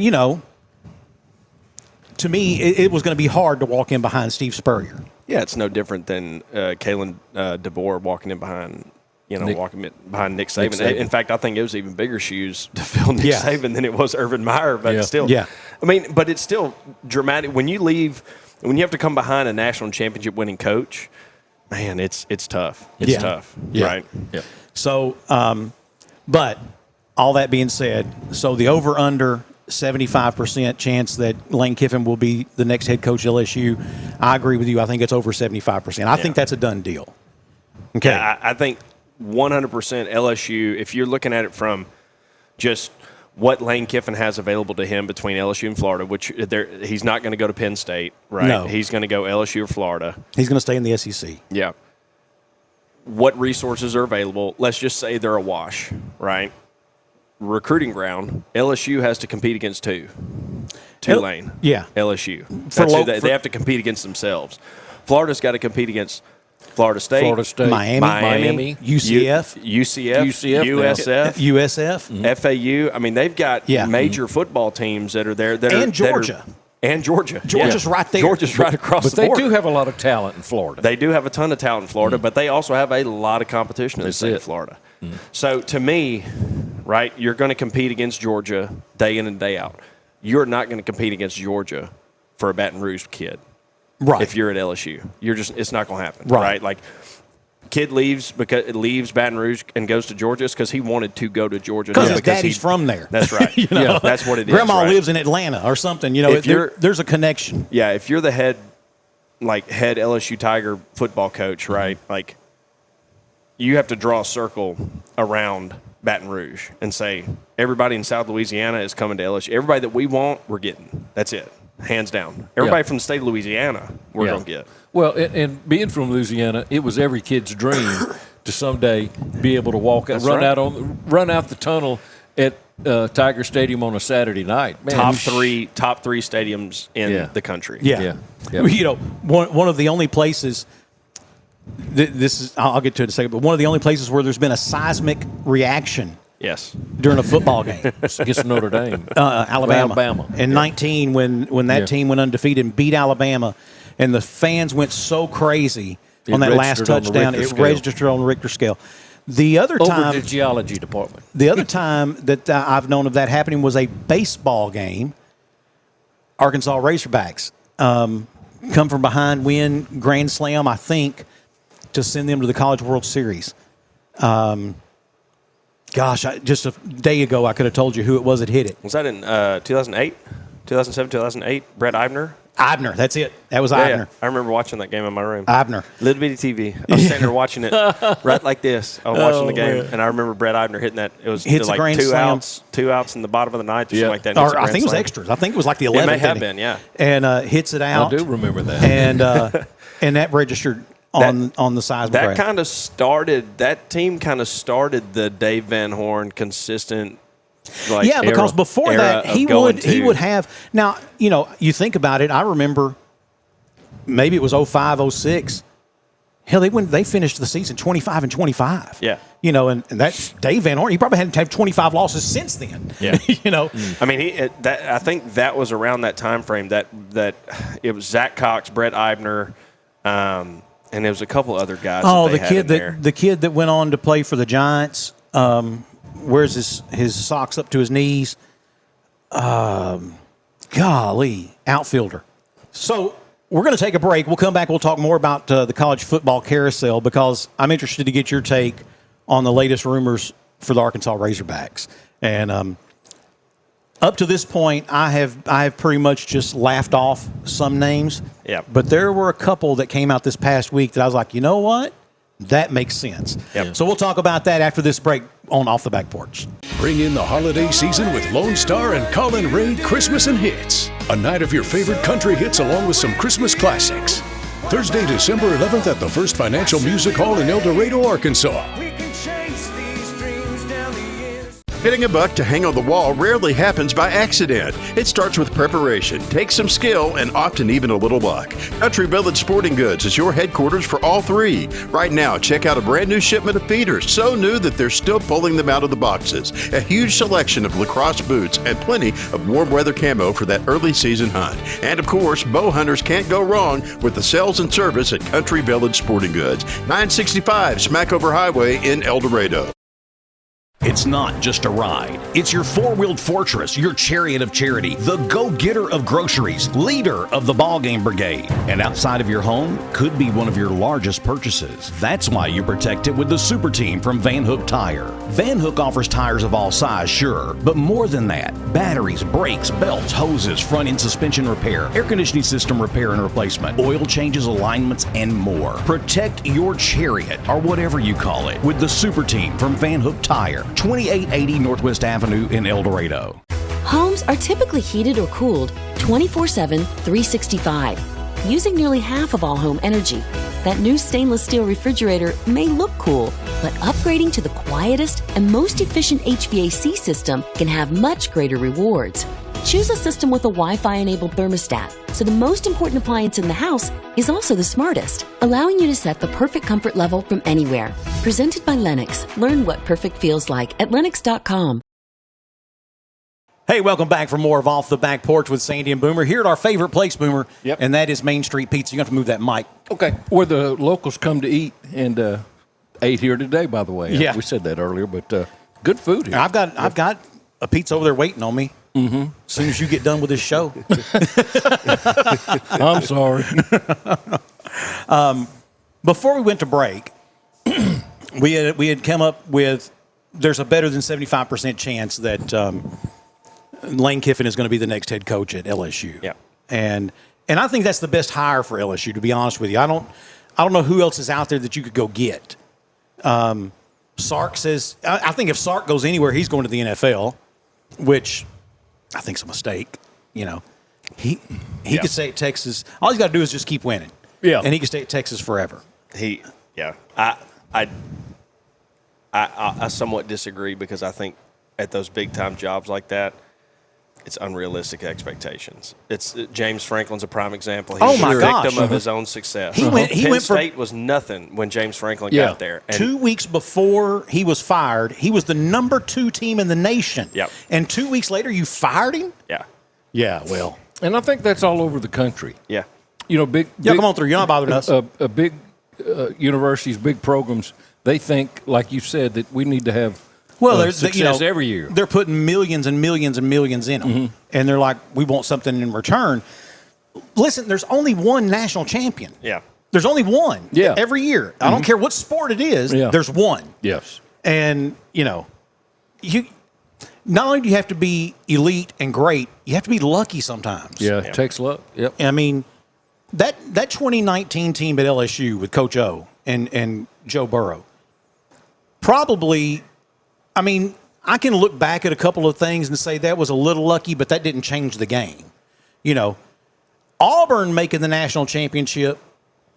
me, it was going to be hard to walk in behind Steve Spurrier. Yeah, it's no different than Kalen DeBoer walking in behind, walking behind Nick Saban. In fact, I think it was even bigger shoes to fill Nick Saban than it was Urban Meyer. But still, I mean, but it's still dramatic when you have to come behind a national championship winning coach. Man, it's tough. It's tough, right? Yeah. So, but all that being said, so the over/under 75% chance that Lane Kiffin will be the next head coach at LSU. I agree with you. I think it's over 75%. I think that's a done deal. Okay. Yeah, I think 100% LSU, if you're looking at it from just what Lane Kiffin has available to him between LSU and Florida, which he's not going to go to Penn State, right? No. He's going to go LSU or Florida. He's going to stay in the SEC. Yeah. What resources are available? Let's just say they're a wash, right? Recruiting ground, LSU has to compete against Tulane. Yeah. LSU. They have to compete against themselves. Florida's got to compete against Florida State, Miami, UCF, USF, FAU. I mean, they've got major football teams that are there. And Georgia. Georgia's right there. Georgia's right across the board. But they do have a lot of talent in Florida. They do have a ton of talent in Florida, but they also have a lot of competition in the state of Florida. So to me, right, you're going to compete against Georgia day in and day out. You're not going to compete against Georgia for a Baton Rouge kid. Right. If you're at LSU, it's not going to happen. Right. Like, kid leaves Baton Rouge and goes to Georgia because he wanted to go to Georgia. Because his daddy's from there. That's right. Yeah, that's what it is. Grandma lives in Atlanta or something. There's a connection. Yeah, if you're the head LSU Tiger football coach, right? Like, you have to draw a circle around Baton Rouge and say everybody in South Louisiana is coming to LSU. Everybody that we want, we're getting. That's it. Hands down. Everybody from the state of Louisiana, we're going to get. Well, and being from Louisiana, it was every kid's dream to someday be able to run out the tunnel at Tiger Stadium on a Saturday night. Man, top three stadiums in the country. Yeah. You know, one of the only places. This is. I'll get to it in a second. But one of the only places where there's been a seismic reaction. Yes. During a football game against Notre Dame, Alabama, in 19 when that team went undefeated and beat Alabama, and the fans went so crazy on that last touchdown, it registered on the Richter scale. The other time, over the geology department. The other time that I've known of that happening was a baseball game. Arkansas Razorbacks come from behind, win grand slam, I think, to send them to the College World Series. Gosh, just a day ago, I could have told you who it was that hit it. Was that in 2008? 2007, 2008? Brett Eibner? Eibner, that's it. That was Eibner. Yeah. I remember watching that game in my room. Eibner. Little bitty TV. I was sitting there watching it right like this. I was watching the game, and I remember Brett Eibner hitting that. It was like two outs in the bottom of the ninth or something like that. Or I think it was extras. I think it was like the 11th. It may have been, yeah. And hits it out. I do remember that. And that registered on the seismic. That kind of started. That team kind of started the Dave Van Horn consistent. Because before that he would have. Now you think about it. I remember maybe it was 05, 06. Hell, they finished the season 25-25. Yeah, and that's Dave Van Horn. He probably hadn't had 25 losses since then. Yeah, I mean, I think that was around that time frame that it was Zach Cox, Brett Eibner. And there was a couple other guys. Oh, the kid that went on to play for the Giants. Wears his socks up to his knees. Golly, outfielder. So we're going to take a break. We'll come back. We'll talk more about the college football carousel because I'm interested to get your take on the latest rumors for the Arkansas Razorbacks. And up to this point, I have pretty much just laughed off some names. Yeah. But there were a couple that came out this past week that I was like, you know what? That makes sense. Yep. So we'll talk about that after this break on Off the Back Porch. Bring in the holiday season with Lone Star and Colin Raid Christmas and Hits. A night of your favorite country hits along with some Christmas classics. Thursday, December 11th at the First Financial Music Hall in El Dorado, Arkansas. Getting a buck to hang on the wall rarely happens by accident. It starts with preparation, takes some skill, and often even a little luck. Country Village Sporting Goods is your headquarters for all three. Right now, check out a brand new shipment of feeders, so new that they're still pulling them out of the boxes. A huge selection of lacrosse boots and plenty of warm weather camo for that early season hunt. And of course, bow hunters can't go wrong with the sales and service at Country Village Sporting Goods, 965 Smackover Highway in El Dorado. It's not just a ride. It's your four-wheeled fortress, your chariot of charity, the go-getter of groceries, leader of the ballgame brigade. And outside of your home could be one of your largest purchases. That's why you protect it with the Super Team from Van Hook Tire. Van Hook offers tires of all size, sure, but more than that. Batteries, brakes, belts, hoses, front-end suspension repair, air conditioning system repair and replacement, oil changes, alignments, and more. Protect your chariot, or whatever you call it, with the Super Team from Van Hook Tire. 2880 Northwest Avenue in El Dorado. Homes are typically heated or cooled 24/7, 365, using nearly half of all home energy. That new stainless steel refrigerator may look cool, but upgrading to the quietest and most efficient HVAC system can have much greater rewards. Choose a system with a Wi-Fi-enabled thermostat, so the most important appliance in the house is also the smartest, allowing you to set the perfect comfort level from anywhere. Presented by Lennox. Learn what perfect feels like at Lennox.com. Hey, welcome back for more of Off the Back Porch with Sandy and Boomer. Here at our favorite place, Boomer, and that is Main Street Pizza. You're going to have to move that mic. Okay. Where the locals come to eat and ate here today, by the way. Yeah. We said that earlier, but good food here. I've got a pizza over there waiting on me. Mm-hmm. As soon as you get done with this show. I'm sorry. Before we went to break, we had come up with there's a better than 75% chance that Lane Kiffin is going to be the next head coach at LSU. Yeah. And I think that's the best hire for LSU, to be honest with you. I don't know who else is out there that you could go get. Sark says I think if Sark goes anywhere, he's going to the NFL, which I think is a mistake. You know, he could stay at Texas. All he's got to do is just keep winning. Yeah, and he can stay at Texas forever. I somewhat disagree because I think at those big-time jobs like that, it's unrealistic expectations. It's James Franklin's a prime example. He's a victim of his own success. Penn State was nothing when James Franklin got there. And 2 weeks before he was fired, he was the number 2 team in the nation. Yep. And 2 weeks later, you fired him? Yeah. Yeah, well. And I think that's all over the country. Yeah. You know, big come on through. You're not bothering us. Big universities, big programs, they think, like you said, that we need to have success every year. They're putting millions and millions and millions in them. And they're like, we want something in return. Listen, there's only one national champion. Yeah. There's only one every year. I don't care what sport it is, there's one. Yes. And, you not only do you have to be elite and great, you have to be lucky sometimes. Yeah, it takes luck. Yep. I mean, that 2019 team at LSU with Coach O and Joe Burrow, probably, I mean, I can look back at a couple of things and say that was a little lucky, but that didn't change the game. Auburn making the national championship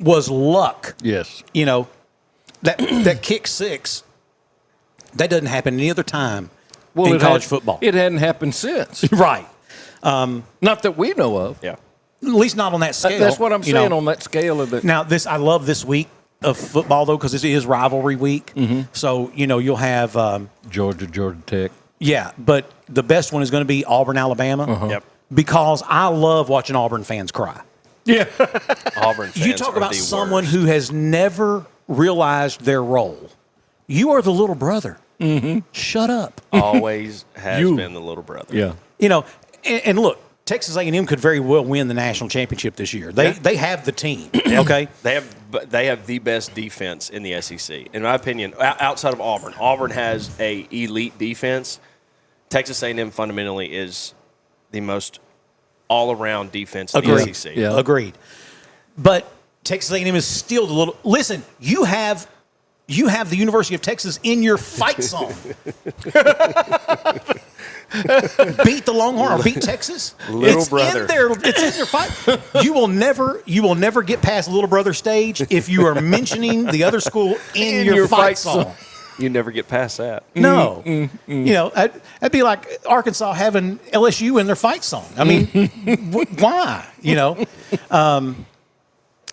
was luck. Yes. That kick six, that doesn't happen any other time in college football. It hadn't happened since. Right. Not that we know of. Yeah. At least not on that scale. That's what I'm saying, on that scale of the. Now, I love this week of football, though, because it is rivalry week. So, you'll have Georgia Tech. Yeah, but the best one is going to be Auburn, Alabama. Yep. Because I love watching Auburn fans cry. Yeah. Auburn fans You talk about someone worst. who has never realized their role. You are the little brother. Shut up. Always has been the little brother. Yeah. And look, Texas A&M could very well win the national championship this year. They have the team. Okay. They have the best defense in the SEC, in my opinion. Outside of Auburn, Auburn has a elite defense. Texas A&M fundamentally is the most all-around defense in the SEC. Yeah. Agreed. But Texas A&M is still the little. Listen, you have the University of Texas in your fight song. Beat the Longhorn or beat Texas. Little brother. It's in their fight. You will never get past Little Brother stage if you are mentioning the other school in your fight song. You never get past that. No. That'd be like Arkansas having LSU in their fight song. I mean, why?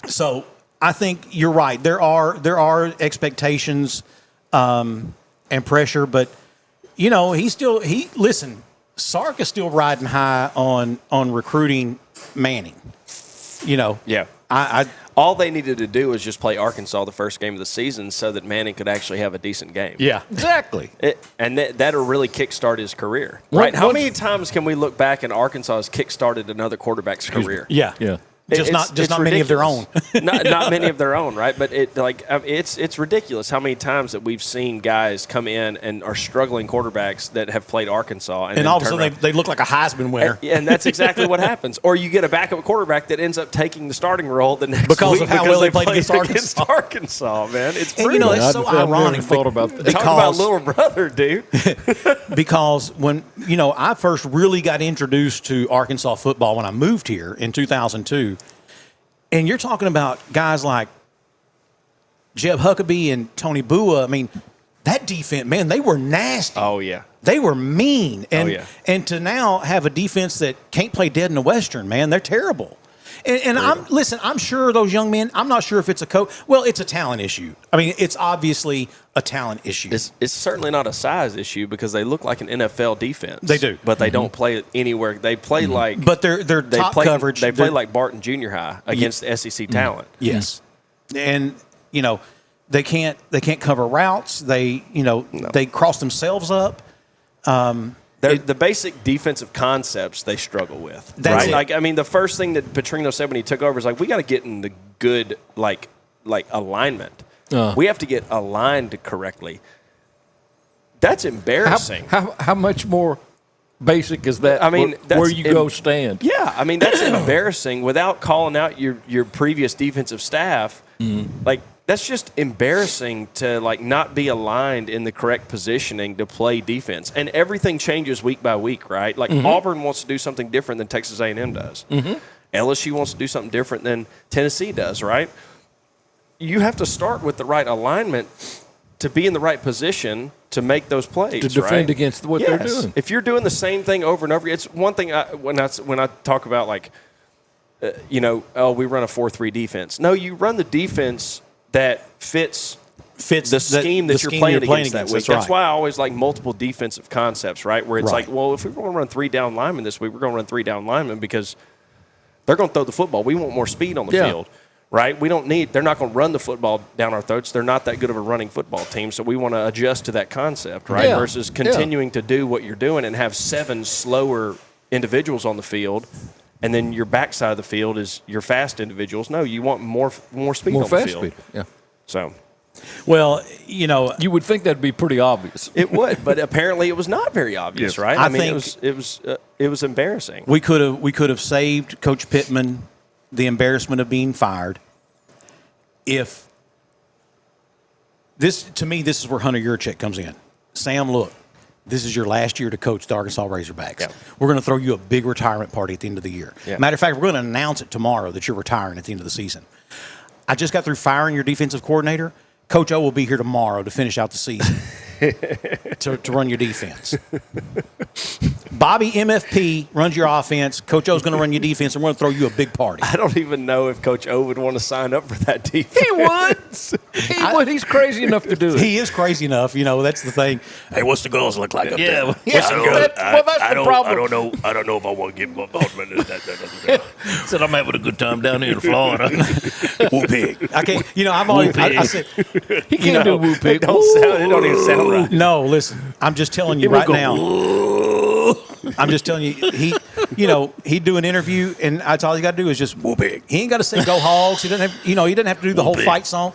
So I think you're right. There are expectations and pressure, but listen, Sark is still riding high on recruiting Manning. Yeah. All they needed to do was just play Arkansas the first game of the season so that Manning could actually have a decent game. Yeah, exactly. That'll really kickstart his career. Right? How many times can we look back and Arkansas has kickstarted another quarterback's career? Yeah. Yeah. Just not many of their own. not many of their own, right? But it's ridiculous how many times that we've seen guys come in and are struggling quarterbacks that have played Arkansas, and all of a sudden they look like a Heisman winner. And that's exactly what happens. Or you get a backup quarterback that ends up taking the starting role the next because week of how well they played against Arkansas, man. It's and it's so ironic. Talk about little brother, dude. Because when I first really got introduced to Arkansas football when I moved here in 2002. And you're talking about guys like Jeb Huckabee and Tony Bua. I mean, that defense, man, they were nasty. Oh, yeah. They were mean. And to now have a defense that can't play dead in the Western, man, they're terrible. And I'm sure those young men, I'm not sure if it's a coach. Well, it's a talent issue. I mean, it's obviously a talent issue. It's certainly not a size issue because they look like an NFL defense. They do. But they don't play anywhere. They play like. But they're top coverage. They play like Barton Junior High against the SEC talent. Yes. And, they can't cover routes. They cross themselves up. The basic defensive concepts they struggle with. That's right? it. The first thing that Petrino said when he took over is we got to get in the good like alignment. We have to get aligned correctly. That's embarrassing. How much more basic is that? Where you go stand. Yeah, that's embarrassing without calling out your previous defensive staff. That's just embarrassing to not be aligned in the correct positioning to play defense. And everything changes week by week, right? Auburn wants to do something different than Texas A&M does. LSU wants to do something different than Tennessee does, right? You have to start with the right alignment to be in the right position to make those plays, to defend against what they're doing. If you're doing the same thing over and over, it's one thing when I talk about like, we run a 4-3 defense. No, you run the defense that fits the scheme that you're playing against that week. That's why I always like multiple defensive concepts, right? Where it's like, well, if we're going to run 3 down linemen this week, we're going to run 3 down linemen because they're going to throw the football. We want more speed on the field. Right? They're not going to run the football down our throats. They're not that good of a running football team, so we want to adjust to that concept, right? Yeah. Versus continuing to do what you're doing and have 7 slower individuals on the field, and then your backside of the field is your fast individuals. No, you want more speed on the field. More fast speed, yeah. So, well, you would think that'd be pretty obvious. It would, but apparently it was not very obvious, right? I mean, it was embarrassing. We could have saved Coach Pittman the embarrassment of being fired. If this is where Hunter Yurchek comes in. Sam, look, this is your last year to coach the Arkansas Razorbacks. Yeah. We're going to throw you a big retirement party at the end of the year. Yeah. Matter of fact, we're going to announce it tomorrow that you're retiring at the end of the season. I just got through firing your defensive coordinator. Coach O will be here tomorrow to finish out the season to run your defense. Bobby MFP runs your offense. Coach O's going to run your defense, and we're going to throw you a big party. I don't even know if Coach O would want to sign up for that defense. He would. He would. He's crazy enough to do it. He is crazy enough. That's the thing. Hey, what's the girls look like up there? That's the problem. I don't know if I want to give him a Altman. Said I'm having a good time down here in Florida. Woo pig. I can't. I said he can't do woo pig. It don't even sound right. No, listen. I'm just telling you right now. I'm just telling you, he'd do an interview, and that's all you got to do is just whoop it. He ain't got to say "Go Hogs." He doesn't have, he doesn't have to do the whole fight song.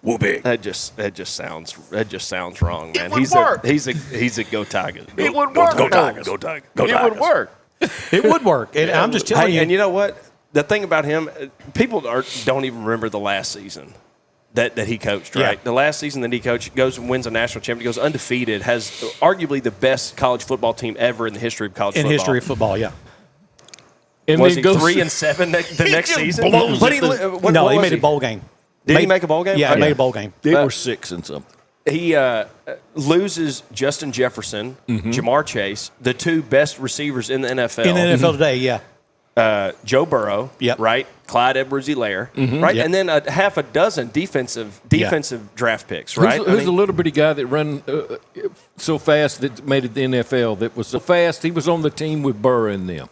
Whoop it. That just sounds wrong, man. He's a Go Tigers. It would work. Go Tigers. Go Tigers. It would work. It would work, and I'm just telling you. And you know what? The thing about him, people don't even remember the last season that he coached, right? Yeah. The last season that he coached, goes and wins a national championship, goes undefeated, has arguably the best college football team ever in the history of college football. In history of football, yeah. And was he 3-7 the next season? He made a bowl game. Did he make a bowl game? Yeah, he made a bowl game. They were 6 and something. He loses Justin Jefferson, Jamar Chase, the 2 best receivers in the NFL. In the NFL today, yeah. Joe Burrow, right? Clyde Edwards-Helaire, right? Yep. And then half a dozen defensive draft picks, right? Who's the little bitty guy that ran so fast that made it the NFL? That was so fast he was on the team with Burr and them.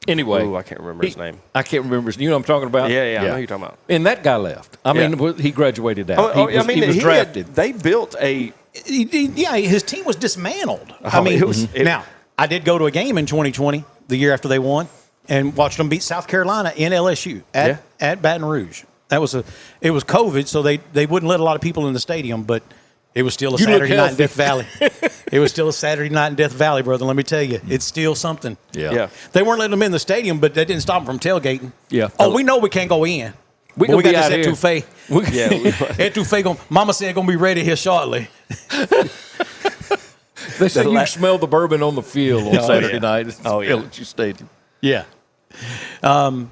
Anyway, I can't remember his name. I can't remember his name. You know what I'm talking about? Yeah, I know who you're talking about. And that guy left. I mean, he graduated out. He was drafted. They built a. His team was dismantled. Now, I did go to a game in 2020, the year after they won, and watched them beat South Carolina in LSU at Baton Rouge. It was COVID, so they wouldn't let a lot of people in the stadium, but it was still a Saturday night in Death Valley. It was still a Saturday night in Death Valley, brother. Let me tell you, it's still something. Yeah. They weren't letting them in the stadium, but that didn't stop them from tailgating. Yeah. Oh, we know we can't go in. We got this etouffee. Etouffee, Mama said, going to be ready here shortly. They said you can smell the bourbon on the field on Saturday night at LSU Stadium. Yeah. I've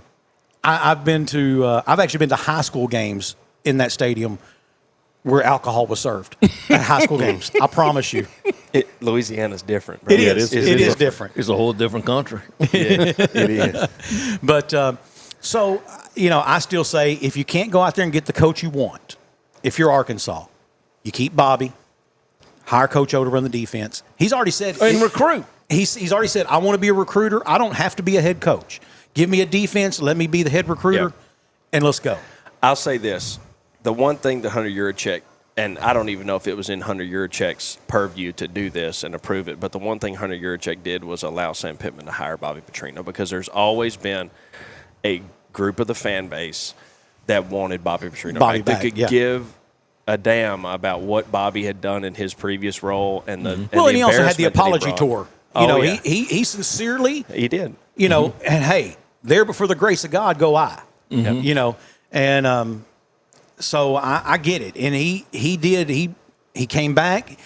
actually been to high school games in that stadium where alcohol was served at high school games. I promise you. Louisiana's different. Bro. It is different. It's a whole different country. It is. But I still say if you can't go out there and get the coach you want, if you're Arkansas, you keep Bobby, hire Coach O to run the defense. He's already said and recruit. He's already said, I want to be a recruiter. I don't have to be a head coach. Give me a defense. Let me be the head recruiter, and let's go. I'll say this. The one thing that Hunter Yurchek, and I don't even know if it was in Hunter Yurchek's purview to do this and approve it, but the one thing Hunter Yurchek did was allow Sam Pittman to hire Bobby Petrino because there's always been a group of the fan base that wanted Bobby Petrino that could give a damn about what Bobby had done in his previous role and the and he also had the apology tour. He sincerely he did. And hey, there before the grace of God go I. And so I get it. And he came back.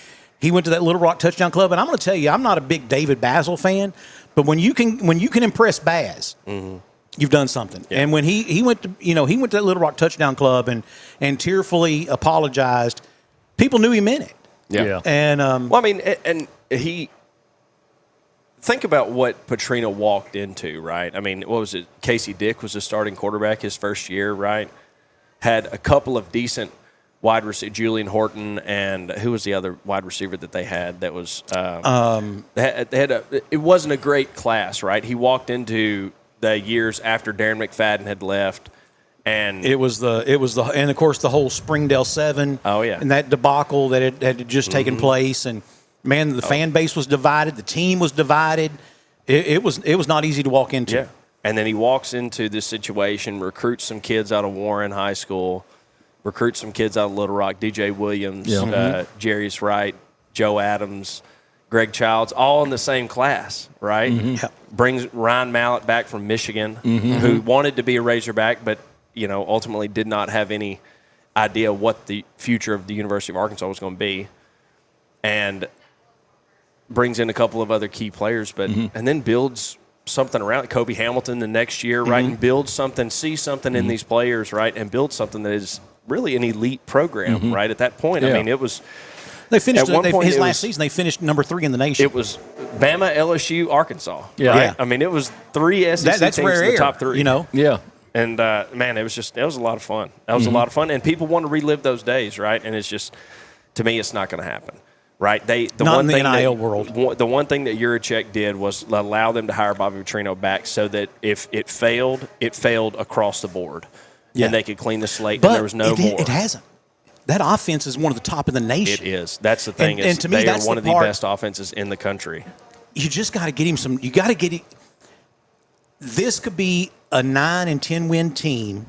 He went to that Little Rock Touchdown Club, and I'm going to tell you, I'm not a big David Basil fan, but when you can impress Baz, you've done something. Yeah. And when he went to that Little Rock Touchdown Club and tearfully apologized people knew he meant it. Yeah. And well, I mean, and he think about what Petrino walked into, right? I mean, what was it? Casey Dick was the starting quarterback his first year, right? Had a couple of decent wide receiver, Julian Horton, and who was the other wide receiver that they had? That was it wasn't a great class, right? He walked into the years after Darren McFadden had left. And it was and of course the whole Springdale 7. Oh yeah, and that debacle that had just taken place, and man, the fan base was divided, the team was divided. It was not easy to walk into. Yeah, and then he walks into this situation, recruits some kids out of Warren High School, recruits some kids out of Little Rock, DJ Williams, Jarius Wright, Joe Adams, Greg Childs, all in the same class, right? Yeah. Brings Ryan Mallett back from Michigan, who wanted to be a Razorback, but ultimately did not have any idea what the future of the University of Arkansas was going to be, and brings in a couple of other key players, but and then builds something around it. Kobe Hamilton the next year, right, and builds something, see something in these players, right, and build something that is really an elite program, right, at that point. I mean, it was – They finished his last season. They finished number 3 in the nation. It was Bama, LSU, Arkansas. Yeah. Right? I mean, it was 3 SEC teams in the top 3. Yeah. And, man, it was a lot of fun. That was a lot of fun. And people want to relive those days, right? And it's just, to me, it's not going to happen, right? Not in the NIL world. The one thing that Yurichek did was allow them to hire Bobby Petrino back so that if it failed across the board. Yeah. And they could clean the slate and there was no more. It hasn't. That offense is one of the top in the nation. It is. That's the thing. And to me, they are one of the best offenses in the country. You just got to get him some. You got to get him. This could be a 9 and 10 win team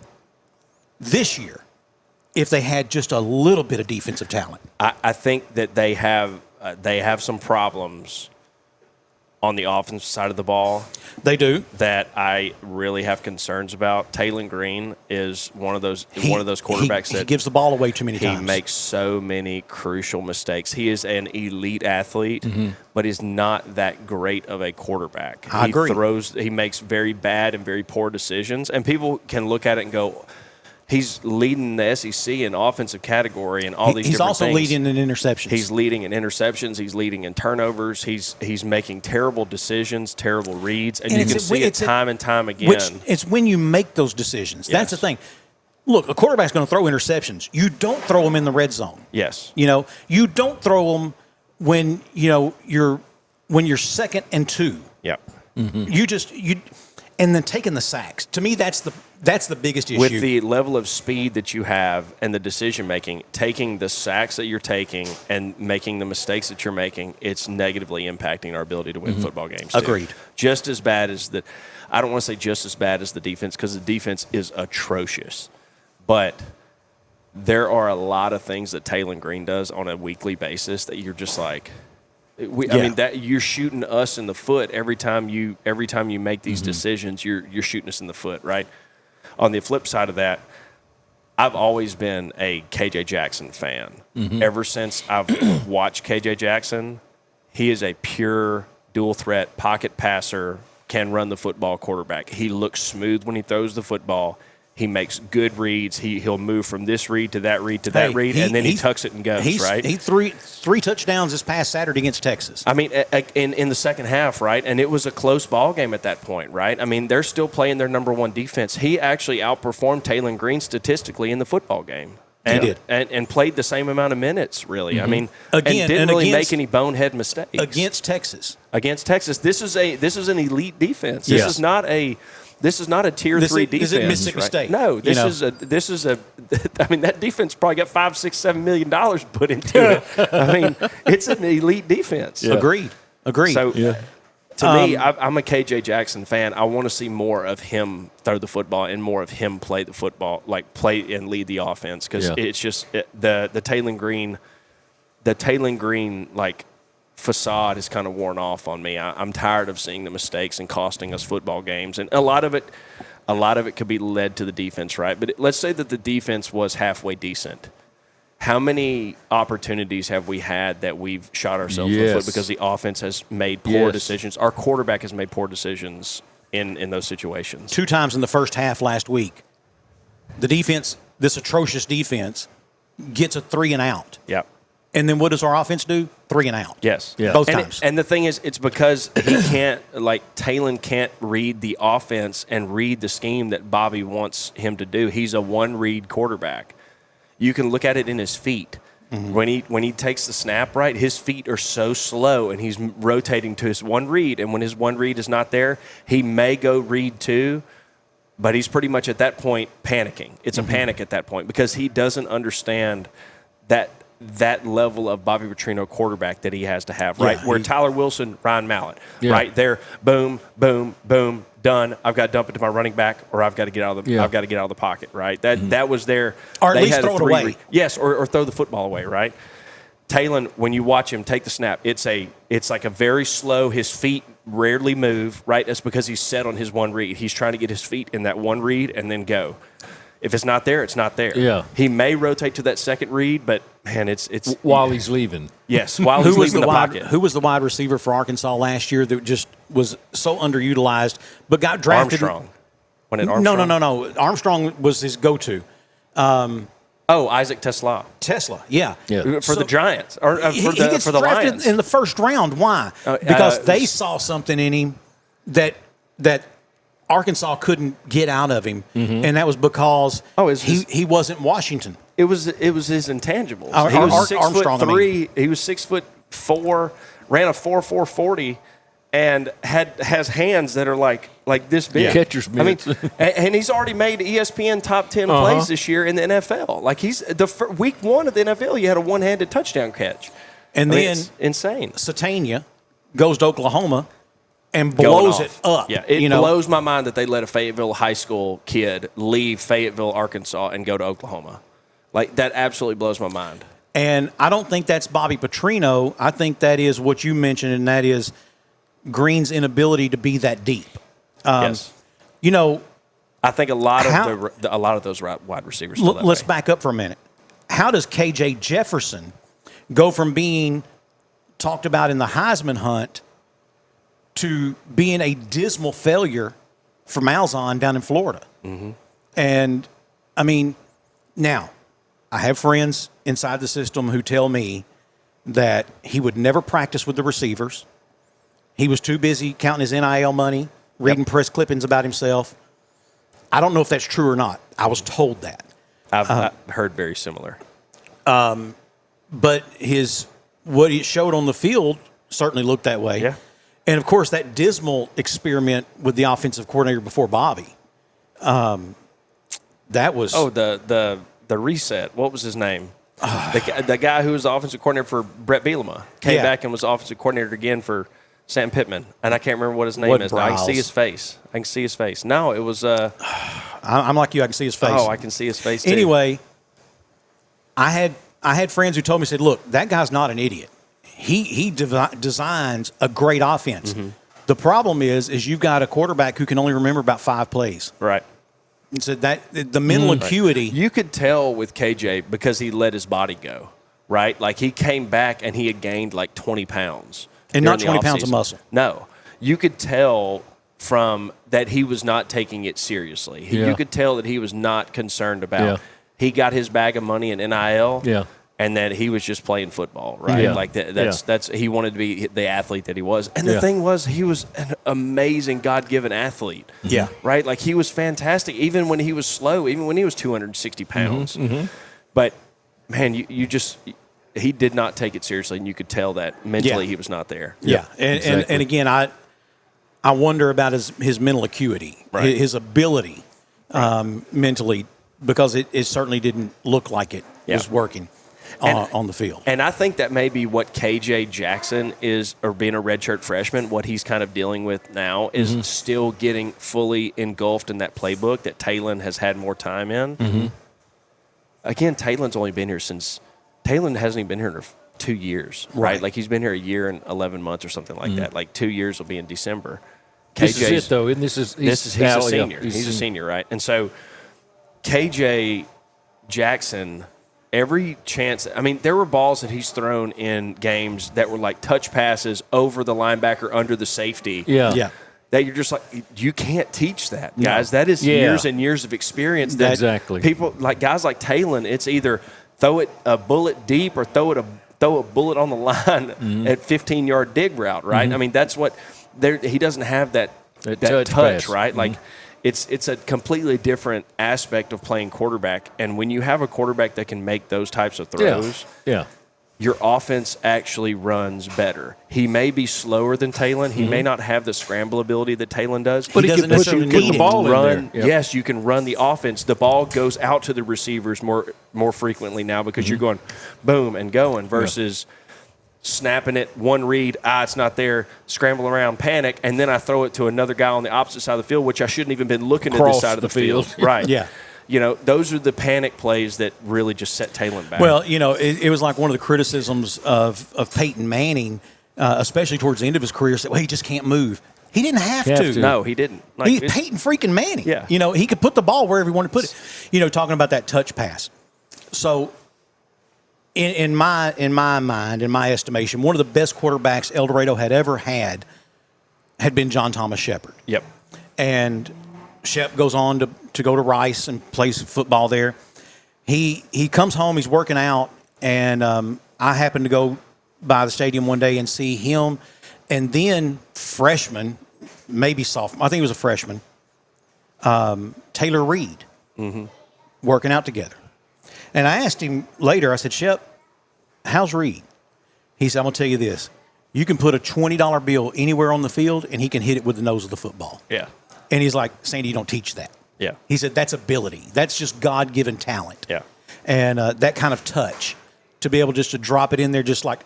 this year if they had just a little bit of defensive talent. I think that they have some problems on the offensive side of the ball. They do. That I really have concerns about. Taylon Green is one of those quarterbacks that he gives the ball away too many times. He makes so many crucial mistakes. He is an elite athlete, but he's not that great of a quarterback. I agree. He makes very bad and very poor decisions, and people can look at it and go, he's leading the SEC in offensive category and all these different things. He's also leading in interceptions. He's leading in interceptions. He's leading in turnovers. He's making terrible decisions, terrible reads, and you can see it time and time again. It's when you make those decisions. Yes. That's the thing. Look, a quarterback's going to throw interceptions. You don't throw them in the red zone. Yes. You don't throw them when you're 2nd and 2. Yep. And then taking the sacks. To me, that's the biggest issue. With the level of speed that you have and the decision-making, taking the sacks that you're taking and making the mistakes that you're making, it's negatively impacting our ability to win football games. Agreed. Just as bad as I don't want to say just as bad as the defense, because the defense is atrocious. But there are a lot of things that Taylon Green does on a weekly basis that you're just like – I mean, that you're shooting us in the foot every time you make these decisions. You're shooting us in the foot, right? On the flip side of that, I've always been a KJ Jackson fan. Ever since I've watched KJ Jackson, he is a pure dual threat pocket passer, can run the football quarterback. He looks smooth when he throws the football. He makes good reads. He'll move from this read to that read to that read, and then he tucks it and goes, right? He three touchdowns this past Saturday against Texas. I mean, in the second half, right? And it was a close ball game at that point, right? I mean, they're still playing their number 1 defense. He actually outperformed Taylon Green statistically in the football game. He did. And played the same amount of minutes, really. I mean, and didn't really make any bonehead mistakes. Against Texas. This is an elite defense. This is not a tier 3 defense. Is it Mississippi State? No, this is a. I mean, that defense probably got $5, $6, $7 million put into it. I mean, it's an elite defense. Yeah. Agreed. So, to me, I'm a KJ Jackson fan. I want to see more of him throw the football and more of him play the football, like play and lead the offense, because it's just the Taylon Green like facade is kind of worn off on me. I'm tired of seeing the mistakes and costing us football games, and a lot of it could be led to the defense, right? But let's say that the defense was halfway decent. How many opportunities have we had that we've shot ourselves in the foot because the offense has made poor decisions? Our quarterback has made poor decisions in those situations. 2 times in the first half last week. The defense, this atrocious defense, gets a 3 and out. Yep. And then what does our offense do? 3 and out. Yes. Yeah. Both times. And the thing is, it's because he can't, Talon can't read the offense and read the scheme that Bobby wants him to do. He's a one-read quarterback. You can look at it in his feet. Mm-hmm. When he takes the snap right, his feet are so slow, and he's rotating to his one read. And when his one read is not there, he may go read 2, but he's pretty much at that point panicking. It's a panic at that point because he doesn't understand that level of Bobby Petrino quarterback that he has to have, right? Where Tyler Wilson, Ryan Mallett, right there, boom, boom, boom, done. I've got to dump it to my running back, or I've got to get out of the pocket, right? That was their, or at least throw it away. Yes, or throw the football away, right? Talon, when you watch him take the snap, it's like a very slow. His feet rarely move, right? That's because he's set on his one read. He's trying to get his feet in that one read and then go. If it's not there, it's not there. Yeah. He may rotate to that second read, but man, it's while he's leaving. Yes, while he's leaving the pocket. Who was the wide receiver for Arkansas last year that just was so underutilized, but got drafted? Armstrong. Armstrong? No. Armstrong was his go-to. Isaac Tesla. Yeah. For the Giants or he gets for the drafted Lions in the first round. Why? Because they saw something in him that Arkansas couldn't get out of him, and that was because he wasn't Washington. It was his intangibles. He was 6'3". He was 6'4", ran a 4.4 40, and has hands that are like this big. Yeah. Catcher's mitts. I mean, and he's already made ESPN top 10 plays this year in the NFL. Like he's week 1 of the NFL, he had a one-handed touchdown catch, and then it's insane. Satania goes to Oklahoma and blows it up. Yeah, it blows my mind that they let a Fayetteville high school kid leave Fayetteville, Arkansas, and go to Oklahoma. Like, that absolutely blows my mind. And I don't think that's Bobby Petrino. I think that is what you mentioned, and that is Green's inability to be that deep. Yes. I think a lot of those wide receivers. Let's back up for a minute. How does KJ Jefferson go from being talked about in the Heisman hunt to being a dismal failure for Malzahn down in Florida? Mm-hmm. And, I mean, now, I have friends inside the system who tell me that he would never practice with the receivers. He was too busy counting his NIL money, reading press clippings about himself. I don't know if that's true or not. I was told that. I've heard very similar. But what he showed on the field certainly looked that way. Yeah. And, of course, that dismal experiment with the offensive coordinator before Bobby, that was... The reset. What was his name? The guy who was the offensive coordinator for Brett Bielema came back and was offensive coordinator again for Sam Pittman. And I can't remember what his name is. I can see his face. No, it was... I'm like you. I can see his face. Oh, I can see his face, too. Anyway, I had friends who told me, said, look, that guy's not an idiot. He designs a great offense. Mm-hmm. The problem is you've got a quarterback who can only remember about 5 plays. Right. And so that the mental acuity. You could tell with KJ because he let his body go, right? Like he came back and he had gained like 20 pounds. And not 20 pounds of muscle. No. You could tell from that he was not taking it seriously. You could tell that he was not concerned about. He got his bag of money in NIL. Yeah. And that he was just playing football, right? Yeah. Like that's he wanted to be the athlete that he was. And the thing was, he was an amazing God-given athlete. Yeah. Right? Like he was fantastic, even when he was slow, even when he was 260 pounds. Mm-hmm. But man, he did not take it seriously, and you could tell that mentally he was not there. Yeah. And again, I wonder about his mental acuity, his ability mentally, because it certainly didn't look like it was working. On the field. And I think that may be what KJ Jackson is, or being a redshirt freshman, what he's kind of dealing with now is still getting fully engulfed in that playbook that Talon has had more time in. Mm-hmm. Again, Talon hasn't even been here in 2 years, right? Like he's been here a year and 11 months or something like that. Like 2 years will be in December. This is it, though. And he's a senior. He's a senior, right? And so KJ Jackson... Every chance, I mean, there were balls that he's thrown in games that were like touch passes over the linebacker, under the safety. Yeah. That you're just like, you can't teach that, guys. That is years and years of experience. That exactly. People, like guys like Talon, it's either throw it a bullet deep or throw it throw a bullet on the line at 15-yard dig route, right? I mean, that's what he doesn't have that touch, right? Like it's a completely different aspect of playing quarterback. And when you have a quarterback that can make those types of throws, your offense actually runs better. He may be slower than Talon. He may not have the scramble ability that Talon does. But he can put the ball in there. Yes, you can run the offense. The ball goes out to the receivers more frequently now because you're going boom and going versus snapping it, one read, it's not there, scramble around, panic, and then I throw it to another guy on the opposite side of the field, which I shouldn't even been looking at this side of the field. Right. Yeah. You know, those are the panic plays that really just set Talon back. Well, you know, it was like one of the criticisms of Peyton Manning, especially towards the end of his career, said, well, he just can't move. He didn't have to. No, he didn't. He's Peyton freaking Manning. Yeah. You know, he could put the ball wherever he wanted to put it. You know, talking about that touch pass. So, in my mind, in my estimation, one of the best quarterbacks El Dorado had ever had been John Thomas Shepard. Yep. And Shep goes on to go to Rice and plays football there. He comes home, he's working out, and I happened to go by the stadium one day and see him, and then freshman, maybe sophomore, I think he was a freshman, Taylor Reed, working out together. And I asked him later, I said, Shep, how's Reed? He said, I'm going to tell you this. You can put a $20 bill anywhere on the field, and he can hit it with the nose of the football. Yeah. And he's like, Sandy, you don't teach that. Yeah. He said, that's ability. That's just God-given talent. Yeah. And that kind of touch, to be able just to drop it in there just like,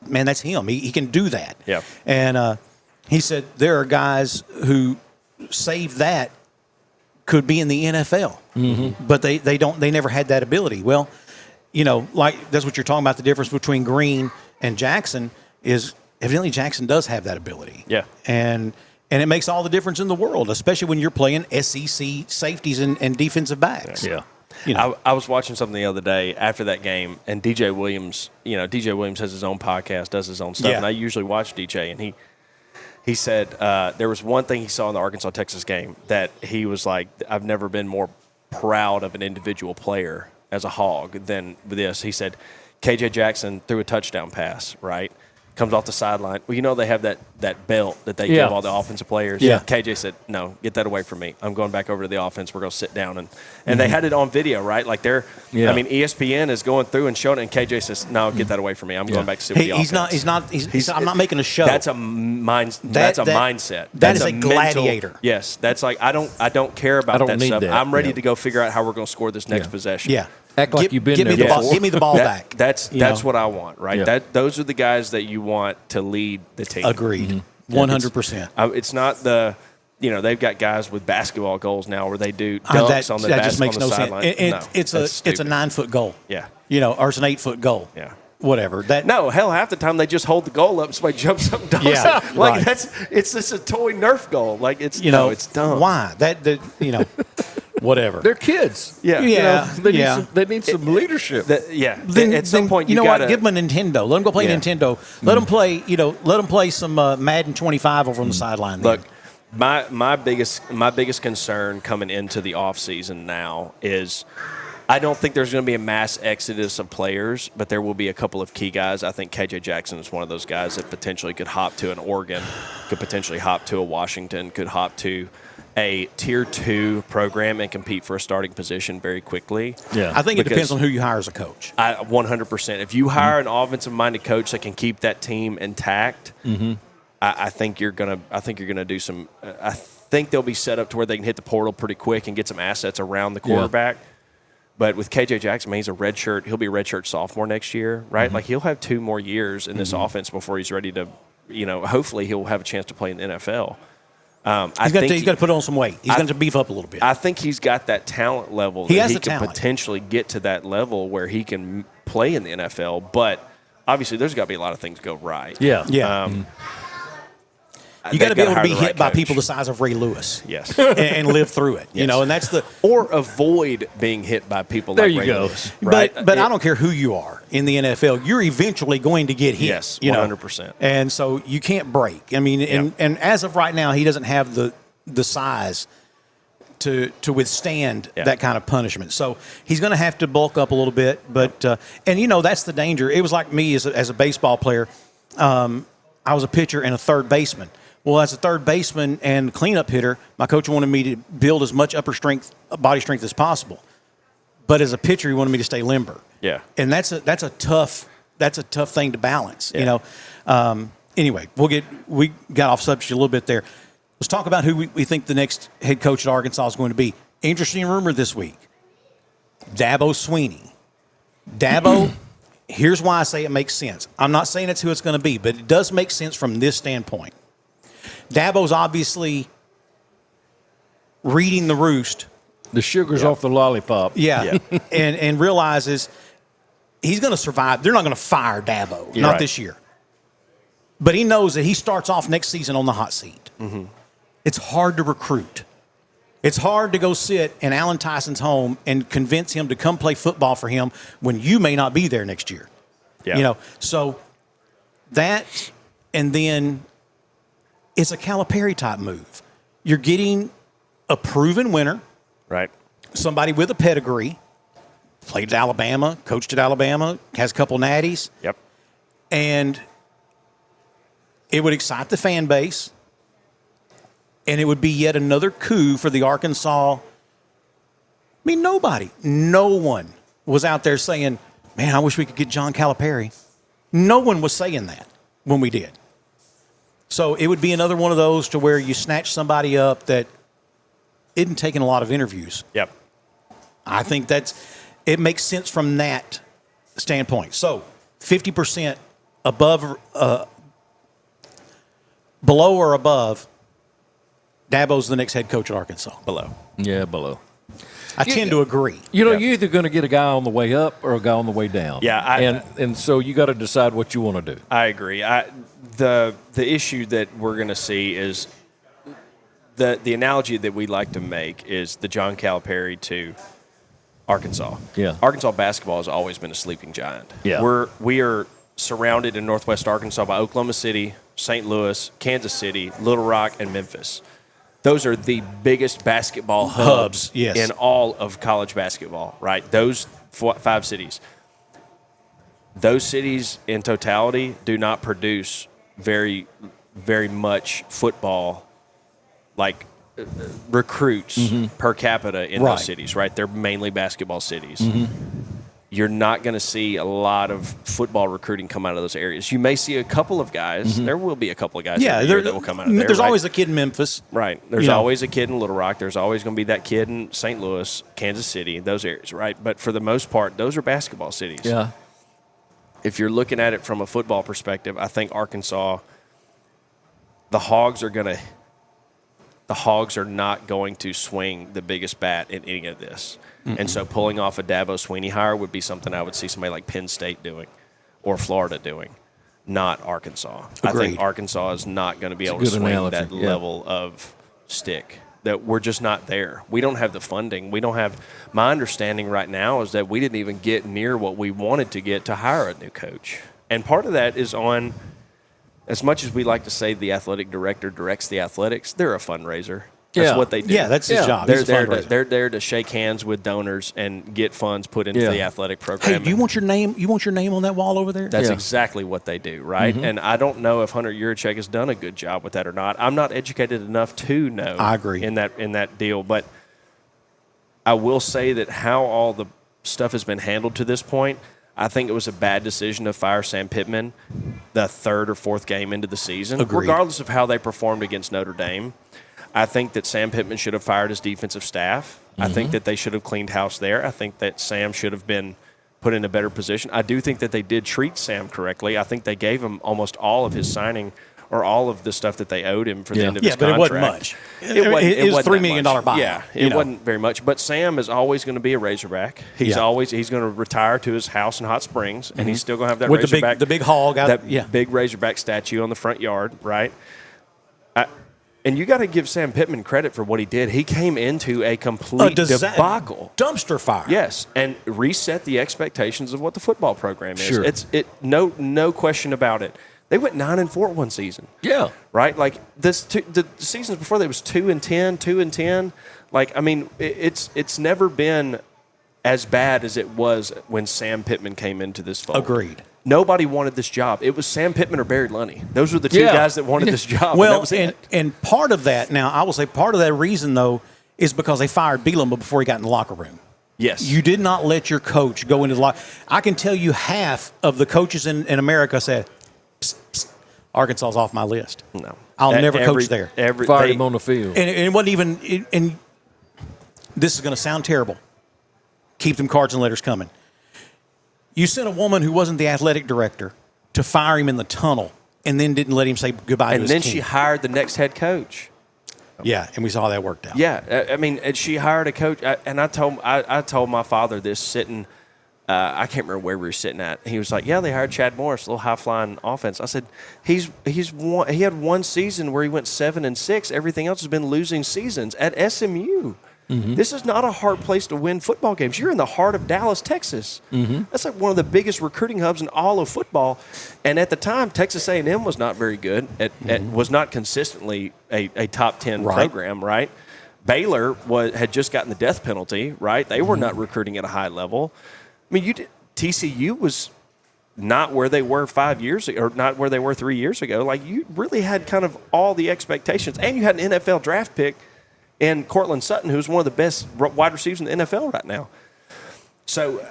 man, that's him. He can do that. Yeah. And he said, there are guys who save that could be in the NFL. But they never had that ability. Well, you know, like that's what you're talking about, the difference between Green and Jackson is evidently Jackson does have that ability. Yeah. And it makes all the difference in the world, especially when you're playing SEC safeties and defensive backs. Yeah. You know. I was watching something the other day after that game, and DJ Williams, DJ Williams has his own podcast, does his own stuff, and I usually watch DJ, and he said there was one thing he saw in the Arkansas-Texas game that he was like, I've never been more proud of an individual player as a Hog than this. He said, KJ Jackson threw a touchdown pass, right? Comes off the sideline. Well, they have that belt that they give all the offensive players. Yeah. KJ said, no, get that away from me. I'm going back over to the offense. We're going to sit down. And they had it on video, right? Like ESPN is going through and showing it, and KJ says, no, get that away from me. I'm going back to sit with the offense. I'm not making a show. That's a mindset. That is a gladiator. Mental, yes. That's like, I don't care about that stuff. I'm ready to go figure out how we're going to score this next possession. Yeah. Act like you've been there before. Give me the ball back. That's what I want, right? Yeah. Those are the guys that you want to lead the team. Agreed. 100%. It's not they've got guys with basketball goals now where they do dunks on the that just makes no sideline. sense. It's a 9-foot goal. Yeah. Or it's an 8-foot goal. Yeah. Whatever. Half the time they just hold the goal up and somebody jumps up and dunks it. Like it's just a toy Nerf goal. Like it's dumb. Why? Whatever. They're kids. Yeah. They need some leadership. Then, at some point, you know what? Give them a Nintendo. Let them go play Nintendo. Let them play. Let them play some Madden 25 over on the sideline. Look, my biggest concern coming into the offseason now is I don't think there's going to be a mass exodus of players, but there will be a couple of key guys. I think KJ Jackson is one of those guys that potentially could hop to an Oregon, could potentially hop to a Washington, could hop to a Tier 2 program and compete for a starting position very quickly. Yeah, I think it depends on who you hire as a coach. 100%. If you hire an offensive-minded coach that can keep that team intact, I think you're gonna do some. I think they'll be set up to where they can hit the portal pretty quick and get some assets around the quarterback. Yeah. But with KJ Jackson, he's a redshirt. He'll be a redshirt sophomore next year, right? Like he'll have 2 more years in this offense before he's ready to. Hopefully he'll have a chance to play in the NFL. He's got to put on some weight. He's going to beef up a little bit. I think he's got that talent level. He can potentially get to that level where he can play in the NFL. But obviously, there's got to be a lot of things go right. Yeah. You got to be able to be hit by people the size of Ray Lewis. Yes. and live through it. And that's the or avoid being hit by people like Ray Lewis. Right. But I don't care who you are in the NFL. You're eventually going to get hit. Yes, 100%. And so you can't break. I mean, and as of right now, he doesn't have the size to withstand that kind of punishment. So he's going to have to bulk up a little bit. But and you know that's the danger. It was like me as a baseball player. I was a pitcher and a third baseman. Well, as a third baseman and cleanup hitter, my coach wanted me to build as much body strength as possible. But as a pitcher, he wanted me to stay limber. Yeah, and that's a tough thing to balance. You know. Anyway, we got off subject a little bit there. Let's talk about who we think the next head coach at Arkansas is going to be. Interesting rumor this week. Dabo Sweeny. Dabo, here's why I say it makes sense. I'm not saying it's who it's going to be, but it does make sense from this standpoint. Dabo's obviously reading the roost. The sugar's off the lollipop. Yeah. and realizes he's going to survive. They're not going to fire Dabo, not this year. But he knows that he starts off next season on the hot seat. Mm-hmm. It's hard to recruit. It's hard to go sit in Alan Tyson's home and convince him to come play football for him when you may not be there next year. Yeah. You know, so that, and then it's a Calipari type move. You're getting a proven winner. Right. Somebody with a pedigree. Played at Alabama, coached at Alabama, has a couple natties. Yep. And it would excite the fan base, and it would be yet another coup for the Arkansas. I mean, no one was out there saying, man, I wish we could get John Calipari. No one was saying that when we did. So it would be another one of those to where you snatch somebody up that isn't taking a lot of interviews. Yep. I think it makes sense from that standpoint. So 50% above, below or above, Dabo's the next head coach at Arkansas. Below. Yeah, below. I tend to agree. You know, you're either going to get a guy on the way up or a guy on the way down. Yeah. And so you got to decide what you want to do. I agree. The issue that we're going to see is the analogy that we like to make is the John Calipari to Arkansas. Yeah. Arkansas basketball has always been a sleeping giant. Yeah. We are surrounded in northwest Arkansas by Oklahoma City, St. Louis, Kansas City, Little Rock, and Memphis. Those are the biggest basketball hubs in all of college basketball, right? Those 5 cities. Those cities in totality do not produce very, very much football like recruits per capita in those cities, right? They're mainly basketball cities. Mm-hmm. You're not going to see a lot of football recruiting come out of those areas. You may see a couple of guys. Mm-hmm. There will be a couple of guys that will come out of there. There's always a kid in Memphis. Right. There's always a kid in Little Rock. There's always going to be that kid in St. Louis, Kansas City, those areas, right? But for the most part, those are basketball cities. Yeah. If you're looking at it from a football perspective, I think Arkansas, the Hogs are not going to swing the biggest bat in any of this. Mm-mm. And so pulling off a Dabo Sweeny hire would be something I would see somebody like Penn State doing or Florida doing, not Arkansas. Agreed. I think Arkansas is not going to be able to swing that level of stick. That we're just not there. We don't have the funding. We don't have – my understanding right now is that we didn't even get near what we wanted to get to hire a new coach. And part of that is on – as much as we like to say the athletic director directs the athletics, they're a fundraiser. That's what they do. Yeah, that's his job. They're there to shake hands with donors and get funds put into the athletic program. Hey, do you want your name? You want your name on that wall over there? That's exactly what they do, right? Mm-hmm. And I don't know if Hunter Yurachek has done a good job with that or not. I'm not educated enough to know. I agree in that deal, but I will say that how all the stuff has been handled to this point, I think it was a bad decision to fire Sam Pittman the 3rd or 4th game into the season, regardless of how they performed against Notre Dame. I think that Sam Pittman should have fired his defensive staff. Mm-hmm. I think that they should have cleaned house there. I think that Sam should have been put in a better position. I do think that they did treat Sam correctly. I think they gave him almost all of his signing or all of the stuff that they owed him for the end of his contract. Yeah, but it wasn't much. It was $3 million buyout. Yeah, it wasn't very much. But Sam is always going to be a Razorback. He's going to retire to his house in Hot Springs, and he's still going to have that with Razorback. the big hog out. Big Razorback statue on the front yard, right? And you got to give Sam Pittman credit for what he did. He came into a complete debacle. Dumpster fire. Yes, and reset the expectations of what the football program is. Sure. No question about it. They went 9-4 one season. Yeah. Right? Like the seasons before, they was 2-10, 2-10. Like, I mean, it's never been as bad as it was when Sam Pittman came into this fold. Agreed. Nobody wanted this job. It was Sam Pittman or Barry Lunny. Those were the two guys that wanted this job. Well, and that was it. And part of that, now I will say part of that reason, though, is because they fired Bielema before he got in the locker room. Yes. You did not let your coach go into the locker. I can tell you half of the coaches in America said, psst, psst, Arkansas is off my list. No. I'll never coach there. Fired him on the field. And it wasn't even, and this is going to sound terrible. Keep them cards and letters coming. You sent a woman who wasn't the athletic director to fire him in the tunnel and then didn't let him say goodbye to his team. And then she hired the next head coach. Yeah, and we saw how that worked out. Yeah, I mean, and she hired a coach, and I told my father this sitting. I can't remember where we were sitting at. He was like, "Yeah, they hired Chad Morris, a little high flying offense." I said, he had one season where he went 7-6. Everything else has been losing seasons at SMU. Mm-hmm. This is not a hard place to win football games. You're in the heart of Dallas, Texas. Mm-hmm. That's like one of the biggest recruiting hubs in all of football. And at the time, Texas A&M was not very good. Was not consistently a top 10 program, right? Baylor had just gotten the death penalty, right? They were not recruiting at a high level. I mean, TCU was not where they were 5 years ago, or not where they were 3 years ago. Like, you really had kind of all the expectations. And you had an NFL draft pick and Cortland Sutton, who's one of the best wide receivers in the NFL right now. So,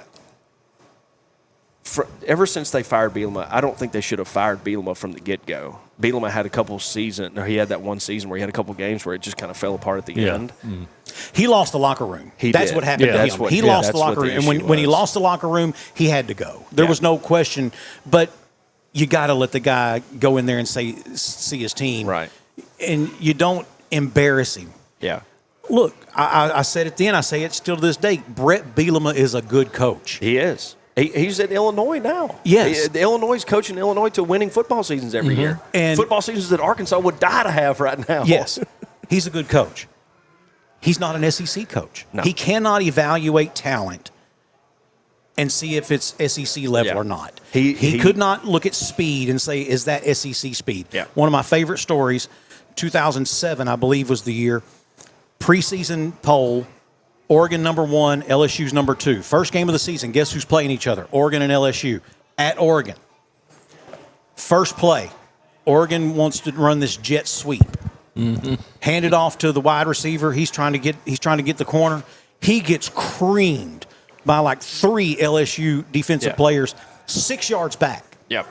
ever since they fired Bielema, I don't think they should have fired Bielema from the get-go. Bielema had he had that one season where he had a couple games where it just kind of fell apart at the end. Mm. He lost the locker room. That's what happened to him. He lost the locker room. And when he lost the locker room, he had to go. There was no question. But you got to let the guy go in there and see his team. Right. And you don't embarrass him. Yeah. Look, I said it then. I say it still to this day. Brett Bielema is a good coach. He is. He's at Illinois now. Yes. Illinois is coaching Illinois to winning football seasons every year. And football seasons that Arkansas would die to have right now. Yes. He's a good coach. He's not an SEC coach. No. He cannot evaluate talent and see if it's SEC level or not. He could not look at speed and say, is that SEC speed? Yeah. One of my favorite stories, 2007, I believe, was the year. Preseason poll, Oregon #1, LSU's #2. First game of the season, guess who's playing each other? Oregon and LSU at Oregon. First play, Oregon wants to run this jet sweep. Mm-hmm. Hand it off to the wide receiver. He's trying to get the corner. He gets creamed by like 3 LSU defensive players 6 yards back. Yep.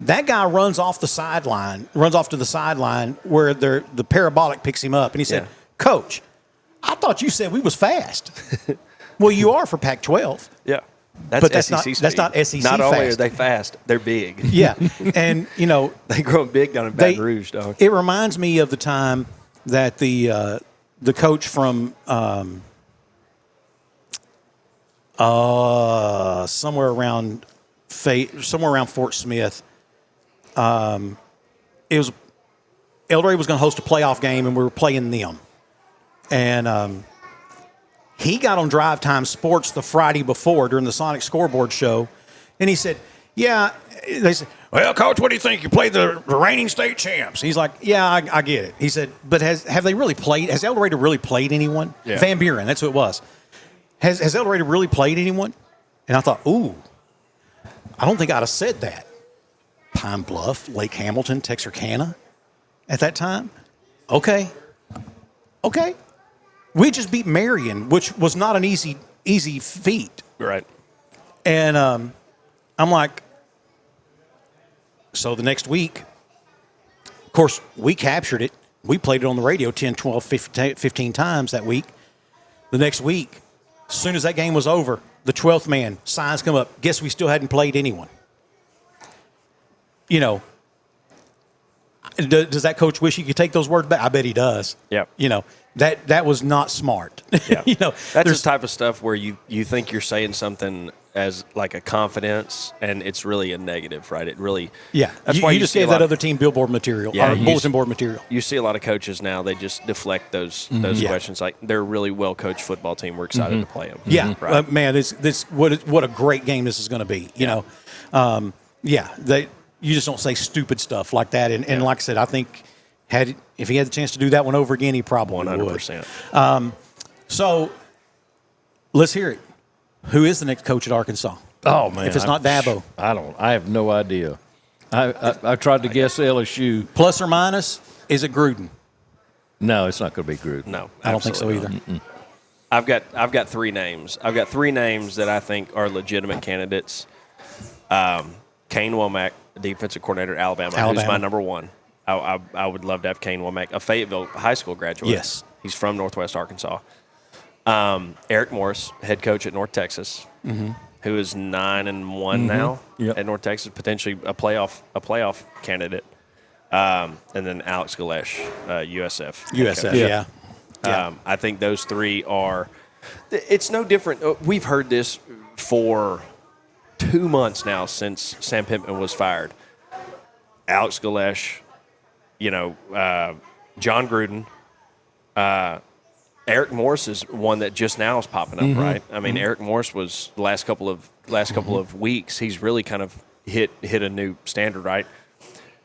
That guy runs off to the sideline where the parabolic picks him up, and he said, "Coach, I thought you said we was fast." Well, you are for Pac-12. Yeah. But that's not SEC Not only fast. are they fast, they're big. Yeah. And, they grow big down in Baton Rouge, dog. It reminds me of the time that the coach from somewhere around Fort Smith, it was El Dorado was going to host a playoff game, and we were playing them. And he got on Drive Time Sports the Friday before during the Sonic Scoreboard show, and he said, "Yeah." They said, "Well, Coach, what do you think? You played the reigning state champs." He's like, "Yeah, I get it." He said, "But have they really played? Has El Dorado really played anyone?" Yeah. Van Buren, that's who it was. Has El Dorado really played anyone? And I thought, ooh, I don't think I'd have said that. Pine Bluff, Lake Hamilton, Texarkana at that time. Okay. We just beat Marion, which was not an easy feat. Right. And I'm like, so the next week, of course, we captured it. We played it on the radio 10, 12, 15 times that week. The next week, as soon as that game was over, the 12th man, signs come up. Guess we still hadn't played anyone. Does that coach wish he could take those words back? I bet he does. Yeah. That was not smart. Yeah. That's the type of stuff where you think you're saying something as like a confidence, and it's really a negative, right? It really. Yeah. That's why you just gave that other team billboard material or bulletin board material. You see a lot of coaches now, they just deflect those questions. Like, they're a really well-coached football team. We're excited to play them. Yeah. Right. Man, what a great game this is going to be. You just don't say stupid stuff like that. And like I said, I think if he had the chance to do that one over again, he probably 100%. would. So let's hear it. Who is the next coach at Arkansas? Oh man, if it's not Dabo, I have no idea. I tried to guess LSU. Plus or minus, is it Gruden? No, it's not going to be Gruden. No, I don't think so either. I've got 3 names. I've got 3 names that I think are legitimate candidates. Kane Womack, defensive coordinator at Alabama, who's my number 1. I would love to have Kane Womack, a Fayetteville high school graduate. Yes. He's from Northwest Arkansas. Eric Morris, head coach at North Texas, who is 9-1 now at North Texas, potentially a playoff candidate. And then Alex Galesh, USF. USF, yeah. I think those 3 are – it's no different. We've heard this for 2 months now since Sam Pittman was fired. Alex Galesh, John Gruden, Eric Morris is one that just now is popping up, right? I mean, Eric Morris was the last couple of weeks. He's really kind of hit a new standard, right?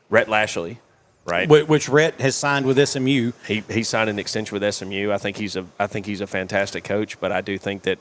Rhett Lashley, right? Which Rhett has signed with SMU. He signed an extension with SMU. I think he's a fantastic coach, but I do think that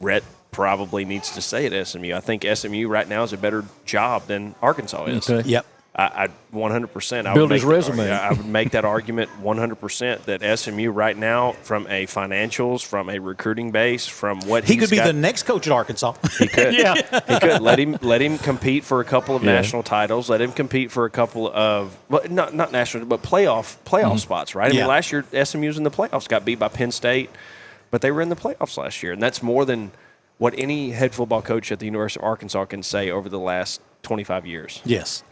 Rhett probably needs to stay at SMU. I think SMU right now is a better job than Arkansas is. Okay. Yep. I 100%. Build his resume. I would make that argument 100% that SMU right now, from a financials, from a recruiting base, from what he could be the next coach at Arkansas. He could. He could let him compete for a couple of national titles. Let him compete for a couple of not national, but playoff spots. Right. I mean, last year SMU was in the playoffs, got beat by Penn State, but they were in the playoffs last year, and that's more than what any head football coach at the University of Arkansas can say over the last 25 years. Yes.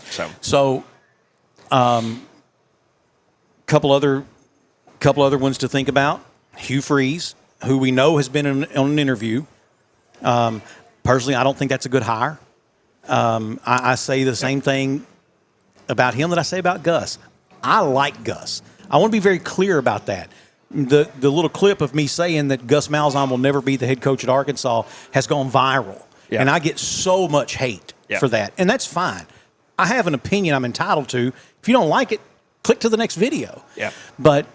So, couple other ones to think about. Hugh Freeze, who we know has been on an interview. Personally, I don't think that's a good hire. I say the same thing about him that I say about Gus. I like Gus. I want to be very clear about that. The little clip of me saying that Gus Malzahn will never be the head coach at Arkansas has gone viral. Yeah. And I get so much hate for that. And that's fine. I have an opinion I'm entitled to. If you don't like it, click to the next video. Yeah. But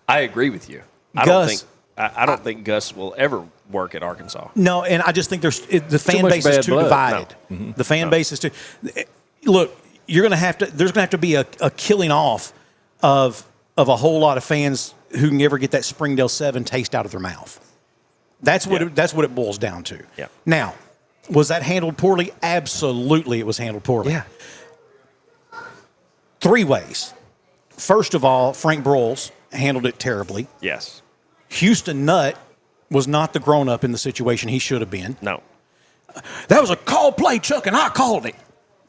I agree with you. I don't think Gus will ever work at Arkansas. No, and I just think the fan base is too divided. No. The fan base is too. Look, there's going to have to be a killing off of a whole lot of fans who can never get that Springdale 7 taste out of their mouth. That's what it boils down to. Yeah. Now, was that handled poorly? Absolutely, it was handled poorly. Yeah. 3 ways. First of all, Frank Broyles handled it terribly. Yes. Houston Nutt was not the grown-up in the situation he should have been. No. That was a call play, Chuck, and I called it.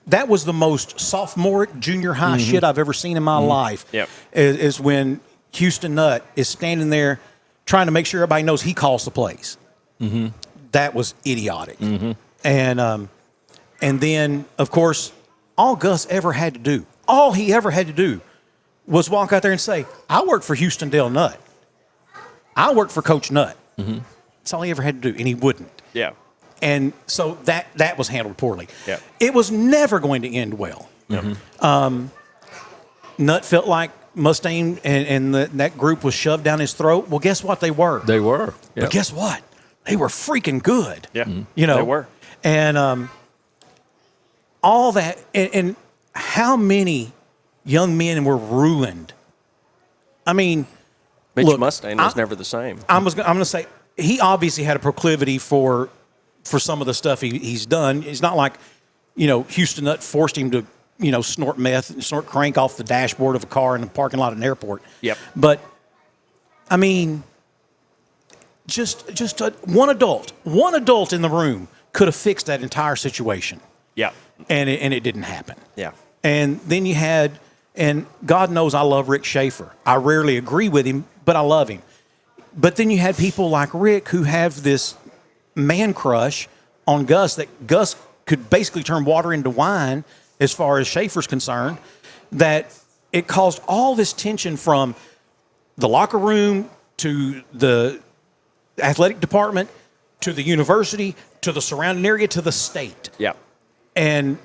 That was the most sophomoric junior high shit I've ever seen in my life. Yep. Is when Houston Nutt is standing there trying to make sure everybody knows he calls the plays. That was idiotic. And then, of course, all Gus ever had to do, all he ever had to do was walk out there and say, I work for Houston Dale Nutt. I work for Coach Nutt. That's all he ever had to do, and he wouldn't. Yeah. And so that was handled poorly. Yeah. It was never going to end well. Nutt felt like Mustaine and that group was shoved down his throat. Well, guess what? They were. They were. But guess what? They were freaking good. Yeah. You know, they were. And all that, and how many young men were ruined? I mean, Mitch Mustaine was never the same. I'm going to say he obviously had a proclivity for some of the stuff he's done. It's not like, Houston Nutt forced him to, snort meth and snort crank off the dashboard of a car in the parking lot of an airport. Yep. But, I mean, just one adult in the room could have fixed that entire situation. Yeah. And it didn't happen. Yeah. And then you had, and God knows I love Rick Schaefer. I rarely agree with him, but I love him. But then you had people like Rick who have this man crush on Gus that Gus could basically turn water into wine as far as Schaefer's concerned, that it caused all this tension from the locker room to the athletic department to the university to the surrounding area to the state. Yeah. And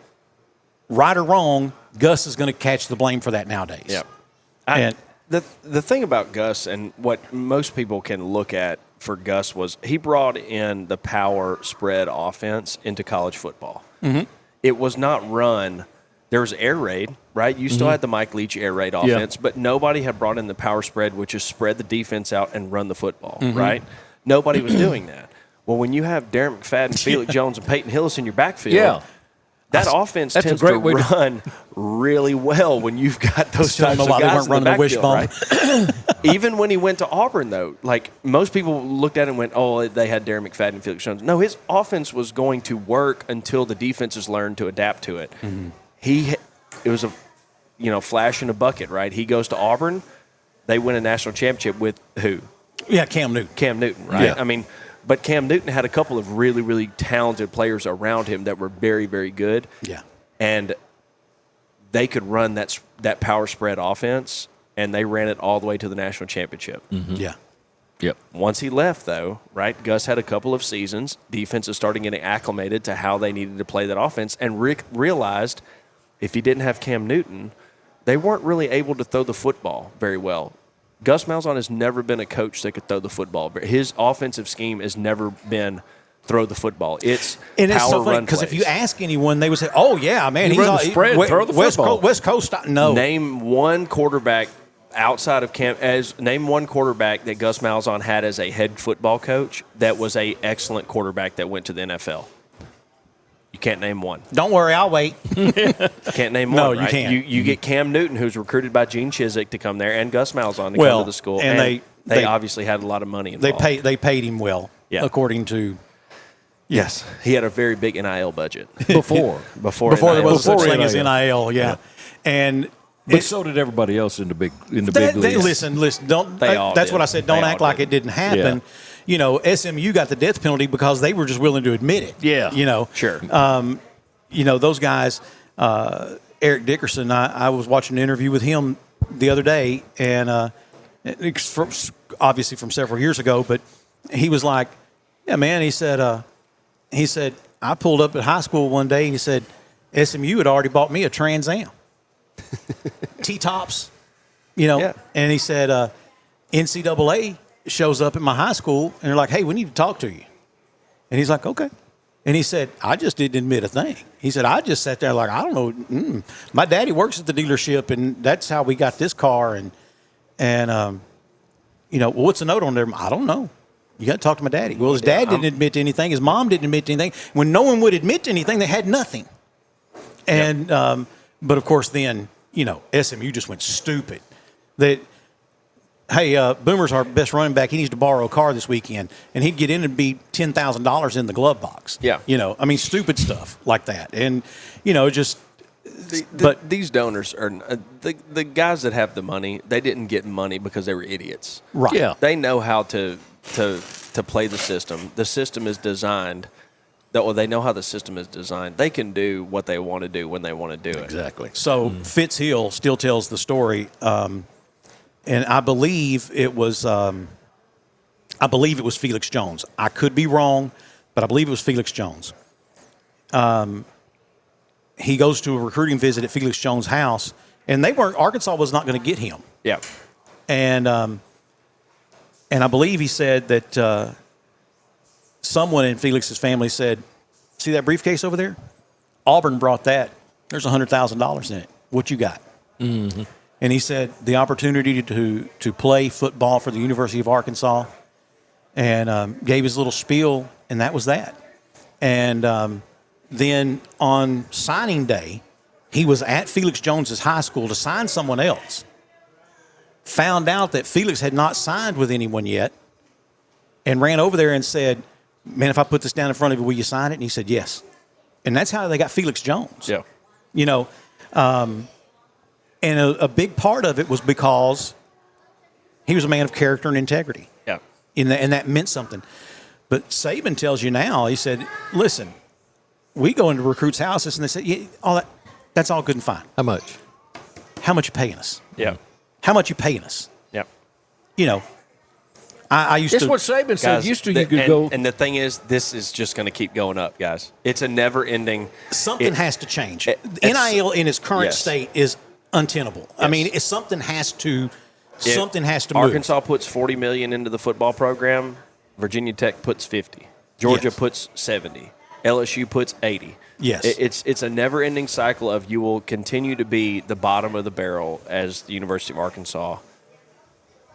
right or wrong, Gus is going to catch the blame for that nowadays. Yeah. The thing about Gus and what most people can look at for Gus was he brought in the power spread offense into college football. Mm-hmm. It was not run. There was air raid, right? You still had the Mike Leach air raid offense, but nobody had brought in the power spread, which is spread the defense out and run the football, right? Nobody was doing that. Well, when you have Darren McFadden, Felix Jones, and Peyton Hillis in your backfield, that offense tends to run really well when you've got those types of guys in the backfield, right? Even when he went to Auburn, though, like most people looked at it and went, oh, they had Darren McFadden and Felix Jones. No, his offense was going to work until the defenses learned to adapt to it. It was a flash in a bucket, right? He goes to Auburn. They win a national championship with who? Yeah, Cam Newton. Cam Newton, right? Yeah. I mean, but Cam Newton had a couple of really, really talented players around him that were very, very good. Yeah. And they could run that power spread offense, and they ran it all the way to the national championship. Yeah. Yep. Once he left, though, right, Gus had a couple of seasons. Defenses started getting acclimated to how they needed to play that offense, and Rick realized if he didn't have Cam Newton, they weren't really able to throw the football very well. Gus Malzahn has never been a coach that could throw the football. His offensive scheme has never been throw the football. It's power run because if you ask anyone, they would say, "Oh yeah, man, he's on the spread, throw the football." West Coast, no. Name one quarterback outside of name one quarterback that Gus Malzahn had as a head football coach that was a excellent quarterback that went to the NFL. You can't name one. Don't worry, I'll wait. Can't name one. No, right? you can't. You get Cam Newton, who's recruited by Gene Chizik to come there, and Gus Malzahn to come to the school. And they obviously had a lot of money involved. They paid him well, according to. Yes, he had a very big NIL budget before there was such thing as NIL. Yeah, and. But so did everybody else in the big leagues. Listen. Don't. That's what I said. Don't act like it didn't happen. Yeah. SMU got the death penalty because they were just willing to admit it. Yeah. Sure. Those guys. Eric Dickerson. I was watching an interview with him the other day, and obviously from several years ago. But he was like, "Yeah, man." He said, I pulled up at high school one day. And he said, SMU had already bought me a Trans Am. T-tops, and he said NCAA shows up at my high school and they're like, hey, we need to talk to you. And he's like, okay. And he said, I just didn't admit a thing. He said, I just sat there like, I don't know. My daddy works at the dealership and that's how we got this car. And well, what's the note on there? I don't know. You got to talk to my daddy. Well, his dad didn't admit to anything. His mom didn't admit to anything. When no one would admit to anything, they had nothing. And, but of course, then, SMU just went stupid. Boomer's our best running back. He needs to borrow a car this weekend. And he'd get in and be $10,000 in the glove box. Yeah. Stupid stuff like that. And, but these donors are the guys that have the money. They didn't get money because they were idiots. Right. Yeah. They know how to play the system. The system is designed. They know how the system is designed. They can do what they want to do when they want to do it. Exactly. So Fitzhill still tells the story, and I believe it was Felix Jones. I could be wrong, but I believe it was Felix Jones. He goes to a recruiting visit at Felix Jones' house, and Arkansas was not going to get him. Yeah. And I believe he said that someone in Felix's family said, see that briefcase over there? Auburn brought that. There's $100,000 in it. What you got? Mm-hmm. And he said the opportunity to play football for the University of Arkansas, and gave his little spiel, and that was that. And then on signing day, he was at Felix Jones's high school to sign someone else. Found out that Felix had not signed with anyone yet, and ran over there and said, man, if I put this down in front of you, will you sign it? And he said, yes. And that's how they got Felix Jones. Yeah. And a big part of it was because he was a man of character and integrity. Yeah. And that meant something. But Saban tells you now, he said, listen, we go into recruits' houses and they say, that's all good and fine. How much? How much you paying us? Yeah. How much you paying us? Yeah. I used It's to. what Saban said. Used to, you could go. And the thing is, this is just going to keep going up, guys. It's a never-ending. Something has to change. NIL in its current state is untenable. Yes. I mean, something has to Something has to move. Arkansas puts $40 million into the football program. Virginia Tech puts 50. Georgia puts 70. LSU puts 80. Yes. It's a never-ending cycle of you will continue to be the bottom of the barrel as the University of Arkansas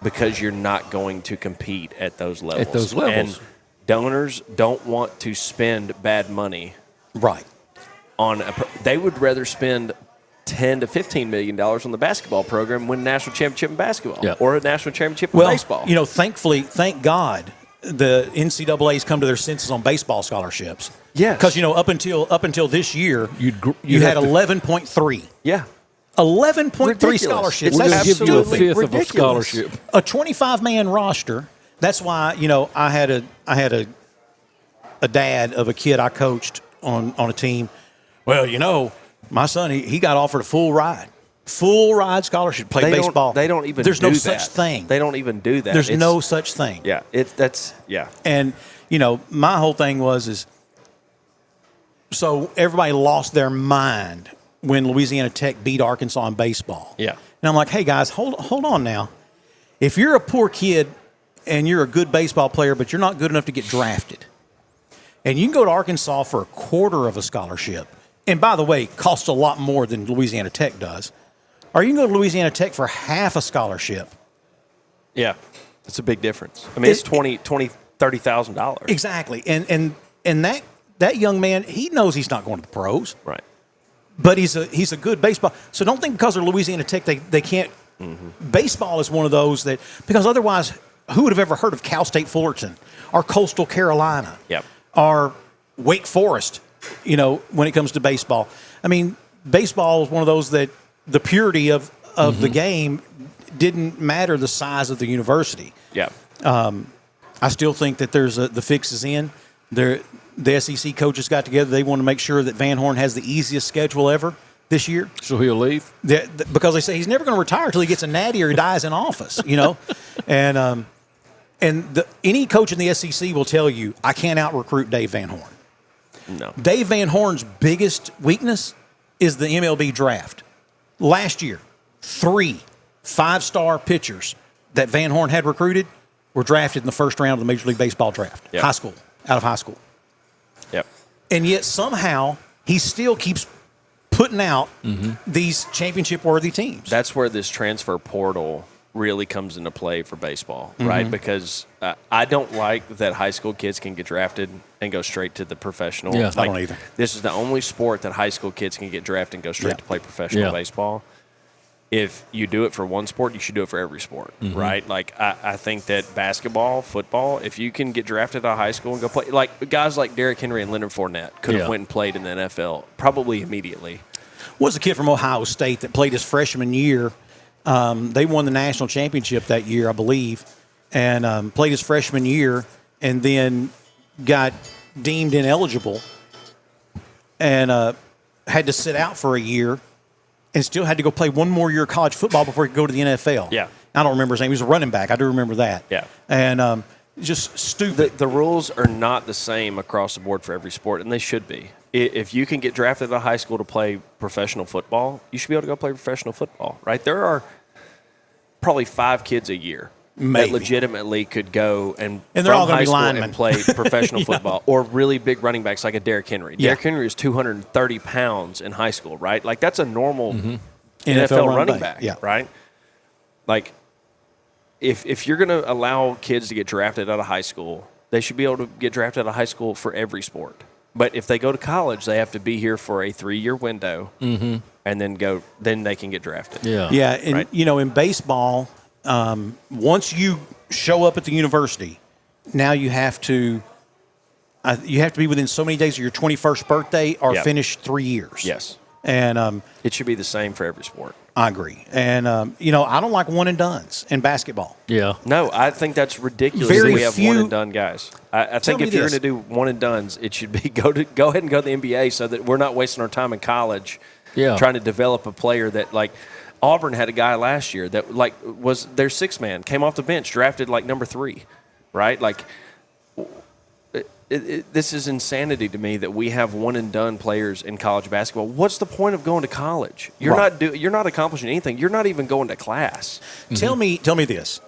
because you're not going to compete at those levels. And donors don't want to spend bad money. Right. They would rather spend $10 to $15 million on the basketball program, win a national championship in basketball or a national championship in baseball. You know, thank God, the NCAA's come to their senses on baseball scholarships. Yeah, because up until this year, you had 11.3. Yeah, 11.3 scholarships. We're That's going to give you a fifth ridiculous. of a scholarship. A 25-man roster. That's why I had a dad of a kid I coached on a team. Well, my son he got offered a full ride scholarship to play baseball. They don't even. There's do no that. such thing. They don't even do that. There's no such thing. Yeah, yeah. And my whole thing was so everybody lost their mind when Louisiana Tech beat Arkansas in baseball. Yeah. And I'm like, hey guys, hold on now. If you're a poor kid and you're a good baseball player, but you're not good enough to get drafted, and you can go to Arkansas for a quarter of a scholarship, and by the way, costs a lot more than Louisiana Tech does, or you can go to Louisiana Tech for half a scholarship. Yeah, it's a big difference. I mean, it's $30,000. Exactly, and that young man, he knows he's not going to the pros, right? But he's a good baseball. So don't think because they're Louisiana Tech they can't. Mm-hmm. Baseball is one of those that, because otherwise, who would have ever heard of Cal State Fullerton or Coastal Carolina? Yep. Or Wake Forest? When it comes to baseball, I mean, baseball is one of those that the purity of the game didn't matter the size of the university. Yeah. I still think that the fix is in. The SEC coaches got together. They want to make sure that Van Horn has the easiest schedule ever this year. So he'll leave? Because they say he's never going to retire until he gets a natty or he dies in office, And any coach in the SEC will tell you, I can't out-recruit Dave Van Horn. No. Dave Van Horn's biggest weakness is the MLB draft. Last year, 3 5-star pitchers that Van Horn had recruited were drafted in the first round of the Major League Baseball draft, yep. out of high school. Yep. And yet somehow he still keeps putting out these championship-worthy teams. That's where this transfer portal really comes into play for baseball, right? Because I don't like that high school kids can get drafted and go straight to the professional. Yeah, I don't either. This is the only sport that high school kids can get drafted and go straight to play professional baseball. If you do it for one sport, you should do it for every sport, right? Like, I think that basketball, football, if you can get drafted out of high school and go play, like guys like Derrick Henry and Leonard Fournette could have went and played in the NFL probably immediately. Was a kid from Ohio State that played his freshman year. They won the national championship that year, I believe, and played his freshman year and then got deemed ineligible and had to sit out for a year and still had to go play one more year of college football before he could go to the NFL. Yeah. I don't remember his name. He was a running back. I do remember that. Yeah. And just stupid. The rules are not the same across the board for every sport, and they should be. If you can get drafted out of high school to play professional football, you should be able to go play professional football, right? There are probably 5 kids a year that legitimately could go and they're all from high school linemen. and play professional football, or really big running backs like a Derrick Henry. Derrick Henry is 230 pounds in high school, right? Like, that's a normal NFL running back, right? Like, if you're going to allow kids to get drafted out of high school, they should be able to get drafted out of high school for every sport. But if they go to college, they have to be here for a 3-year window, and then they can get drafted. Yeah, and right? In baseball, once you show up at the university, now you have to be within so many days of your 21st birthday or finish 3 years. Yes, and it should be the same for every sport. I agree, and I don't like one and dones in basketball. Yeah, no, I think that's ridiculous. Very that we have few, one and done guys. I think if you're going to do one and dones, it should be go ahead and go to the NBA so that we're not wasting our time in college. Trying to develop a player that, like, Auburn had a guy last year that, like, was their 6th man, came off the bench, drafted like number 3, right? Like, this is insanity to me that we have one and done players in college basketball. What's the point of going to college? You're not accomplishing anything. You're not even going to class. Mm-hmm. Tell me this.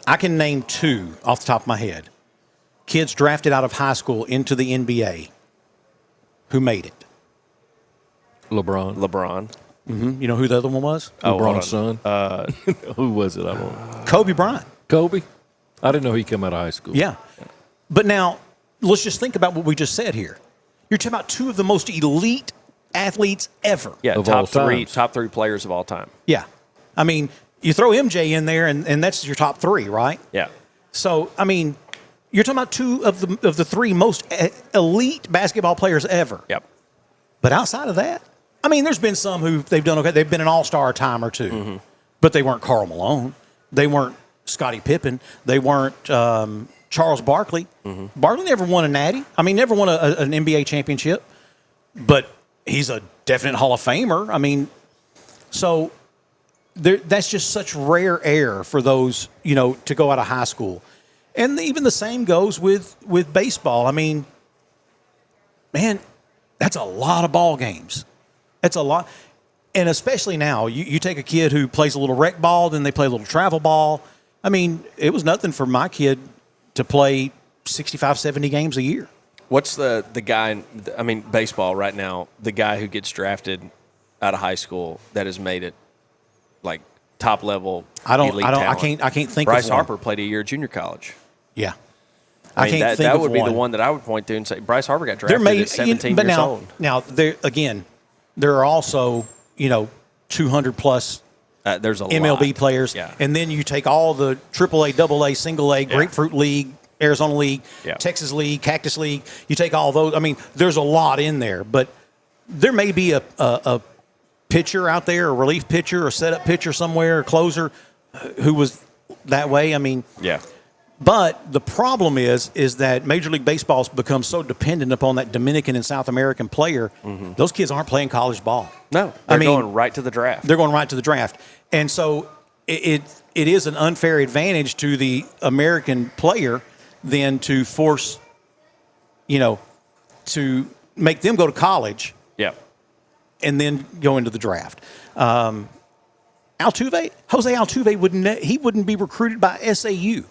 I can name 2 off the top of my head. Kids drafted out of high school into the NBA who made it. LeBron. Mm-hmm. You know who the other one was? LeBron's son. Who was it? I don't know. Kobe Bryant. Kobe? I didn't know he came out of high school. Yeah. But now, let's just think about what we just said here. You're talking about 2 of the most elite athletes ever. Yeah, of top 3 players of all time. Yeah. I mean, you throw MJ in there, and that's your top 3, right? Yeah. So, I mean, you're talking about 2 of the 3 most elite basketball players ever. Yep. But outside of that, I mean, there's been some who they've done okay. They've been an all-star a time or 2. But they weren't Karl Malone. They weren't Scottie Pippen. They weren't Charles Barkley. Barkley never won a natty. I mean, never won an NBA championship. But he's a definite Hall of Famer. I mean, so that's just such rare air for those, to go out of high school. And even the same goes with baseball. I mean, man, that's a lot of ball games. That's a lot. And especially now, you take a kid who plays a little rec ball, then they play a little travel ball. I mean, it was nothing for my kid to play 65, 70 games a year. What's the guy, I mean, baseball right now, the guy who gets drafted out of high school that has made it, like, top level elite talent? I can't think Bryce of one. Harper played a year at junior college. Yeah. I mean, that would be the one that I would point to and say, Bryce Harper got drafted at 17 years old. Now, there are also, 200-plus there's a MLB lot. players. Yeah. And then you take all the AAA, AA, single A, Grapefruit League, Arizona League, Texas League, Cactus League. You take all those. I mean, there's a lot in there. But there may be a pitcher out there, a relief pitcher, a setup pitcher somewhere, a closer who was that way. I mean, yeah. But the problem is that Major League Baseball's become so dependent upon that Dominican and South American player. Those kids aren't playing college ball. No, they're going right to the draft. They're going right to the draft. And so it is an unfair advantage to the American player then to force, to make them go to college. Yeah. And then go into the draft. Jose Altuve wouldn't be recruited by SAU.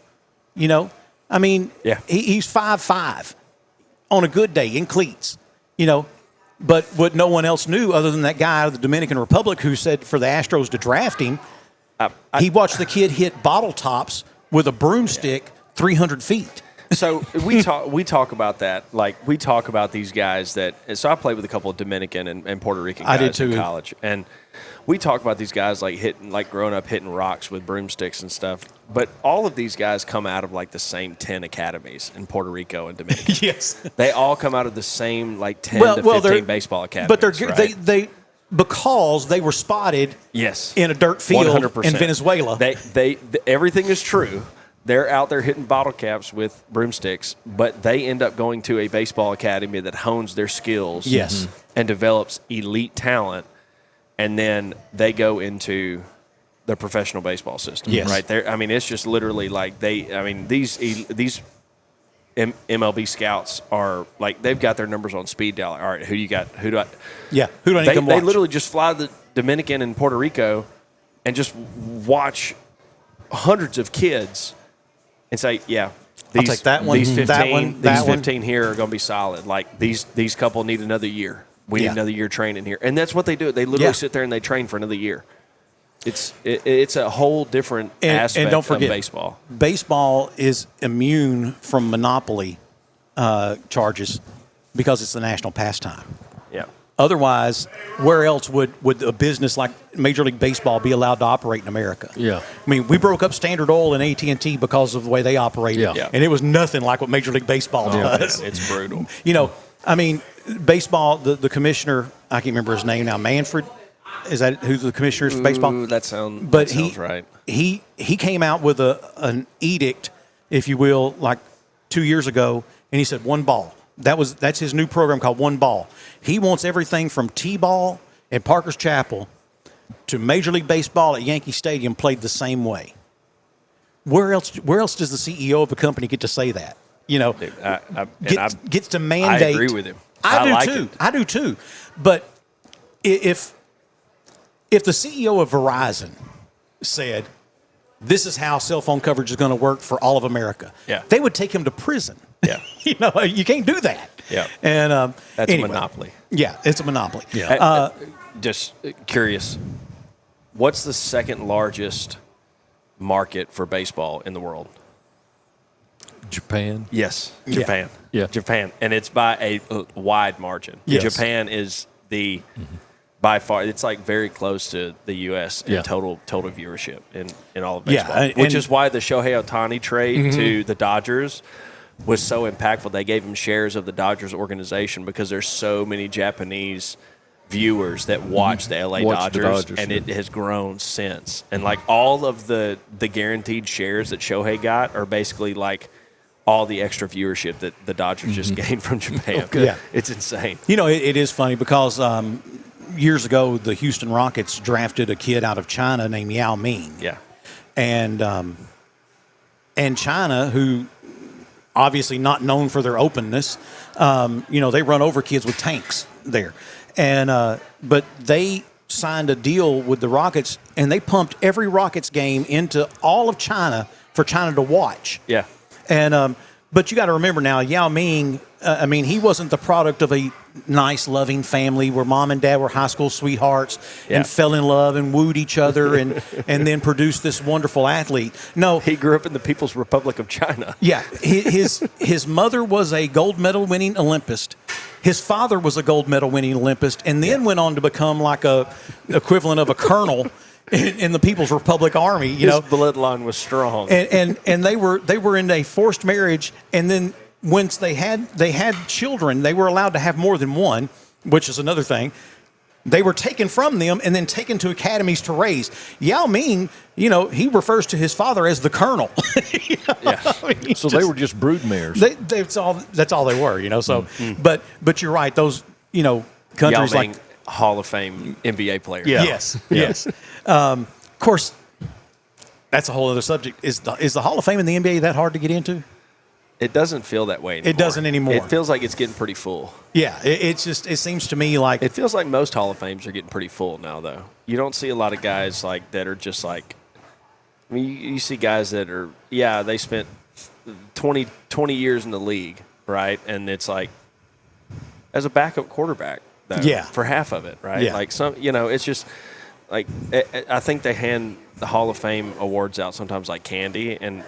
I mean, he's 5'5" on a good day in cleats, But what no one else knew other than that guy out of the Dominican Republic who said for the Astros to draft him, he watched the kid hit bottle tops with a broomstick 300 feet. So we talk about that. Like, we talk about these guys that – so I played with a couple of Dominican and Puerto Rican guys in college. And we talk about these guys like growing up hitting rocks with broomsticks and stuff. But all of these guys come out of like the same 10 academies in Puerto Rico and Dominican. Yes. They all come out of the same like 10 to 15 baseball academies. But they because they were spotted in a dirt field 100%. In Venezuela. They everything is true. They're out there hitting bottle caps with broomsticks, but they end up going to a baseball academy that hones their skills and develops elite talent, and then they go into the professional baseball system. Yes. Right there. I mean, it's just literally like these MLB scouts are like, they've got their numbers on speed dial. All right, who you got? Who do I? Yeah, who do I need to come watch? They literally just fly to the Dominican and Puerto Rico and just watch hundreds of kids and say, yeah, I'll take that one, these 15, that one, these 15 here are going to be solid. Like these couple need another year. We need another year training here, and that's what they do. They literally sit there and they train for another year. It's a whole different aspect and don't forget, of baseball. Baseball is immune from monopoly charges because it's the national pastime. Yeah. Otherwise, where else would a business like Major League Baseball be allowed to operate in America? Yeah. I mean, we broke up Standard Oil and AT&T because of the way they operated, and it was nothing like what Major League Baseball does. It's brutal. I mean, baseball, the commissioner, I can't remember his name now, Manfred, is that who the commissioner is for baseball? That sounds right. He came out with an edict, if you will, like 2 years ago, and he said one ball. That's his new program called One Ball. He wants everything from T-ball at Parker's Chapel to Major League Baseball at Yankee Stadium played the same way. Where else does the CEO of a company get to say that? You know, Dude, gets to mandate. I agree with him. I do too. But if the CEO of Verizon said, this is how cell phone coverage is going to work for all of America, they would take him to prison. Yeah. You can't do that. Yeah. And that's a monopoly. Yeah, it's a monopoly. Yeah. Just curious, what's the second largest market for baseball in the world? Japan. Yes, Japan. Yeah. Japan, and it's by a wide margin. Yes. Japan is the by far. It's like very close to the U.S. in total viewership in all of baseball. Which is why the Shohei Ohtani trade to the Dodgers was so impactful. They gave him shares of the Dodgers organization because there's so many Japanese viewers that watch the LA Dodgers, and it has grown since. And like all of the guaranteed shares that Shohei got are basically like all the extra viewership that the Dodgers just gained from Japan. Yeah. It's insane. You know, it is funny because years ago the Houston Rockets drafted a kid out of China named Yao Ming. Yeah. And China, who obviously not known for their openness, they run over kids with tanks there. And but they signed a deal with the Rockets, and they pumped every Rockets game into all of China for China to watch. Yeah. And but you got to remember now, Yao Ming, he wasn't the product of a nice, loving family where mom and dad were high school sweethearts and fell in love and wooed each other and then produced this wonderful athlete. No. He grew up in the People's Republic of China. Yeah. His mother was a gold medal winning Olympist. His father was a gold medal winning Olympist and then went on to become like a equivalent of a colonel in the People's Republic Army. His bloodline was strong. And they were in a forced marriage, and then once they had children, they were allowed to have more than one, which is another thing. They were taken from them and then taken to academies to raise. Yao Ming, he refers to his father as the colonel. So they were just broodmares. That's all they were, So, but you're right. Those, countries Yao Ming, like Hall of Fame NBA player. Yeah. Yes. Of course, that's a whole other subject. Is the Hall of Fame in the NBA that hard to get into? It doesn't feel that way anymore. It doesn't anymore. It feels like it's getting pretty full. Yeah, it seems to me like... It feels like most Hall of Fames are getting pretty full now, though. You don't see a lot of guys like that are just like... I mean, you see guys that are... Yeah, they spent 20 years in the league, right? And it's like, as a backup quarterback, though, for half of it, right? Yeah. Like, it's just... Like, I think they hand the Hall of Fame awards out sometimes like candy, and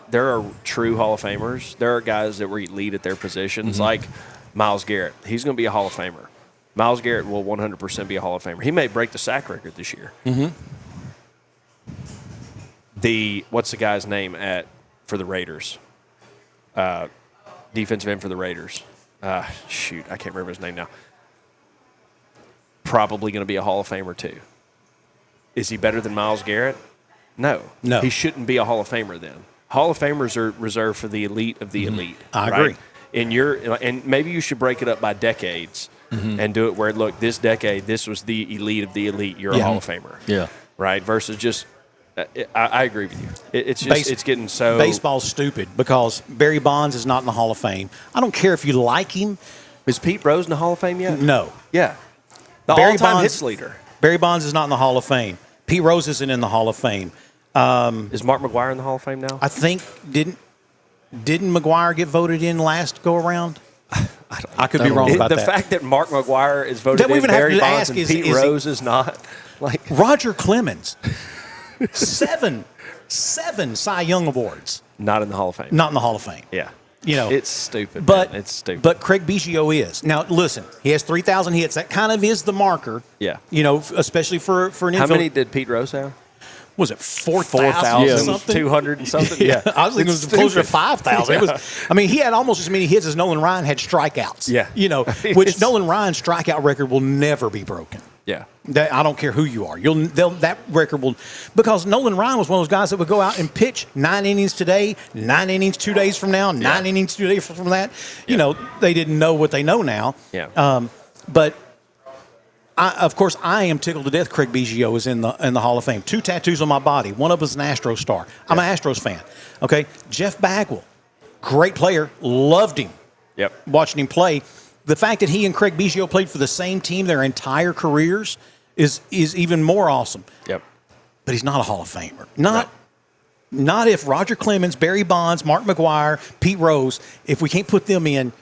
there are true Hall of Famers. There are guys that were elite at their positions, like Myles Garrett. He's going to be a Hall of Famer. Myles Garrett will 100% be a Hall of Famer. He may break the sack record this year. What's the guy's name for the Raiders? Defensive end for the Raiders. I can't remember his name now. Probably going to be a Hall of Famer too. Is he better than Myles Garrett? No. He shouldn't be a Hall of Famer then. Hall of Famers are reserved for the elite of the elite. I agree. And maybe you should break it up by decades and do it where, look, this decade, this was the elite of the elite. You're a Hall of Famer. Yeah. Right? Versus just, I agree with you. It's just, it's getting so. Baseball's stupid because Barry Bonds is not in the Hall of Fame. I don't care if you like him. Is Pete Rose in the Hall of Fame yet? No. Yeah. The all-time hits leader. Barry Bonds is not in the Hall of Fame. Pete Rose isn't in the Hall of Fame. Is Mark McGwire in the Hall of Fame now? I think didn't McGwire get voted in last go around? I could be wrong about that. The fact that Mark McGwire is voted in, Barry Bonds and Pete Rose is not. Like Roger Clemons, seven Cy Young awards. Not in the Hall of Fame. Not in the Hall of Fame. Yeah. It's stupid. But man. It's stupid. But Craig Biggio is. Now listen, he has 3,000 hits. That kind of is the marker. Yeah. Especially for an infield. How many did Pete Rose have? Was it 4,000? 200 and something? Yeah. I was thinking it was closer to 5,000. He had almost as many hits as Nolan Ryan had strikeouts. Yeah. Which Nolan Ryan's strikeout record will never be broken. Yeah. I don't care who you are. That record will, because Nolan Ryan was one of those guys that would go out and pitch 9 innings today, 9 innings 2 days from now, 9 innings 2 days from that. They didn't know what they know now. Yeah. But of course, I am tickled to death. Craig Biggio is in the Hall of Fame. 2 tattoos on my body. One of them is an Astros star. I'm an Astros fan. Okay. Jeff Bagwell, great player. Loved him. Yep. Watching him play. The fact that he and Craig Biggio played for the same team their entire careers is even more awesome. Yep. But he's not a Hall of Famer. Not if Roger Clemons, Barry Bonds, Mark McGwire, Pete Rose, if we can't put them in.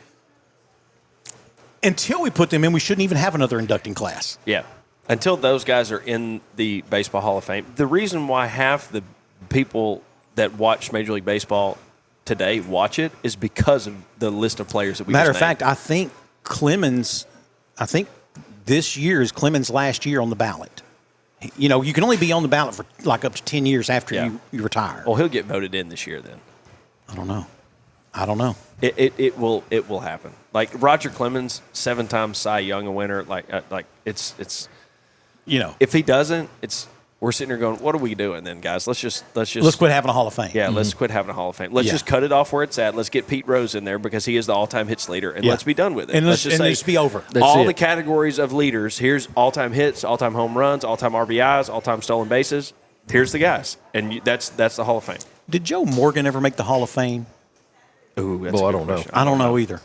Until we put them in, we shouldn't even have another inducting class. Yeah. Until those guys are in the Baseball Hall of Fame. The reason why half the people that watch Major League Baseball today watch it is because of the list of players that we Matter just of fact, I think this year is Clemens' last year on the ballot. You know, you can only be on the ballot for like up to 10 years after you retire. Well, he'll get voted in this year then. I don't know. It will happen. Like Roger Clemens, 7-time Cy Young winner. Like it's you know, if he doesn't, we're sitting here going, what are we doing then, guys? Let's quit having a Hall of Fame. Yeah, let's quit having a Hall of Fame. Let's just cut it off where it's at. Let's get Pete Rose in there because he is the all-time hits leader, and let's be done with it. And let's just be over. All the categories of leaders. Here's all-time hits, all-time home runs, all-time RBIs, all-time stolen bases. Here's the guys, and that's the Hall of Fame. Did Joe Morgan ever make the Hall of Fame? Ooh, I don't know. I don't know either.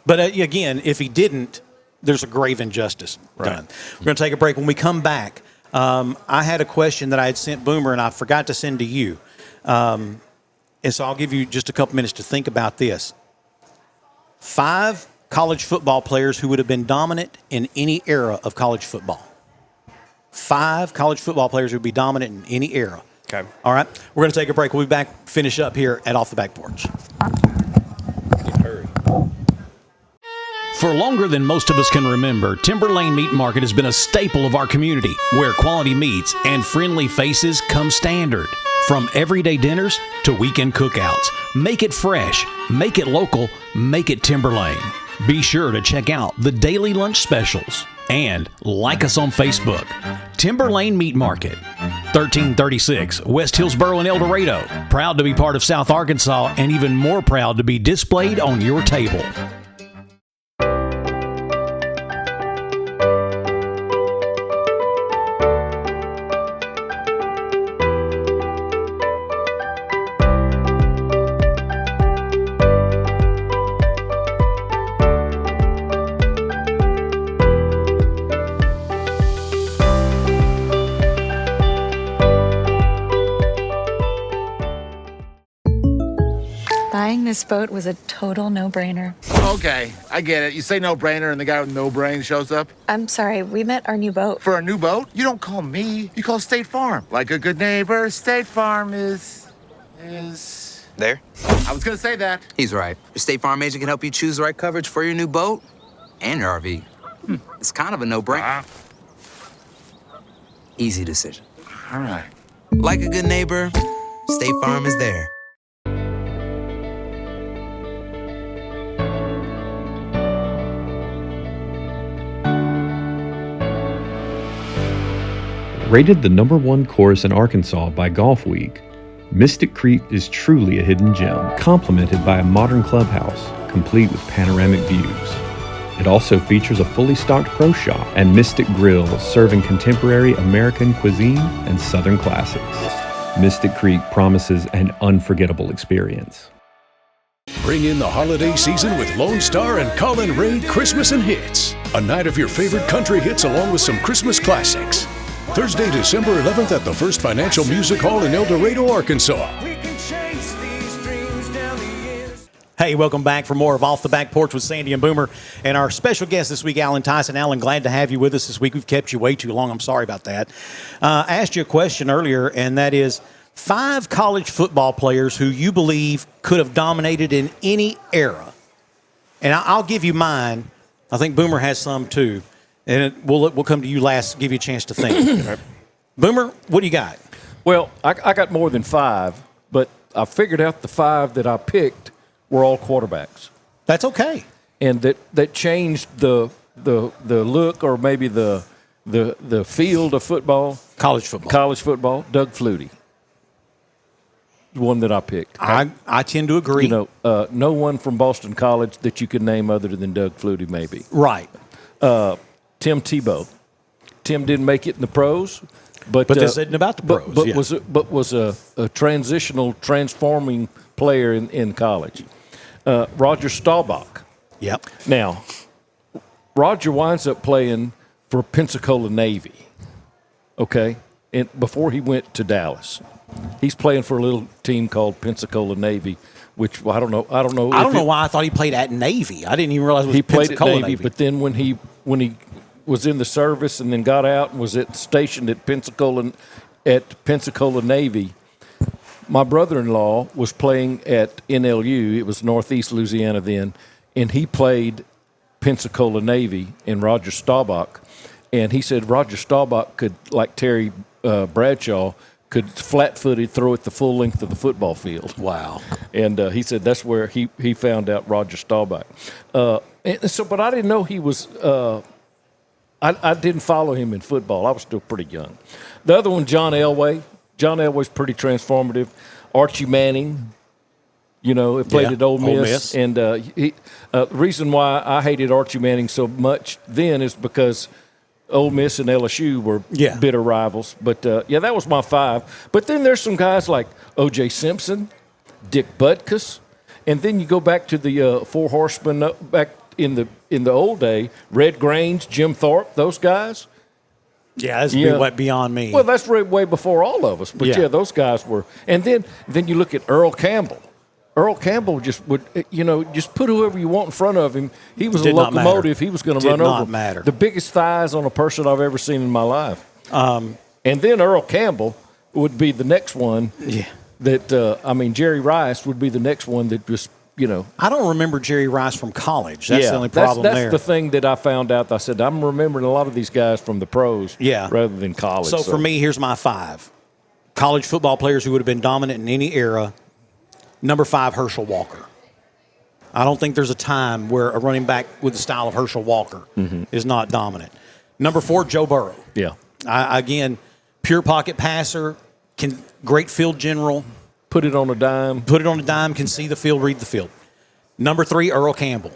But again, if he didn't, there's a grave injustice done. We're going to take a break. When we come back, I had a question that I had sent Boomer, and I forgot to send to you. And so I'll give you just a couple minutes to think about this. 5 college football players who would have been dominant in any era of college football. 5 college football players who would be dominant in any era. Okay. All right. We're going to take a break. We'll be back, finish up here at Off the Back Porch. For longer than most of us can remember, Timber Lane Meat Market has been a staple of our community, where quality meats and friendly faces come standard. From everyday dinners to weekend cookouts, make it fresh, make it local, make it Timber Lane. Be sure to check out the daily lunch specials and like us on Facebook. Timber Lane Meat Market, 1336 West Hillsboro in El Dorado. Proud to be part of South Arkansas, and even more proud to be displayed on your table. Buying this boat was a total no-brainer. Okay, I get it. You say no-brainer and the guy with no brain shows up? I'm sorry, we met our new boat. For a new boat? You don't call me. You call State Farm. Like a good neighbor, State Farm is... There? I was gonna say that. He's right. Your State Farm agent can help you choose the right coverage for your new boat and your RV. It's kind of a no-brainer. Easy decision. All right. Like a good neighbor, State Farm is there. Rated the #1 course in Arkansas by Golf Week, Mystic Creek is truly a hidden gem, complemented by a modern clubhouse, complete with panoramic views. It also features a fully stocked pro shop and Mystic Grill, serving contemporary American cuisine and Southern classics. Mystic Creek promises an unforgettable experience. Bring in the holiday season with Lone Star and Colin Raid Christmas and Hits. A night of your favorite country hits along with some Christmas classics. Thursday, December 11th at the First Financial Music Hall in El Dorado, Arkansas. Hey, welcome back for more of Off the Back Porch with Sandy and Boomer. And our special guest this week, Alan Tyson. Alan, glad to have you with us this week. We've kept you way too long. I'm sorry about that. I asked you a question earlier, and that is 5 college football players who you believe could have dominated in any era. And I'll give you mine. I think Boomer has some too. And we'll come to you last, give you a chance to think. Boomer, what do you got? Well, I got more than 5, but I figured out the 5 that I picked were all quarterbacks. That's okay. And that changed the look, or maybe the field of football. College football. College football. Doug Flutie. The one that I picked. I tend to agree. You know, no one from Boston College that you could name other than Doug Flutie, maybe. Right. Tim Tebow. Tim didn't make it in the pros, but this isn't about the pros. Was a transitional, transforming player in college. Roger Staubach. Yep. Now, Roger winds up playing for Pensacola Navy, okay, and before he went to Dallas. He's playing for a little team called Pensacola Navy, which I don't know. I don't know why I thought he played at Navy. I didn't even realize it was he played Pensacola at Navy. But then when he was in the service and then got out and was stationed at Pensacola Navy, my brother-in-law was playing at NLU. It was Northeast Louisiana then, and he played Pensacola Navy in Roger Staubach. And he said Roger Staubach could, like Terry Bradshaw, could flat-footed throw it the full length of the football field. Wow. And he said that's where he found out Roger Staubach. But I didn't know he was I didn't follow him in football. I was still pretty young. The other one, John Elway. John Elway's pretty transformative. Archie Manning, played at Ole Miss. And the reason why I hated Archie Manning so much then is because Ole Miss and LSU were bitter rivals. But, that was my 5. But then there's some guys like O.J. Simpson, Dick Butkus, and then you go back to the Four Horsemen back in the old day, Red Grange, Jim Thorpe, those guys. Yeah, that's beyond me. Well, that's way before all of us. But, those guys were. And then you look at Earl Campbell. Earl Campbell just would, just put whoever you want in front of him. He was a locomotive. He was going to run over. Did not matter. The biggest thighs on a person I've ever seen in my life. And then Earl Campbell would be the next one. Yeah. That, Jerry Rice would be the next one that just, I don't remember Jerry Rice from college. That's the only problem there. That's the thing that I found out. I said, I'm remembering a lot of these guys from the pros rather than college. So for me, here's my 5. College football players who would have been dominant in any era. Number 5, Herschel Walker. I don't think there's a time where a running back with the style of Herschel Walker is not dominant. Number 4, Joe Burrow. Yeah. Again, pure pocket passer, great field general. Put it on a dime. Can see the field, read the field. Number 3, Earl Campbell.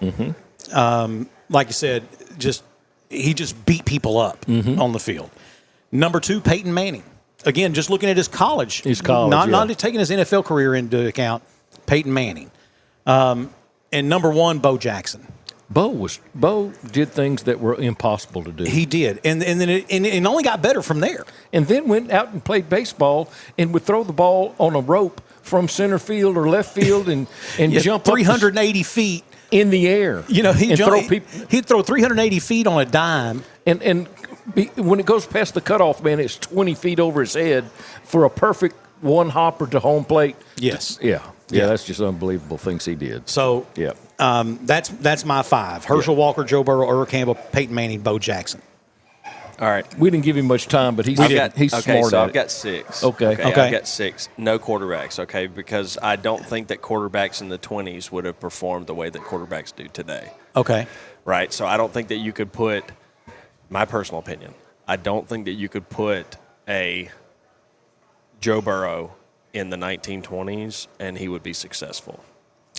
Like you said, he just beat people up on the field. Number 2, Peyton Manning. Again, just looking at his college. Not taking his NFL career into account, Peyton Manning. And number 1, Bo Jackson. Bo did things that were impossible to do. He did, and then it only got better from there. And then went out and played baseball and would throw the ball on a rope from center field or left field and jump 380 feet in the air. He'd throw 380 feet on a dime, and when it goes past the cutoff, man, it's 20 feet over his head for a perfect one hopper to home plate. Yes. Yeah, that's just unbelievable things he did. So that's my 5. Herschel Walker, Joe Burrow, Earl Campbell, Peyton Manning, Bo Jackson. All right. We didn't give him much time, but he's smart at I've got 6. Okay. I've got 6. No quarterbacks, okay, because I don't think that quarterbacks in the 20s would have performed the way that quarterbacks do today. Okay. Right? So I don't think that you could put, my personal opinion, I don't think that you could put a Joe Burrow in the 1920s and he would be successful.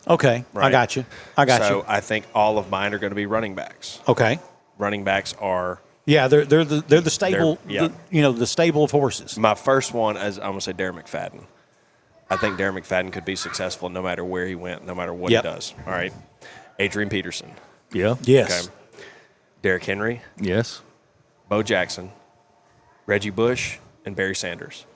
Okay. Right? I got you. So I think all of mine are going to be running backs. Okay. Running backs are... Yeah, they're the stable, the stable of horses. My first one is I'm going to say Darren McFadden. I think Darren McFadden could be successful no matter where he went, no matter what he does. All right. Adrian Peterson. Yeah. Yes. Okay. Derrick Henry. Yes. Bo Jackson. Reggie Bush and Barry Sanders.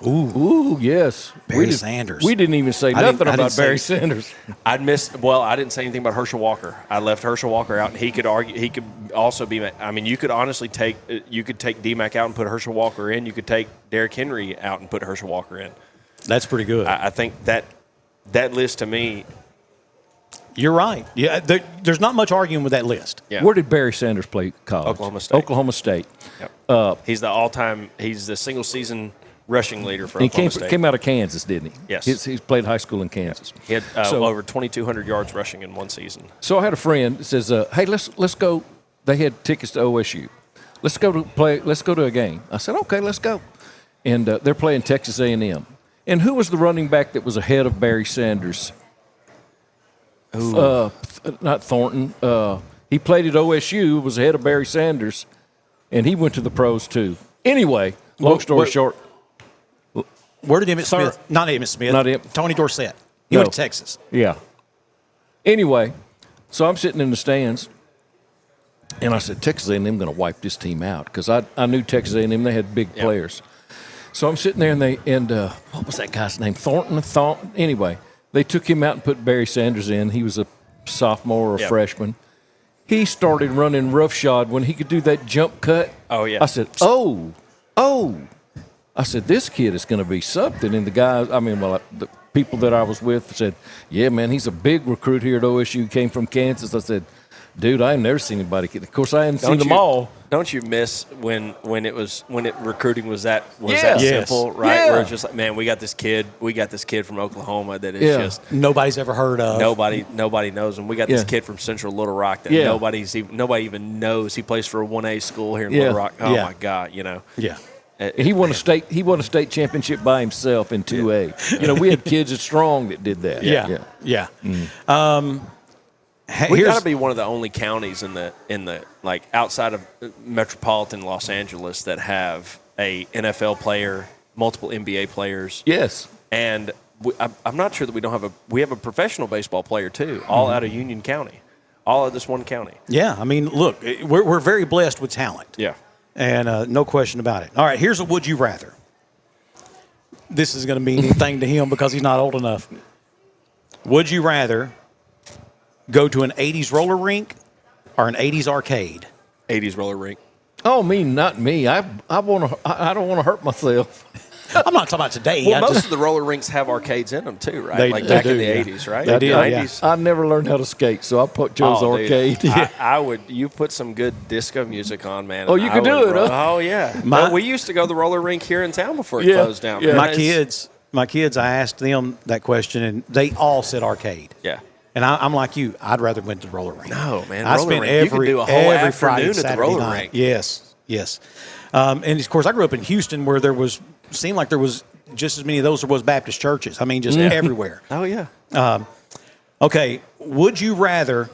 Ooh, yes. Barry Sanders. We didn't even say nothing about Barry Sanders. I didn't say anything about Herschel Walker. I left Herschel Walker out, and he could also be. I mean, you could honestly take D-Mac out and put Herschel Walker in. You could take Derrick Henry out and put Herschel Walker in. That's pretty good. I think that list to me. You're right. Yeah, there's not much arguing with that list. Yeah. Where did Barry Sanders play college? Oklahoma State. Yep. He's the all-time. He's the single-season rushing leader for Oklahoma State. He came out of Kansas, didn't he? Yes. He's played high school in Kansas. He had over 2,200 yards rushing in one season. So I had a friend that says, "Hey, let's go." They had tickets to OSU. Let's go to a game. I said, "Okay, let's go." And they're playing Texas A&M. And who was the running back that was ahead of Barry Sanders? Not Thornton. He played at OSU. Was ahead of Barry Sanders, and he went to the pros too. Anyway, long story short. Where did Emmitt Smith? Not Emmitt Smith. Not Emmitt. Tony Dorsett. He went to Texas. Yeah. Anyway, so I'm sitting in the stands, and I said, Texas A&M going to wipe this team out because I knew Texas A&M. They had big players. So I'm sitting there, and what was that guy's name? Thornton? Anyway, they took him out and put Barry Sanders in. He was a sophomore or freshman. He started running roughshod when he could do that jump cut. Oh, yeah. I said, oh. I said, this kid is going to be something. And the guys, the people that I was with said, yeah, man, he's a big recruit here at OSU. He came from Kansas. I said, dude, I ain't never seen anybody. Of course, I hadn't seen them all. Don't you miss when recruiting was that simple, right? Yeah. Where it's just like, man, we got this kid from Oklahoma that is just nobody's ever heard of. Nobody knows him. We got this kid from Central Little Rock that nobody even knows. He plays for a 1A school here in Little Rock. Oh my God, Yeah. He won a state championship by himself in 2A. We had kids at Strong that did that. Yeah. We got to be one of the only counties in the like outside of metropolitan Los Angeles that have a NFL player, multiple NBA players. Yes, and I'm not sure that we have a professional baseball player too, all out of Union County, all of this one county. Yeah, look, we're very blessed with talent. Yeah, and no question about it. All right, here's a would you rather. This is going to mean anything to him because he's not old enough. Would you rather go to an 80s roller rink or an 80s arcade? 80s roller rink. Oh, not me. I don't want to hurt myself. I'm not talking about today. Well, most of the roller rinks have arcades in them too, right? They back do, in the 80s, right? They did, 90s. I never learned how to skate, so I chose arcade. I would. You put some good disco music on, man. Oh, you could do it, huh? Oh, yeah. We used to go to the roller rink here in town before it closed down. Yeah. My kids, I asked them that question, and they all said arcade. Yeah. And I'm like you. I'd rather went to the roller rink. No, man. I spent every you could do a whole afternoon Friday, at the roller rink. Yes. And of course, I grew up in Houston, where seemed like there was just as many of those as there was Baptist churches. Just everywhere. Oh yeah. Okay. Would you rather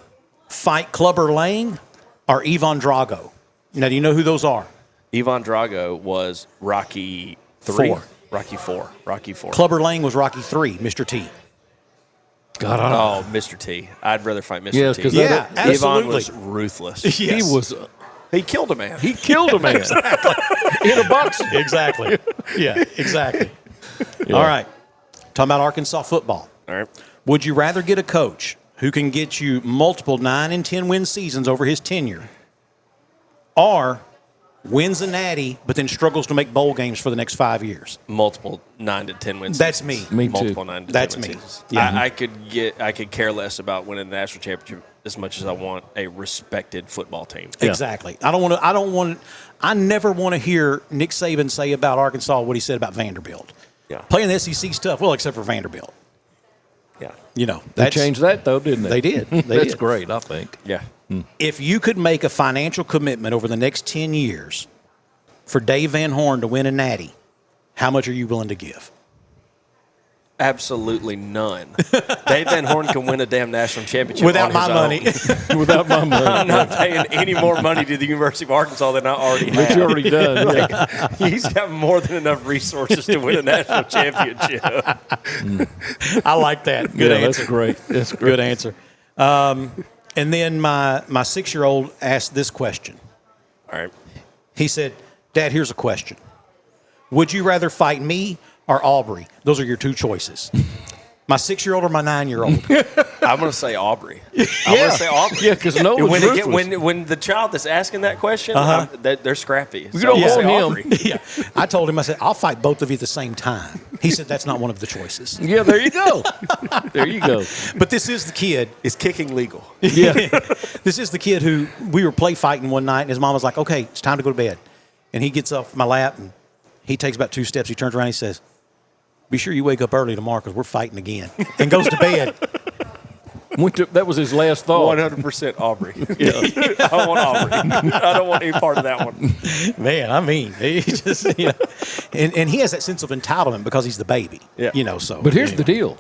fight Clubber Lang or Ivan Drago? Now, do you know who those are? Ivan Drago was Rocky 3. 4. Rocky 4. Clubber Lang was Rocky 3. Mr. T. God, Mr. T. I'd rather fight Mr. Yes, T. Absolutely. Ivan was ruthless. Yes. He killed a man. Exactly. In a boxing. Exactly. Yeah, exactly. Yeah. All right. Talking about Arkansas football. All right. Would you rather get a coach who can get you multiple 9 and 10 win seasons over his tenure, or wins a natty but then struggles to make bowl games for the next 5 years? Multiple 9 to 10 wins. That's me. Me multiple too. 9 to 10 That's win me. Seasons. Yeah. I could care less about winning the national championship as much as I want a respected football team. Yeah. Exactly. I never want to hear Nick Saban say about Arkansas what he said about Vanderbilt. Yeah. Playing the SEC stuff, well, except for Vanderbilt. Yeah. They changed that, though, didn't they? They did. That's great, I think. Yeah. If you could make a financial commitment over the next 10 years for Dave Van Horn to win a natty, how much are you willing to give? Absolutely none. Dave Van Horn can win a damn national championship without my money. Without my money. I'm not paying any more money to the University of Arkansas than I already have. But you already done. Yeah. He's got more than enough resources to win a national championship. I like that. Good answer. That's great. That's great. Good answer. And then my 6-year-old asked this question. All right. He said, Dad, here's a question. Would you rather fight me or Aubrey? Those are your two choices. My 6-year-old or my 9-year-old? I'm going to say Aubrey. I'm going to say Aubrey. Yeah, because no one's ruthless. When the child that's asking that question, they're scrappy. You don't want him. Yeah. I told him, I said, I'll fight both of you at the same time. He said, that's not one of the choices. Yeah, there you go. There you go. But this is the kid. Is kicking legal? Yeah. This is the kid who we were play fighting one night, and his mom was like, okay, it's time to go to bed. And he gets off my lap, and he takes about 2 steps. He turns around and he says, be sure you wake up early tomorrow because we're fighting again. And goes to bed. That was his last thought. 100% Aubrey. Yeah. I want Aubrey. I don't want any part of that one. Man, he just, and he has that sense of entitlement because he's the baby. Yeah. So. But here's the deal.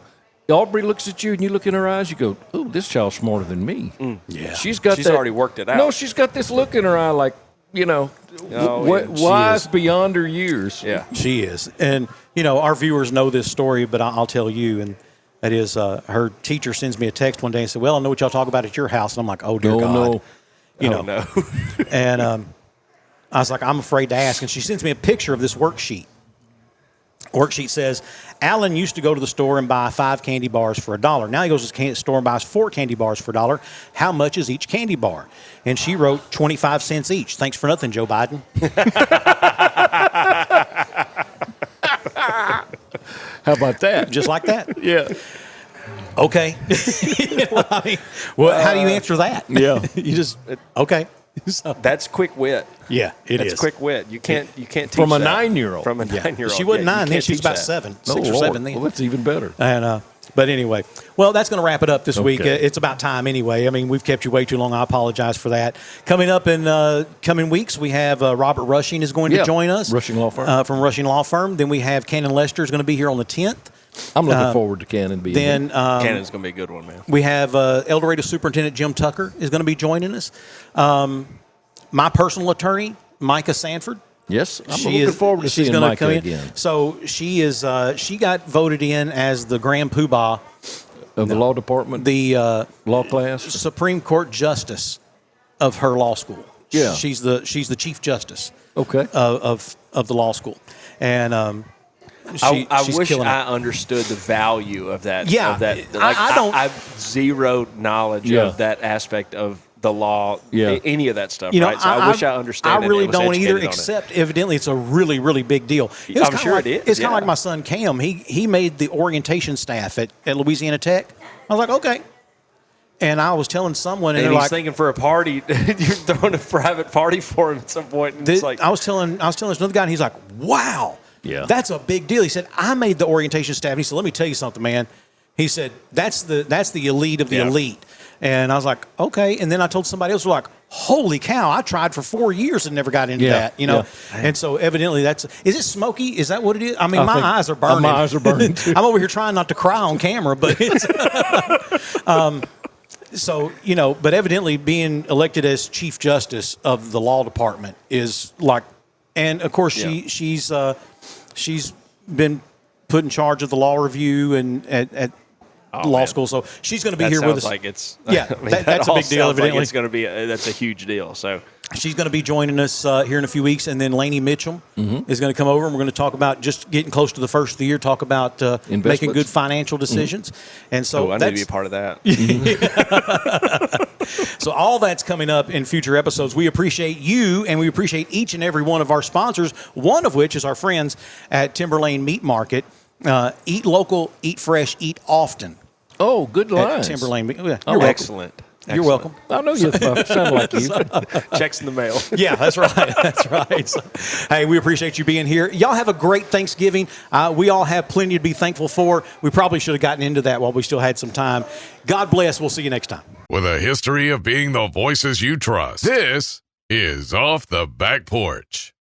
Aubrey looks at you and you look in her eyes, you go, oh, this child's smarter than me. Yeah. She's already worked it out. No, she's got this look in her eye like, wise beyond her years. Yeah. She is. And, our viewers know this story, but I'll tell you. And That is, her teacher sends me a text one day and said, well, I know what y'all talk about at your house. And I'm like, oh, dear God. No. You know. No. And I was like, I'm afraid to ask. And she sends me a picture of this worksheet. Worksheet says, Alan used to go to the store and buy 5 candy bars for $1. Now he goes to the store and buys 4 candy bars for $1. How much is each candy bar? And she wrote 25 cents each. Thanks for nothing, Joe Biden. How about that? Just like that? Yeah. Okay. I mean, well, how do you answer that? Yeah. You just, okay. So, that's quick wit. Yeah, That's quick wit. You can't teach from a that. 9-year-old. From a 9-year-old. She wasn't 9 then. She was about 7, 6 or 7 then. Well, that's even better. And but anyway, well, that's going to wrap it up this week. It's about time anyway. I mean, we've kept you way too long. I apologize for that. Coming up in coming weeks, we have Robert Rushing is going to join us. Rushing Law Firm. From Rushing Law Firm. Then we have Cannon Lester is going to be here on the 10th. I'm looking forward to Cannon being here. Cannon's going to be a good one, man. We have El Dorado Superintendent Jim Tucker is going to be joining us. My personal attorney, Micah Sanford. Yes, I'm looking forward to seeing Micah again. So she is. She got voted in as the grand poobah of the law department, the law class, Supreme Court Justice of her law school. Yeah, she's the Chief Justice. Okay. Of the law school, and I wish I understood the value of that. Yeah, of that. Like, I don't. I have zero knowledge of that aspect of the law, any of that stuff, right? So I wish I understood. I really don't either, except evidently it's a really, really big deal. I'm sure it is. It's kind of like my son Cam. He made the orientation staff at Louisiana Tech. I was like, okay. And I was telling someone, and he's thinking for a party, you're throwing a private party for him at some point. And it's like, I was telling this other guy, and he's like, wow, that's a big deal. He said, I made the orientation staff. And he said, let me tell you something, man. He said, that's the elite of the elite. And I was like, okay. And then I told somebody else, like, holy cow, I tried for 4 years and never got into that, you know. Yeah. And so evidently is it smoky? Is that what it is? I mean, my eyes are burning. My eyes are burning too. I'm over here trying not to cry on camera, but it's so, you know, but evidently being elected as Chief Justice of the law department is like, and of course she's been put in charge of the law review and at law school, so she's going to be here with us. Like it's that's a big deal. Evidently, like it's going to be that's a huge deal. So she's going to be joining us here in a few weeks, and then Laney Mitchell is going to come over, and we're going to talk about just getting close to the first of the year. Talk about making good financial decisions, and so I need to be a part of that. So all that's coming up in future episodes. We appreciate you, and we appreciate each and every one of our sponsors. One of which is our friends at Timberlane Meat Market. Eat local, eat fresh, eat often. Oh, good lines. Timberlane. You're excellent. You're welcome. I know you sound like you. Checks in the mail. Yeah, that's right. That's right. So, hey, we appreciate you being here. Y'all have a great Thanksgiving. We all have plenty to be thankful for. We probably should have gotten into that while we still had some time. God bless. We'll see you next time. With a history of being the voices you trust, this is Off the Back Porch.